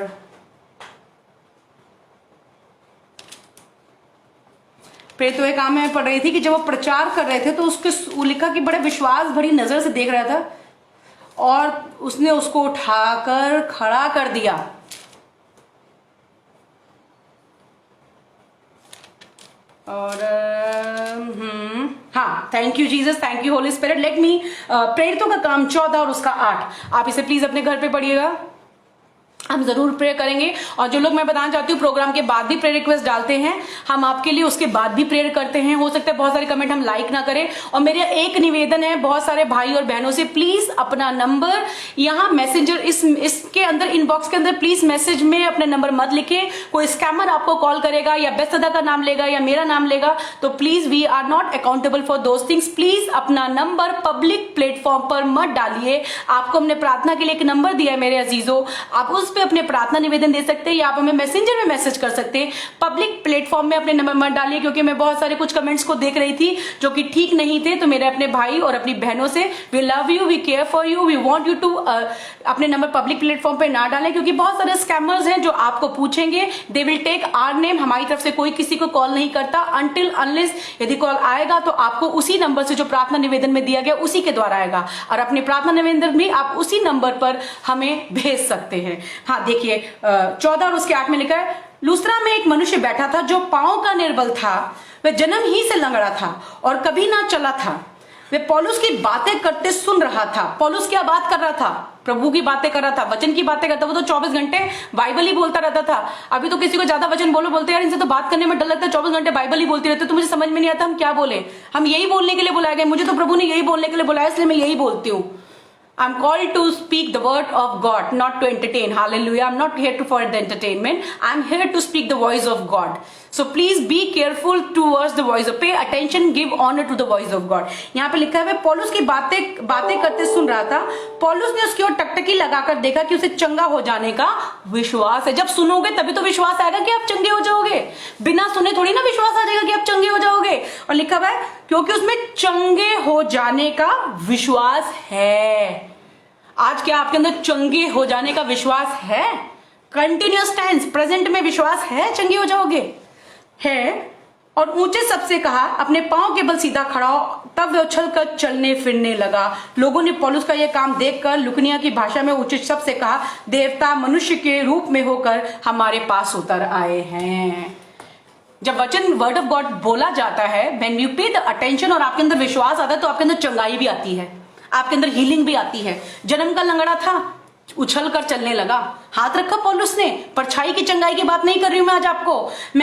[SPEAKER 2] प्रेरितों के काम में पढ़ रही थी कि जब वो प्रचार कर रहे थे तो उसके लिखा कि बड़े विश्वास भरी नजर से देख रहा था और उसने उसको उठाकर खड़ा कर दिया। और हाँ, thank you Jesus, thank you Holi spirit. Let me, प्रेरितों का काम 14 और उसका 8, आप इसे प्लीज अपने घर पे पढ़िएगा, हम जरूर प्रेयर करेंगे। और जो लोग, मैं बताना चाहती हूँ, प्रोग्राम के बाद भी प्रेयर रिक्वेस्ट डालते हैं, हम आपके लिए उसके बाद भी प्रेयर करते हैं। हो सकता है बहुत सारे कमेंट हम लाइक ना करें। और मेरा एक निवेदन है बहुत सारे भाई और बहनों से, प्लीज अपना नंबर यहाँ मैसेंजर, इसके अंदर, इनबॉक्स के अंदर प्लीज मैसेज में अपना नंबर मत लिखें। कोई स्कैमर आपको कॉल करेगा या बेसदा का नाम लेगा या मेरा नाम लेगा, तो please we are not accountable for those things. Please अपना नंबर पब्लिक प्लेटफॉर्म पर मत डालिए। आपको हमने प्रार्थना के लिए एक नंबर दिया है मेरे अजीजों, आप उस पर पे अपने प्रार्थना निवेदन दे सकते हैं या आप हमें मैसेंजर में मैसेज कर सकते हैं। पब्लिक प्लेटफॉर्म में अपने नंबर मत डालिए, क्योंकि मैं बहुत सारे कुछ कमेंट्स को देख रही थी जो कि ठीक नहीं थे। तो मेरे अपने भाई और अपनी बहनों से, we love you, we care for you, we want you to अपने नंबर पब्लिक प्लेटफॉर्म पे ना डालें, क्योंकि बहुत सारे स्कैमर्स हैं जो आपको पूछेंगे, they will take our name. हमारी तरफ से कोई किसी को कॉल नहीं करता अनटिल अनलेस यदि कॉल आएगा तो आपको उसी नंबर से जो प्रार्थना निवेदन में दिया गया उसी के द्वारा आएगा, और अपनी प्रार्थना निवेदन भी आप उसी नंबर पर हमें भेज सकते हैं। हाँ देखिए 14 और उसके 8 में लिखा है, लूस्त्रा में एक मनुष्य बैठा था जो पांव का निर्बल था, वह जन्म ही से लंगड़ा था और कभी ना चला था। वे पौलुस की बातें करते सुन रहा था। पौलुस क्या बात कर रहा था? प्रभु की बातें कर रहा था, वचन की बातें करता। वो तो 24 घंटे बाइबल ही बोलता रहता था। अभी तो किसी को ज्यादा वचन बोलते यार इनसे तो बात करने में डर लगता है, 24 घंटे बाइबल ही बोलती रहते। तो मुझे समझ में नहीं आता हम क्या बोले। हम यही बोलने के लिए बुलाए गए, मुझे तो प्रभु ने यही बोलने के लिए बुलाया, इसलिए मैं यही बोलती हूँ। I'm called to speak the word of God, not to entertain. Hallelujah. I'm not here for the entertainment. I'm here to speak the voice of God. So please be careful towards the voice of, pay attention, give honor to the voice of God. यहाँ पे लिखा है पौलुस की बातें करते सुन रहा था। पौलुस ने उसकी ओर टकटकी लगाकर देखा कि उसे चंगा हो जाने का विश्वास है। जब सुनोगे तभी तो विश्वास आएगा कि आप चंगे हो जाओगे। बिना सुने थोड़ी ना विश्वास आ जाएगा कि आप चंगे हो जाओगे। और लिखा हुआ है क्योंकि उसमें चंगे हो जाने का विश्वास है। आज क्या आपके अंदर चंगे हो जाने का विश्वास है? कंटिन्यूअस टेंस प्रेजेंट में विश्वास है चंगे हो जाओगे है। और ऊंचे सबसे कहा अपने पांव के बल सीधा खड़ा हो। तब वह उछल कर चलने फिरने लगा। लोगों ने पौलुस का यह काम देखकर लुकनिया की भाषा में ऊंचे शब्द से कहा, देवता मनुष्य के रूप में होकर हमारे पास उतर आए हैं। जब वचन वर्ड ऑफ गॉड बोला जाता है, व्हेन यू पे द अटेंशन और आपके अंदर विश्वास आता है तो आपके अंदर चंगाई भी आती है, आपके अंदर हीलिंग भी आती है। जन्म का लंगड़ा था, उछल कर चलने लगा, हाथ रखा पौलुस ने। परछाई की चंगाई की बात नहीं कर रही हूं मैं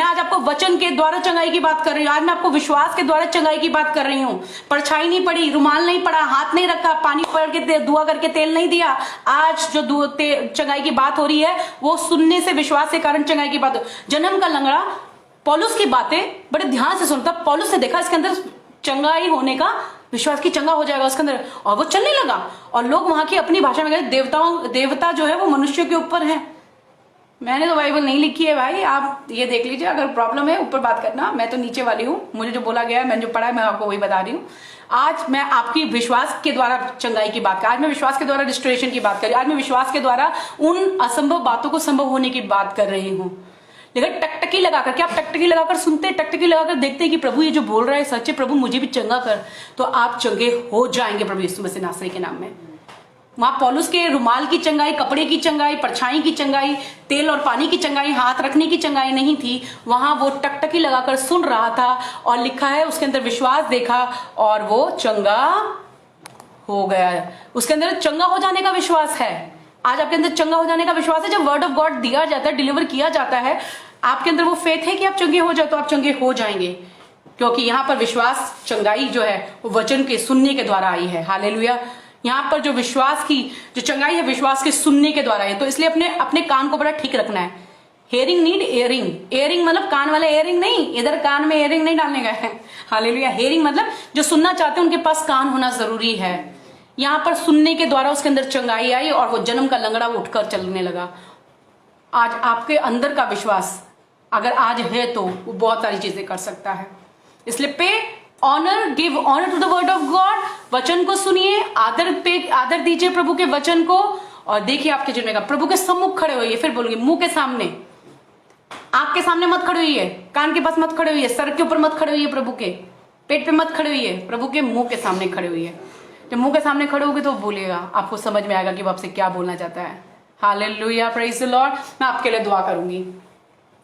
[SPEAKER 2] आज आपको वचन के द्वारा चंगाई की बात कर रही हूं। आज मैं आपको विश्वास के द्वारा चंगाई की बात कर रही हूं। परछाई नहीं पड़ी, रुमाल नहीं पड़ा, हाथ नहीं रखा, पानी पड़ के दुआ करके तेल नहीं दिया। आज जो चंगाई की बात हो रही है वो सुनने से, विश्वास के कारण चंगाई की बात हो। जन्म का लंगड़ा पौलुस की बातें बड़े ध्यान से सुनता। पौलुस ने देखा इसके अंदर चंगाई होने का विश्वास की चंगा हो जाएगा उसके अंदर, और वो चलने लगा। और लोग वहां की अपनी भाषा में कहते देवता जो है वो मनुष्य के ऊपर है। मैंने तो बाइबल नहीं लिखी है भाई, आप ये देख लीजिए। अगर प्रॉब्लम है ऊपर बात करना, मैं तो नीचे वाली हूँ। मुझे जो बोला गया है, मैंने जो पढ़ा है, मैं आपको वही बता रही हूँ। आज मैं आपकी विश्वास के द्वारा चंगाई की बात कर, आज मैं विश्वास के द्वारा रिस्टोरेशन की बात कर रही हूँ। आज मैं विश्वास के द्वारा उन असंभव बातों को संभव होने की बात कर रही हूँ। लेकिन टकटकी लगाकर, क्या आप टकटकी लगाकर सुनते, टकटकी लगाकर देखते हैं कि प्रभु ये जो बोल रहा है सच है, प्रभु मुझे भी चंगा कर, तो आप चंगे हो जाएंगे प्रभु यीशु मसीह नासरी के नाम में। वहां पौलुस के रुमाल की चंगाई, कपड़े की चंगाई, परछाई की चंगाई, तेल और पानी की चंगाई, हाथ रखने की चंगाई नहीं थी। वहां वो टकटकी लगाकर सुन रहा था और लिखा है उसके अंदर विश्वास देखा और वो चंगा हो गया। उसके अंदर चंगा हो जाने का विश्वास है। आज आपके अंदर चंगा हो जाने का विश्वास है। जब वर्ड ऑफ गॉड दिया जाता है, डिलीवर किया जाता है, आपके अंदर वो फेथ है कि आप चंगे हो जाए, तो आप चंगे हो जाएंगे। क्योंकि यहाँ पर विश्वास, चंगाई जो है वो वचन के सुनने के द्वारा आई है। हालेलुया। यहाँ पर जो विश्वास की जो चंगाई है विश्वास के सुनने के द्वारा है। तो इसलिए अपने अपने कान को बड़ा ठीक रखना है। Hearing need earring. एयरिंग मतलब कान वाला एयरिंग नहीं, इधर कान में एयरिंग नहीं डालने का है। हालेलुया। हेयरिंग मतलब जो सुनना चाहते हैं उनके पास कान होना जरूरी है। यहाँ पर सुनने के द्वारा उसके अंदर चंगाई आई और वो जन्म का लंगड़ा उठकर चलने लगा। आज आपके अंदर का विश्वास अगर आज है तो वो बहुत सारी चीजें कर सकता है। इसलिए pay honour, give honour to the word of God. वचन को सुनिए, आदर दीजिए प्रभु के वचन को। और देखिए आपके जीवन का प्रभु के सम्मुख खड़े होइए। फिर बोलूंगी मुंह के सामने, आंख के सामने मत खड़े होइए, कान के पास मत खड़े होइए, सर के ऊपर मत खड़े होइए, प्रभु के पेट पे मत खड़े होइए, प्रभु के मुंह के सामने खड़े होइए। जब मुंह के सामने खड़े होगे तो बोलिएगा, आपको समझ में आएगा कि वो आपसे क्या बोलना चाहता है। Hallelujah, praise the Lord. मैं आपके लिए दुआ करूंगी।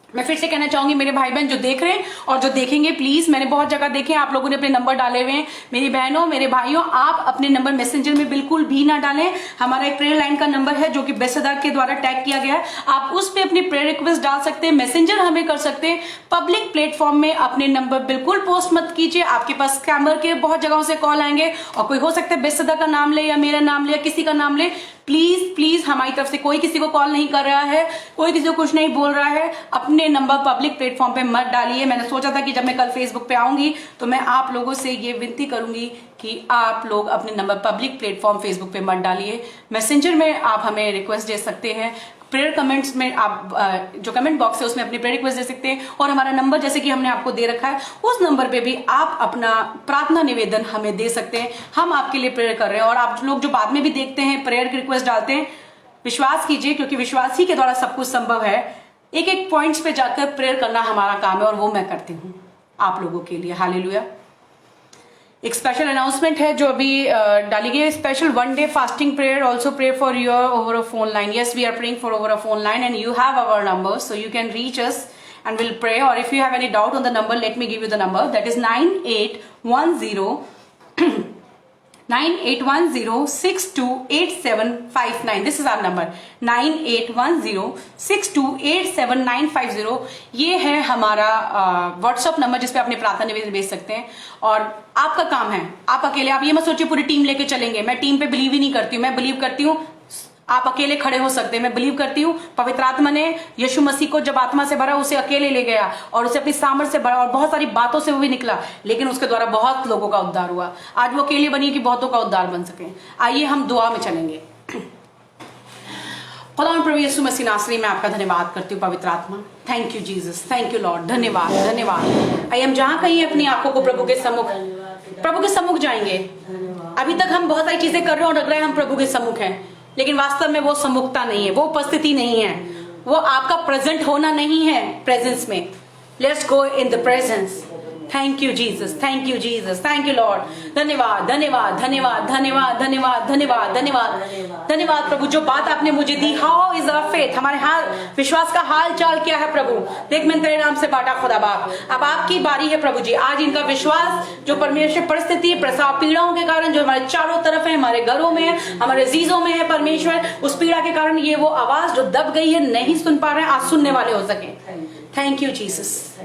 [SPEAKER 2] मैं फिर से कहना चाहूंगी मेरे भाई बहन जो देख रहे हैं और जो देखेंगे, प्लीज, मैंने बहुत जगह देखे हैं आप लोगों ने अपने नंबर डाले हुए हैं। मेरी बहनों, मेरे भाइयों, आप अपने नंबर मैसेंजर में बिल्कुल भी ना डालें। हमारा एक प्रेयर लाइन का नंबर है जो कि बेसदार के द्वारा टैग किया गया है। आप उस पे अपनी प्रेयर रिक्वेस्ट डाल सकते हैं, मैसेंजर हमें कर सकते हैं। पब्लिक प्लेटफॉर्म में अपने नंबर बिल्कुल पोस्ट मत कीजिए। आपके पास स्कैमर के बहुत जगहों से कॉल आएंगे और कोई हो सकता है बेसदा का नाम ले या मेरा नाम ले या किसी का नाम ले। प्लीज प्लीज, हमारी तरफ से कोई किसी को कॉल नहीं कर रहा है, कोई किसी को कुछ नहीं बोल रहा है। अपने नंबर पब्लिक प्लेटफॉर्म पे मत डालिए। मैंने सोचा था कि जब मैं कल फेसबुक पे आऊंगी तो मैं आप लोगों से ये विनती करूंगी कि आप लोग अपने नंबर पब्लिक प्लेटफॉर्म फेसबुक पे मत डालिए। मैसेंजर में आप हमें रिक्वेस्ट दे सकते हैं, प्रेयर कमेंट्स में आप जो कमेंट बॉक्स है उसमें अपनी प्रेयर रिक्वेस्ट दे सकते हैं, और हमारा नंबर जैसे कि हमने आपको दे रखा है उस नंबर पे भी आप अपना प्रार्थना निवेदन हमें दे सकते हैं। हम आपके लिए प्रेयर कर रहे हैं। और आप लोग जो बाद में भी देखते हैं प्रेयर की रिक्वेस्ट डालते हैं, विश्वास कीजिए, क्योंकि विश्वास ही के द्वारा सब कुछ संभव है। एक एक पॉइंट्स पे जाकर प्रेयर करना हमारा काम है और वो मैं करती हूँ आप लोगों के लिए। हालेलुया। एक स्पेशल अनाउंसमेंट है जो अभी डाली गई है, special 1 day fasting prayer, also pray for your over a phone line. Yes, we are praying for over a phone line and you have our number, so you can reach us and we'll pray. Or if you have any doubt on the number, let me give you the number. That is 9810628759. This is our number, 981062875950. ये है हमारा व्हाट्सअप नंबर जिसपे अपने प्रार्थना निवेदन भेज सकते हैं। और आपका काम है, आप अकेले, आप ये मत सोचिए पूरी टीम लेके चलेंगे। मैं टीम पे बिलीव ही नहीं करती हूँ। मैं बिलीव करती हूँ आप अकेले खड़े हो सकते हैं। मैं बिलीव करती हूँ पवित्र आत्मा ने यीशु मसीह को जब आत्मा से भरा उसे अकेले ले गया और उसे अपनी सामर्थ से भरा और बहुत सारी बातों से वो भी निकला, लेकिन उसके द्वारा बहुत लोगों का उद्धार हुआ। आज वो अकेले बनी कि बहुतों का उद्धार बन सके। आइए हम दुआ में चलेंगे। खुदा प्रभु यीशु मसीह नासरी, मैं आपका धन्यवाद करती हूँ पवित्र आत्मा। Thank you Jesus, thank you Lord, धन्यवाद धन्यवाद। आइए हम जहां कहीं अपनी आंखों को प्रभु के सम्मुख जाएंगे। अभी तक हम बहुत सारी चीजें कर रहे हैं और लग रहा है हम प्रभु के सम्मुख हैं, लेकिन वास्तव में वो सम्मुखता नहीं है, वो उपस्थिति नहीं है, वो आपका प्रेजेंट होना नहीं है प्रेजेंस में। Let's go in the presence. Thank you Jesus, thank you Jesus, thank you Lord. धन्यवाद धन्यवाद धन्यवाद धन्यवाद धन्यवाद धन्यवाद धन्यवाद धन्यवाद प्रभु, जो बात आपने मुझे दी। हाउ इज आवर फेथ, हमारे हाल विश्वास का हाल चाल क्या है प्रभु। देख मैंने तेरे नाम से बांटा खुदा बाप, अब आपकी बारी है प्रभु जी। आज इनका विश्वास जो परमेश्वर परिस्थिति प्रसव पीड़ाओं के कारण जो हमारे चारों तरफ है, हमारे घरों में है, हमारे जीजों में है परमेश्वर, उस पीड़ा के कारण ये वो आवाज जो दब गई है नहीं सुन पा रहे हैं, आज सुनने वाले हो सके। Thank you Jesus.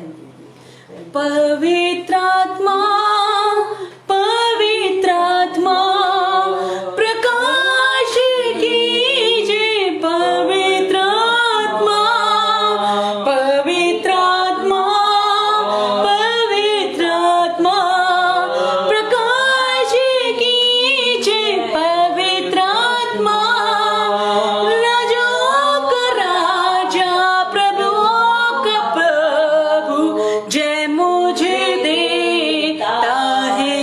[SPEAKER 2] पवित्र आत्मा, पवित्र आत्मा प्रकाश कीजिए। पवित्र आत्मा, पवित्र आत्मा, पवित्र आत्मा प्रकाश कीजिए। पवित्र आत्मा, राजाओं का राजा, प्रभुओं का प्रभु, जय मुझे देता है।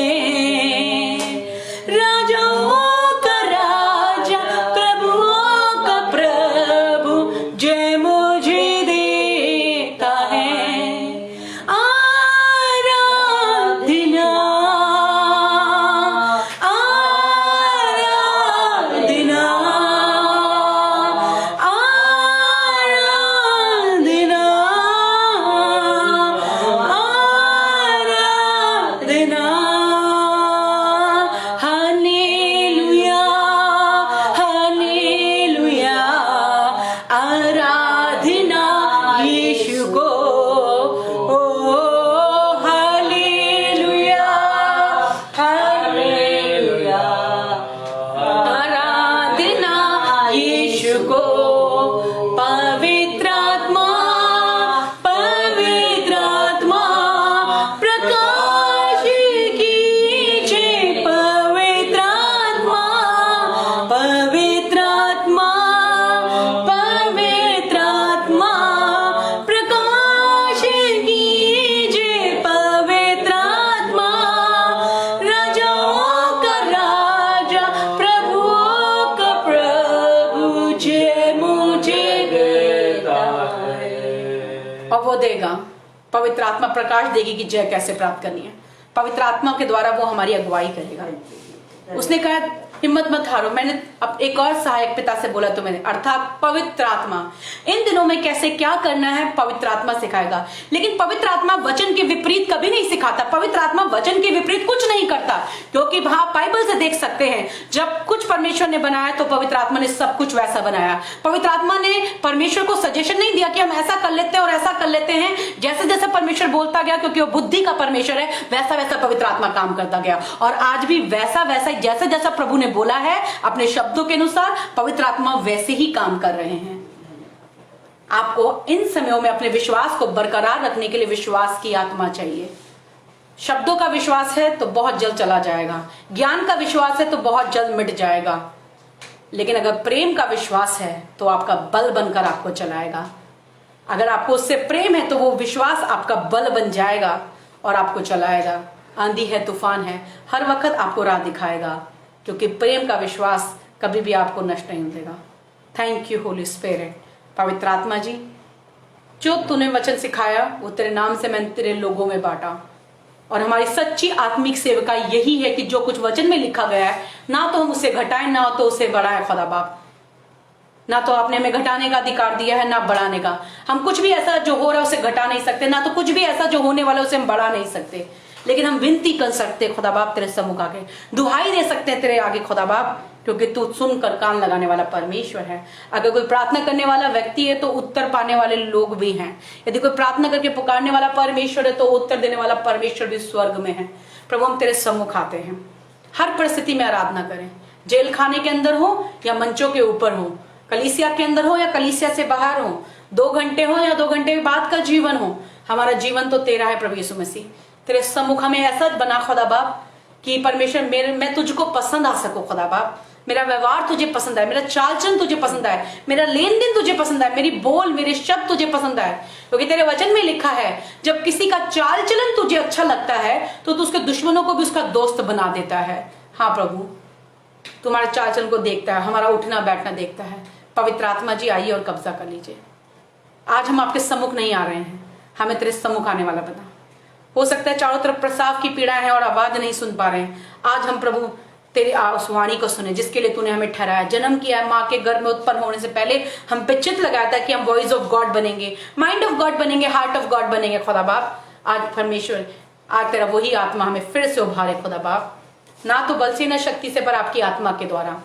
[SPEAKER 2] राजाओं का राजा, प्रभुओं का प्रभु, जय मुझे देता है। आराधना आराधना आराधना आराधना। हालेलुया हालेलुया, आराधना यीशु को। ओ हालेलुया हालेलुया, आराधना यीशु को। पवित्र आत्मा, पवित्र आत्मा प्रकाश कीजिए। पवित्र आत्मा, पवित्र आत्मा, पवित्र आत्मा प्रकाश कीजिए। पवित्र आत्मा, राजाओं का राजा, प्रभुओं का प्रभु, जय मुझे देता है। और वो देगा, पवित्र आत्मा प्रकाश देगी कि जय कैसे प्राप्त करनी है। पवित्र आत्मा के द्वारा वो हमारी अगुवाई करेगा। उसने कहा हिम्मत मत हारो। मैंने अब एक और सहायक पिता से बोला तो मैंने, अर्थात पवित्र आत्मा। इन दिनों में कैसे क्या करना है पवित्र आत्मा सिखाएगा। लेकिन पवित्र आत्मा वचन के विपरीत कभी नहीं सिखाता। पवित्र आत्मा वचन के विपरीत कुछ नहीं करता, क्योंकि आप बाइबल से देख सकते हैं जब कुछ परमेश्वर ने बनाया तो पवित्र आत्मा ने सब कुछ वैसा बनाया। पवित्र आत्मा ने परमेश्वर को सजेशन नहीं दिया कि हम ऐसा कर लेते हैं और ऐसा कर लेते हैं। जैसे जैसे परमेश्वर बोलता गया, क्योंकि वो बुद्धि का परमेश्वर है, वैसा वैसा पवित्र आत्मा काम करता गया। और आज भी वैसा वैसा जैसा जैसा प्रभु ने बोला है अपने शब्दों के अनुसार, पवित्र आत्मा वैसे ही काम कर रहे हैं। आपको इन समयों में अपने विश्वास को बरकरार रखने के लिए विश्वास की आत्मा चाहिए। शब्दों का विश्वास है तो बहुत जल्द चला जाएगा, ज्ञान का विश्वास है तो बहुत जल्द मिट जाएगा। लेकिन अगर प्रेम का विश्वास है तो आपका बल बनकर आपको चलाएगा। अगर आपको उससे प्रेम है तो वो विश्वास आपका बल बन जाएगा और आपको चलाएगा। आंधी है, तूफान है, हर वक्त आपको राह दिखाएगा, क्योंकि प्रेम का विश्वास कभी भी आपको नष्ट नहीं देगा। Thank you Holi spirit. पवित्र आत्मा जी, जो तूने वचन सिखाया वो तेरे नाम से मैंने तेरे लोगों में बांटा, और हमारी सच्ची आत्मिक सेवका यही है कि जो कुछ वचन में लिखा गया है ना तो हम उसे घटाएं ना तो उसे बढ़ाएं। खुदा बाप, ना तो आपने हमें घटाने का अधिकार दिया है ना बढ़ाने का। हम कुछ भी ऐसा जो हो रहा है उसे घटा नहीं सकते, ना तो कुछ भी ऐसा जो होने वाला है उसे हम बढ़ा नहीं सकते, लेकिन हम विनती कर सकते खुदा बाप तेरे सम्मुख आके, दुहाई दे सकते हैं तेरे आगे खुदा बाप, क्योंकि तू सुनकर कान लगाने वाला परमेश्वर है। अगर कोई प्रार्थना करने वाला व्यक्ति है तो उत्तर पाने वाले लोग भी हैं। यदि कोई प्रार्थना करके पुकारने वाला परमेश्वर है तो उत्तर देने वाला परमेश्वर भी स्वर्ग में है। प्रभु, हम तेरे सम्मुख आते हैं, हर परिस्थिति में आराधना करें, जेल खाने के अंदर हो या मंचों के ऊपर हो, कलीसिया के अंदर हो या कलीसिया से बाहर हो, 2 घंटे हो या 2 घंटे बाद का जीवन हो, हमारा जीवन तो तेरा है प्रभु यीशु मसीह। तेरे सम्मुख हमें ऐसा बना खुदा बाप कि परमेश्वर मैं तुझको पसंद आ सकूं खुदा बाप। मेरा व्यवहार तुझे पसंद आए, मेरा चाल चलन तुझे पसंद आए, मेरा लेन देन तुझे पसंद आए, मेरी बोल मेरे शब्द तुझे पसंद आए, क्योंकि तेरे वचन में लिखा है जब किसी का चाल चलन तुझे अच्छा लगता है तो तू उसके दुश्मनों को भी उसका दोस्त बना देता है। हाँ प्रभु, तुम्हारे चाल चलन को देखता है, हमारा उठना बैठना देखता है। पवित्र आत्मा जी, आइए और कब्जा कर लीजिए। आज हम आपके सम्मुख नहीं आ रहे हैं, हमें तेरे सम्मुख आने वाला बता। हो सकता है चारों तरफ प्रसाव की पीड़ा है और आवाज नहीं सुन पा रहे हैं। आज हम प्रभु तेरी उस वाणी को सुने जिसके लिए तूने हमें ठहराया, जन्म किया है, माँ के गर्भ में उत्पन्न होने से पहले हम पे चित्त लगाया था कि हम वॉइस ऑफ गॉड बनेंगे, माइंड ऑफ गॉड बनेंगे, हार्ट ऑफ गॉड बनेंगे खुदा बाप। आज परमेश्वर, आज तेरा वही आत्मा हमें फिर से उभारे खुदा बाप, ना तो बल से ना शक्ति से पर आपकी आत्मा के द्वारा।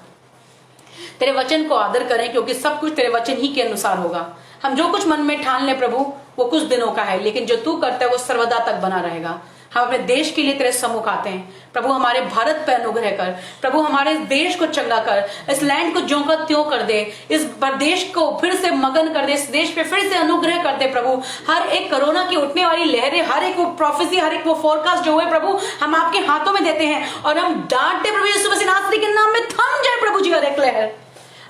[SPEAKER 2] तेरे वचन को आदर करें, क्योंकि सब कुछ तेरे वचन ही के अनुसार होगा। हम जो कुछ मन में ठान ले प्रभु वो कुछ दिनों का है, लेकिन जो तू करता है वो सर्वदा तक बना रहेगा। हम अपने देश के लिए तेरे सम्मुख आते हैं प्रभु, हमारे भारत पर अनुग्रह कर प्रभु, हमारे देश को चंगा कर, इस लैंड को ज्यों का त्यों कर दे, इस देश को फिर से मगन कर दे, इस देश पे फिर से अनुग्रह कर दे प्रभु। हर एक कोरोना की उठने वाली लहरें, हर एक वो प्रोफेसी, हर एक वो फोरकास्ट जो हुए प्रभु हम आपके हाथों में देते हैं और हम डांटते प्रभु यीशु मसीह नासरी के नाम में थम जाए प्रभु जी हर एक लहर।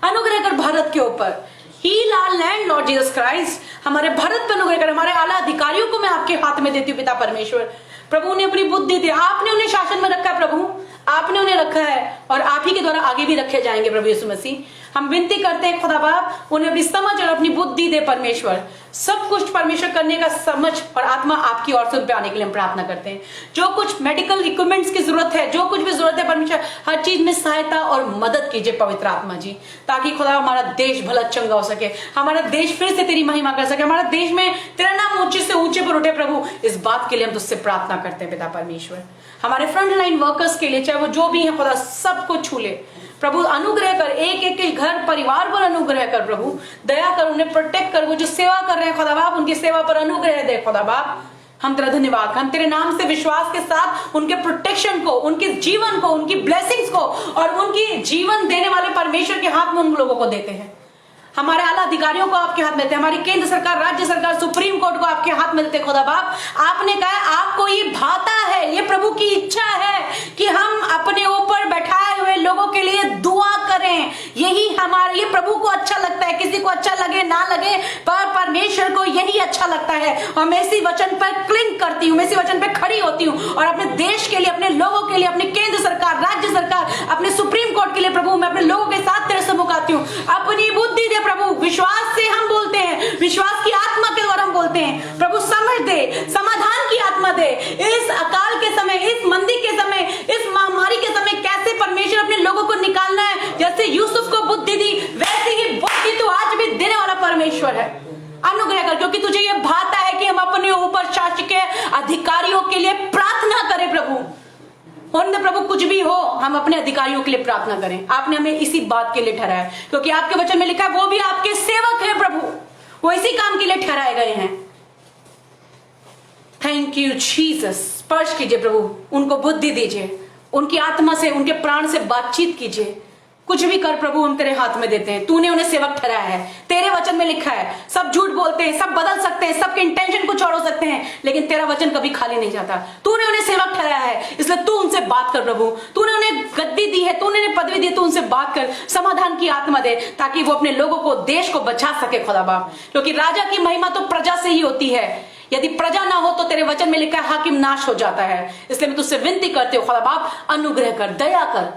[SPEAKER 2] अनुग्रह कर भारत के ऊपर, heal our land Lord Jesus Christ. हमारे भारत पर अनुग्रह कर, हमारे आला अधिकारियों को मैं आपके हाथ में देती हूँ पिता परमेश्वर। प्रभु उन्हें अपनी बुद्धि दे, आपने उन्हें शासन में रखा है प्रभु, आपने उन्हें रखा है और आप ही के द्वारा आगे भी रखे जाएंगे प्रभु यीशु मसीह। हम विनती करते हैं खुदा बाप, उन्हें अपनी समझ और अपनी बुद्धि दे परमेश्वर। सब कुछ परमेश्वर करने का समझ और आत्मा आपकी ओर से उन पे आने के लिए हम प्रार्थना करते हैं। जो कुछ मेडिकल इक्विपमेंट्स की जरूरत है, जो कुछ भी जरूरत है परमेश्वर, हर चीज में सहायता और मदद कीजिए पवित्र आत्मा जी, ताकि खुदा हमारा देश भला चंगा हो सके, हमारा देश फिर से तेरी महिमा कर सके, हमारा देश में तेरा नाम ऊंचे से ऊंचे पर उठे प्रभु। इस बात के लिए हम तुझसे प्रार्थना करते हैं पिता परमेश्वर। हमारे फ्रंट लाइन वर्कर्स के लिए, चाहे वो जो भी है खुदा, सबको छू ले प्रभु। अनुग्रह कर, एक एक के घर परिवार पर अनुग्रह कर प्रभु, दया कर, उन्हें प्रोटेक्ट कर। वो जो सेवा कर रहे हैं खुदा बाप, उनकी सेवा पर अनुग्रह दे खुदा बाप। हम तेरा धन्यवाद, हम तेरे नाम से विश्वास के साथ उनके प्रोटेक्शन को, उनके जीवन को, उनकी ब्लेसिंग्स को और उनकी जीवन देने वाले परमेश्वर के हाथ में उन लोगों को देते हैं। हमारे आला अधिकारियों को आपके हाथ में देते हैं, हमारी केंद्र सरकार, राज्य सरकार, सुप्रीम कोर्ट को आपके हाथ में देते हैं खुदा बाप। आपने कहा आपको ये भाता है, ये प्रभु की इच्छा है कि हम अपने ऊपर बैठाए हुए लोगों के लिए दुआ करें। यही हमारे, ये प्रभु को अच्छा लगता है। किसी को अच्छा लगे ना लगे, पर परमेश्वर को यही अच्छा लगता है। और मैं इसी वचन पर क्लिंग करती हूँ, मैं इसी वचन पर खड़ी होती हूँ और अपने देश के लिए, अपने लोगों के लिए, अपनी केंद्र सरकार, राज्य सरकार, अपने सुप्रीम कोर्ट के लिए प्रभु मैं अपने लोगों के साथ तेरे सम्मुख आती हूँ। अपनी बुद्धि दे प्रभु, विश्वास से हम बोलते हैं, विश्वास की आत्मा के द्वारा हम बोलते हैं प्रभु। समझ दे, समाधान की आत्मा दे। इस अकाल के समय, इस मंदी के समय, इस महामारी के समय कैसे परमेश्वर अपने लोगों को निकालना है, जैसे यूसुफ को बुद्धि दी वैसे ही बुद्धि तो आज भी देने वाला परमेश्वर है। अनुग्रह कर, क्योंकि तुझे यह भाता है कि हम अपने ऊपर शासकीय अधिकारियों के लिए प्रार्थना करें प्रभु। होने प्रभु कुछ भी हो, हम अपने अधिकारियों के लिए प्रार्थना करें। आपने हमें इसी बात के लिए ठहराया, क्योंकि आपके वचन में लिखा है वो भी आपके सेवक हैं प्रभु, वो इसी काम के लिए ठहराए गए हैं। Thank you Jesus. स्पर्श कीजिए प्रभु, उनको बुद्धि दीजिए, उनकी आत्मा से, उनके प्राण से बातचीत कीजिए। कुछ भी कर प्रभु, हम तेरे हाथ में देते हैं। तूने उन्हें सेवक ठहराया है, तेरे वचन में लिखा है सब झूठ बोलते हैं, सब बदल सकते हैं, सबके इंटेंशन कुछ और हो सकते हैं, लेकिन तेरा वचन कभी खाली नहीं जाता। तूने उन्हें सेवक ठहराया है, इसलिए तू उनसे बात कर प्रभु। तूने उन्हें गद्दी दी है, तूने उन्हें पदवी दी, तू उनसे बात कर, समाधान की आत्मा दे, ताकि वो अपने लोगों को, देश को बचा सके खुदा बाप। क्योंकि राजा की महिमा तो प्रजा से ही होती है, यदि प्रजा ना हो तो तेरे वचन में लिखा है हाकिम नाश हो जाता है। इसलिए मैं तुझसे विनती करती हूँ खुदा बाप, अनुग्रह कर, दया कर।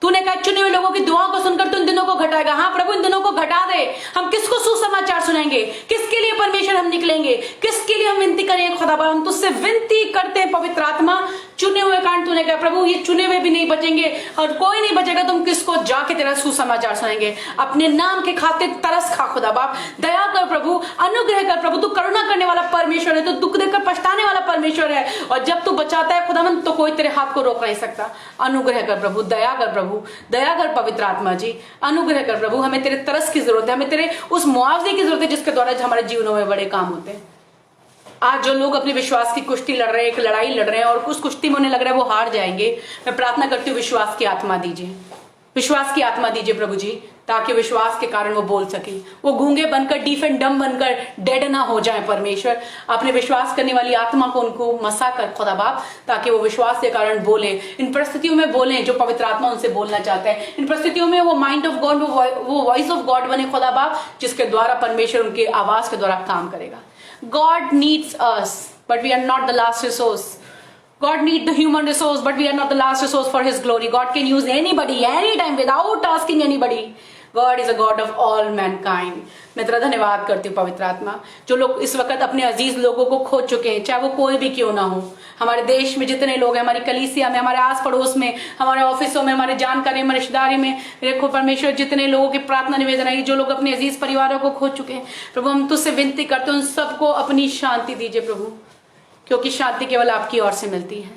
[SPEAKER 2] तूने कहा चुने हुए लोगों की दुआओं को सुनकर तू इन दिनों को घटाएगा। हाँ प्रभु, इन दिनों को घटा दे। हम किसको सुसमाचार सुनाएंगे, किसके लिए परमेश्वर हम निकलेंगे, किसके लिए हम विनती करेंगे खुदा बाप। हम तुझसे विनती करते हैं पवित्र आत्मा, चुने हुए कारण तूने कहा प्रभु ये चुने हुए भी नहीं बचेंगे और कोई नहीं बचेगा, तुम किसको जाके तेरा सुसमाचार सुनाएंगे। अपने नाम के खातिर तरस खा खुदा बाप, दया कर प्रभु, अनुग्रह कर प्रभु। तू करुणा करने वाला परमेश्वर है, तू दुख देकर पछताने वाला परमेश्वर है, और जब तू बचाता है खुदावन तो कोई तेरे हाथ को रोक नहीं सकता। अनुग्रह कर प्रभु, दया कर प्रभु, दया कर पवित्र आत्मा जी, अनुग्रह कर प्रभु। हमें तेरे तरस की जरूरत है, हमें तेरे उस मुआवजे की जरूरत है जिसके द्वारा हमारे जीवनों में बड़े काम होते हैं। आज जो लोग अपने विश्वास की कुश्ती लड़ रहे हैं, एक लड़ाई लड़ रहे हैं और उस कुश्ती में उन्हें लग रहा है वो हार जाएंगे, मैं प्रार्थना करती हूँ विश्वास की आत्मा दीजिए, विश्वास की आत्मा दीजिए प्रभु जी, ताकि विश्वास के कारण वो बोल सके, वो गूंगे बनकर, डीफ एंड डम बनकर डेड ना हो जाए। परमेश्वर अपने विश्वास करने वाली आत्मा को उनको मसा कर खुदा बाप, ताकि वो विश्वास के कारण बोले, इन परिस्थितियों में बोले जो पवित्र आत्मा उनसे बोलना चाहता है। इन परिस्थितियों में वो माइंड ऑफ गॉड, वो वॉइस ऑफ गॉड बने खुदा बाप, जिसके द्वारा परमेश्वर उनकी आवाज के द्वारा काम करेगा। God needs us, but we are not the last resource. God needs the human resource, but we are not the last resource for His glory. God can use anybody, anytime, without asking anybody. God is a God of all mankind. मैं तेरा धन्यवाद करती हूँ पवित्र आत्मा। जो लोग इस वक्त अपने अजीज लोगों को खो चुके हैं, चाहे वो कोई भी क्यों ना हो, हमारे देश में जितने लोग हैं, हमारी कलीसिया में, हमारे आस पड़ोस में, हमारे ऑफिसों में, हमारे जानकारी में, रिश्तेदारी में, देखो परमेश्वर जितने लोगों की प्रार्थना निवेदन है, जो लोग अपने अजीज परिवारों को खो चुके हैं प्रभु, हम तुझसे विनती करते हैं उन सबको अपनी शांति दीजिए प्रभु, क्योंकि शांति केवल आपकी ओर से मिलती है।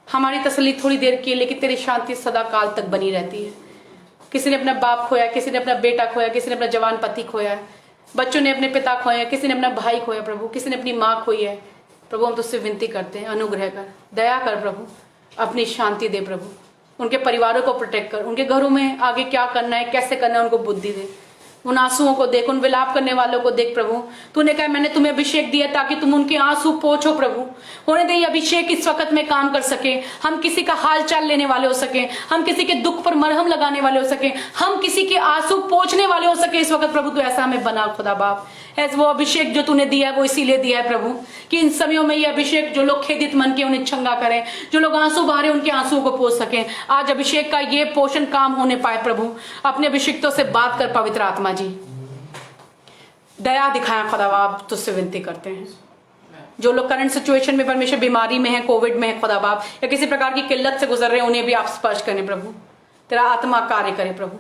[SPEAKER 2] हमारी तसल्ली थोड़ी देर की है, लेकिन तेरी शांति सदा काल तक बनी रहती है। किसी ने अपना बाप खोया, किसी ने अपना बेटा खोया, किसी ने अपना जवान पति खोया, बच्चों ने अपने पिता खोया, किसी ने अपना भाई खोया प्रभु, किसी ने अपनी माँ खोई है प्रभु। हम तुझसे विनती करते हैं, अनुग्रह कर, दया कर प्रभु, अपनी शांति दे प्रभु, उनके परिवारों को प्रोटेक्ट कर, उनके घरों में आगे क्या करना है, कैसे करना है, उनको बुद्धि दे। उन आंसुओं को देख, उन विलाप करने वालों को देख प्रभु। तूने कहा मैंने तुम्हें अभिषेक दिया ताकि तुम उनके आंसू पोंछो प्रभु। होने दे अभिषेक इस वक्त में काम कर सके, हम किसी का हाल चाल लेने वाले हो सके, हम किसी के दुख पर मरहम लगाने वाले हो सके, हम किसी के आंसू पोंछने वाले हो सके इस वक्त प्रभु। तो ऐसा हमें बना खुदा बाप, ऐसे वो अभिषेक जो तूने दिया है वो इसीलिए दिया है प्रभु, कि इन समयों में ये अभिषेक जो लोग खेदित मन के उन्हें छंगा करें, जो लोग आंसू बहारे उनके आंसुओं को पोंछ सकें। आज अभिषेक का ये पोषण काम होने पाए प्रभु। अपने अभिषिक्तों से बात कर पवित्र आत्मा जी, दया दिखाया खुदा बाप, तुझसे विनती करते हैं। जो लोग करंट सिचुएशन में परमेश्वर बीमारी में है, कोविड में है खुदा बाप, या किसी प्रकार की किल्लत से गुजर रहे हैं, उन्हें भी आप स्पर्श करें प्रभु, तेरा आत्मा कार्य करे प्रभु।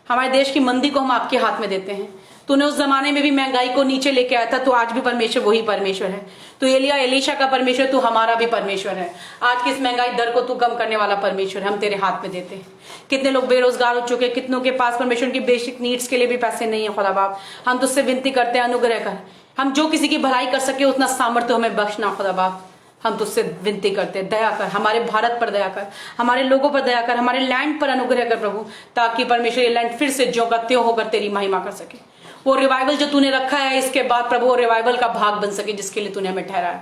[SPEAKER 2] हमारे देश की मंदी को हम आपके हाथ में देते हैं। तूने उस जमाने में भी महंगाई को नीचे लेके आया था, तो आज भी परमेश्वर वही परमेश्वर है। तो एलिया एलीशा का परमेश्वर, तू हमारा भी परमेश्वर है। आज की इस महंगाई दर को तू कम करने वाला परमेश्वर है, हम तेरे हाथ में देते हैं। कितने लोग बेरोजगार हो चुके हैं, कितनों के पास परमेश्वर की बेसिक नीड्स के लिए भी पैसे नहीं है खुदा बाप। हम तुझसे विनती करते हैं, अनुग्रह कर, हम जो किसी की भलाई कर सके उतना सामर्थ्य हमें बख्शना खुदा बाप। हम तुझसे विनती करते हैं, दया कर, हमारे भारत पर दया कर, हमारे लोगों पर दया कर, हमारे लैंड पर अनुग्रह कर प्रभु, ताकि परमेश्वर ये लैंड फिर से ज्यों का त्यों होकर तेरी महिमा कर सके। वो रिवाइवल जो तूने रखा है इसके बाद प्रभु, वो रिवाइवल का भाग बन सके जिसके लिए तूने हमें ठहराया।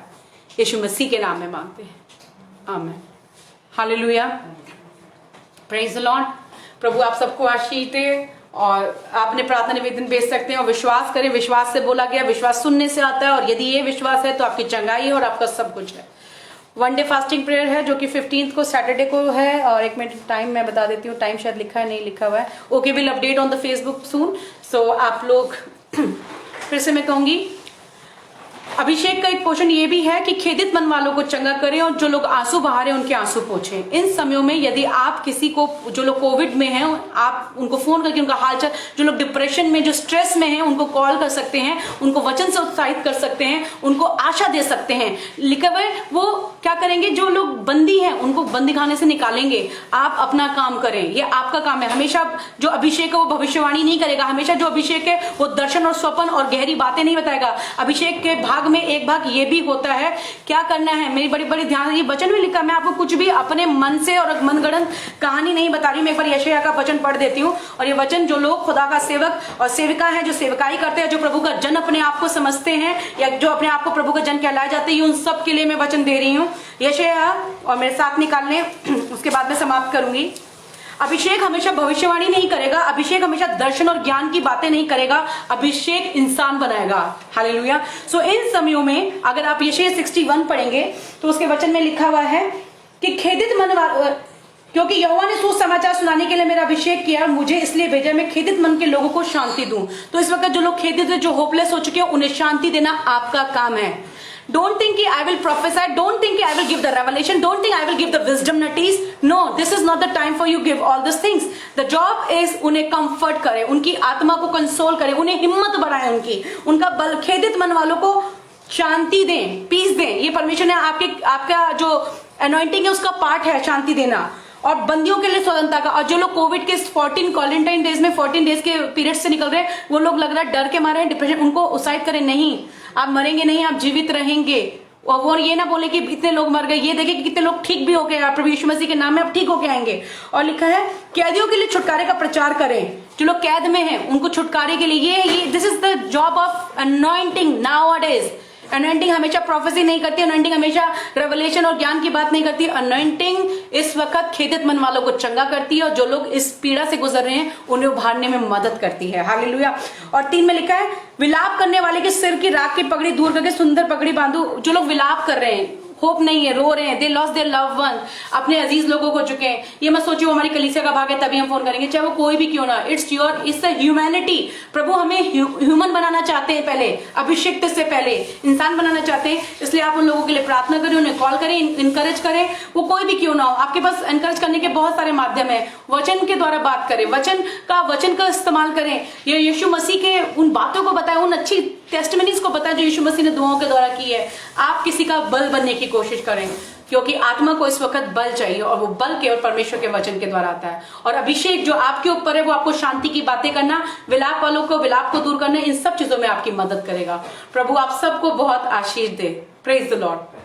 [SPEAKER 2] यीशु मसीह के नाम में मांगते हैं, आमीन, हालेलुया, प्रेज द लॉर्ड। प्रभु आप सबको आशीष दे, और आपने प्रार्थना निवेदन भेज सकते हैं और विश्वास करें। विश्वास से बोला गया, विश्वास सुनने से आता है, और यदि ये विश्वास है तो आपकी चंगाई है और आपका सब कुछ है। वन डे फास्टिंग प्रेयर है जो कि 15 को सैटरडे को है, और एक मिनट टाइम मैं बता देती हूँ, टाइम शायद लिखा है नहीं लिखा हुआ है, okay, will update on the Facebook soon. So आप लोग फिर से मैं कहूंगी, अभिषेक का एक पोषण ये भी है कि खेदित मन वालों को चंगा करें, और जो लोग आंसू बहा रहे हैं उनके आंसू पोंछें। इन समयों में यदि आप किसी को, जो लोग कोविड में हैं, आप उनको फोन करके उनका हालचाल, जो लोग डिप्रेशन में, जो स्ट्रेस में हैं, उनको कॉल कर सकते हैं, उनको वचन से उत्साहित कर सकते हैं, उनको आशा दे सकते हैं। लिखा हुआ है वो क्या करेंगे, जो लोग बंदी हैं उनको बंदी खाने से निकालेंगे। आप अपना काम करें, ये आपका काम है। हमेशा जो अभिषेक है वो भविष्यवाणी नहीं करेगा, हमेशा जो अभिषेक है वो दर्शन और स्वप्न और गहरी बातें नहीं बताएगा। अभिषेक के भाग में एक भाग ये भी होता है। क्या करना है, मेरी बड़ी बड़ी ध्यान, ये वचन में लिखा, मैं आपको कुछ भी अपने मन से और मनगढ़ंत कहानी नहीं बता रही हूँ। मैं एक बार यशायाह का वचन पढ़ देती हूँ। और ये वचन जो लोग खुदा का सेवक और सेविका है, जो सेवकाई करते हैं, जो प्रभु का जन अपने आप को समझते हैं, या जो अपने आप को प्रभु का जन कहलाए जाते हैं, उन सब के लिए मैं वचन दे रही हूँ। यशायाह, और मेरे साथ निकाल लें, उसके बाद मैं समाप्त करूंगी। अभिषेक हमेशा भविष्यवाणी नहीं करेगा, अभिषेक हमेशा दर्शन और ज्ञान की बातें नहीं करेगा, अभिषेक इंसान बनाएगा। हालेलुया। सो इन समयों में अगर आप यशायाह 61 पढ़ेंगे तो उसके वचन में लिखा हुआ है कि खेदित मन क्योंकि यहोवा ने सुसमाचार सुनाने के लिए मेरा अभिषेक किया, मुझे इसलिए भेजा मैं खेदित मन के लोगों को शांति दूं। तो इस वक्त जो लोग खेदित है, जो होपलेस हो चुके हैं, उन्हें शांति देना आपका काम है। Don't think I will prophesy. Don't think I will give the revelation. Don't think I will give the wisdom nuggets. No, this is not the time for you give all these things. The job is उन्हें comfort करें, उनकी आत्मा को कंसोल करें, उन्हें हिम्मत बढ़ाएं, उनका बल, खेदित मन वालों को शांति दें, पीस दें। ये परमेश्वर ने आपका जो अनॉइंटिंग है उसका पार्ट है शांति देना। और बंदियों के लिए स्वतंत्रता का। और जो लोग कोविड के 14 क्वारंटाइन डेज में 14 डेज के पीरियड से निकल रहे हैं, वो लोग लग रहा है डर के मारे हैं, डिप्रेशन, उनको उत्साहित करें, नहीं आप मरेंगे नहीं, आप जीवित रहेंगे। और वो ये ना बोले कि इतने लोग मर गए, ये देखे कि कितने लोग ठीक भी हो गए, प्रभु यीशु मसीह के नाम में आप ठीक होके आएंगे। और लिखा है कैदियों के लिए छुटकारे का प्रचार करें, जो लोग कैद में हैं उनको छुटकारे के लिए ये this is the job of anointing nowadays. Anointing हमेशा प्रोफेसी नहीं करती, अनॉइंटिंग हमेशा रेवलेशन और ज्ञान की बात नहीं करती। अनॉइंटिंग इस वक्त खेदित मन वालों को चंगा करती है, और जो लोग इस पीड़ा से गुजर रहे हैं उन्हें उभारने में मदद करती है। हालेलुया। और 3 में लिखा है विलाप करने वाले के सिर की राख की पगड़ी दूर करके सुंदर पगड़ी बांधू। जो लोग विलाप कर रहे हैं, होप नहीं है, रो रहे हैं, they lost their love one, अपने अजीज लोगों को चुके हैं, ये मत सोचिए वो हमारी कलीसिया का भाग है तभी हम फोन करेंगे, चाहे वो कोई भी क्यों ना। It's the humanity. प्रभु हमें ह्यूमन बनाना चाहते हैं, पहले अभिषेक से पहले इंसान बनाना चाहते हैं। इसलिए आप उन लोगों के लिए प्रार्थना करें, उन्हें कॉल करें, इनकरेज करें, वो कोई भी क्यों ना हो। आपके पास एनकरेज करने के बहुत सारे माध्यम है। वचन के द्वारा बात करें, वचन का इस्तेमाल करें, ये यीशु मसीह के उन बातों को बताएं, उन अच्छी टेस्टिमनीज को बताएं जो यीशु मसीह ने दुआओं के द्वारा की है। आप किसी का बल बनने की कोशिश करें, क्योंकि आत्मा को इस वक्त बल चाहिए, और वो बल केवल परमेश्वर के वचन के द्वारा आता है। और अभिषेक जो आपके ऊपर है वो आपको शांति की बातें करना, विलाप वालों को विलाप को दूर करना, इन सब चीजों में आपकी मदद करेगा। प्रभु आप सबको बहुत आशीष दे। Praise the Lord.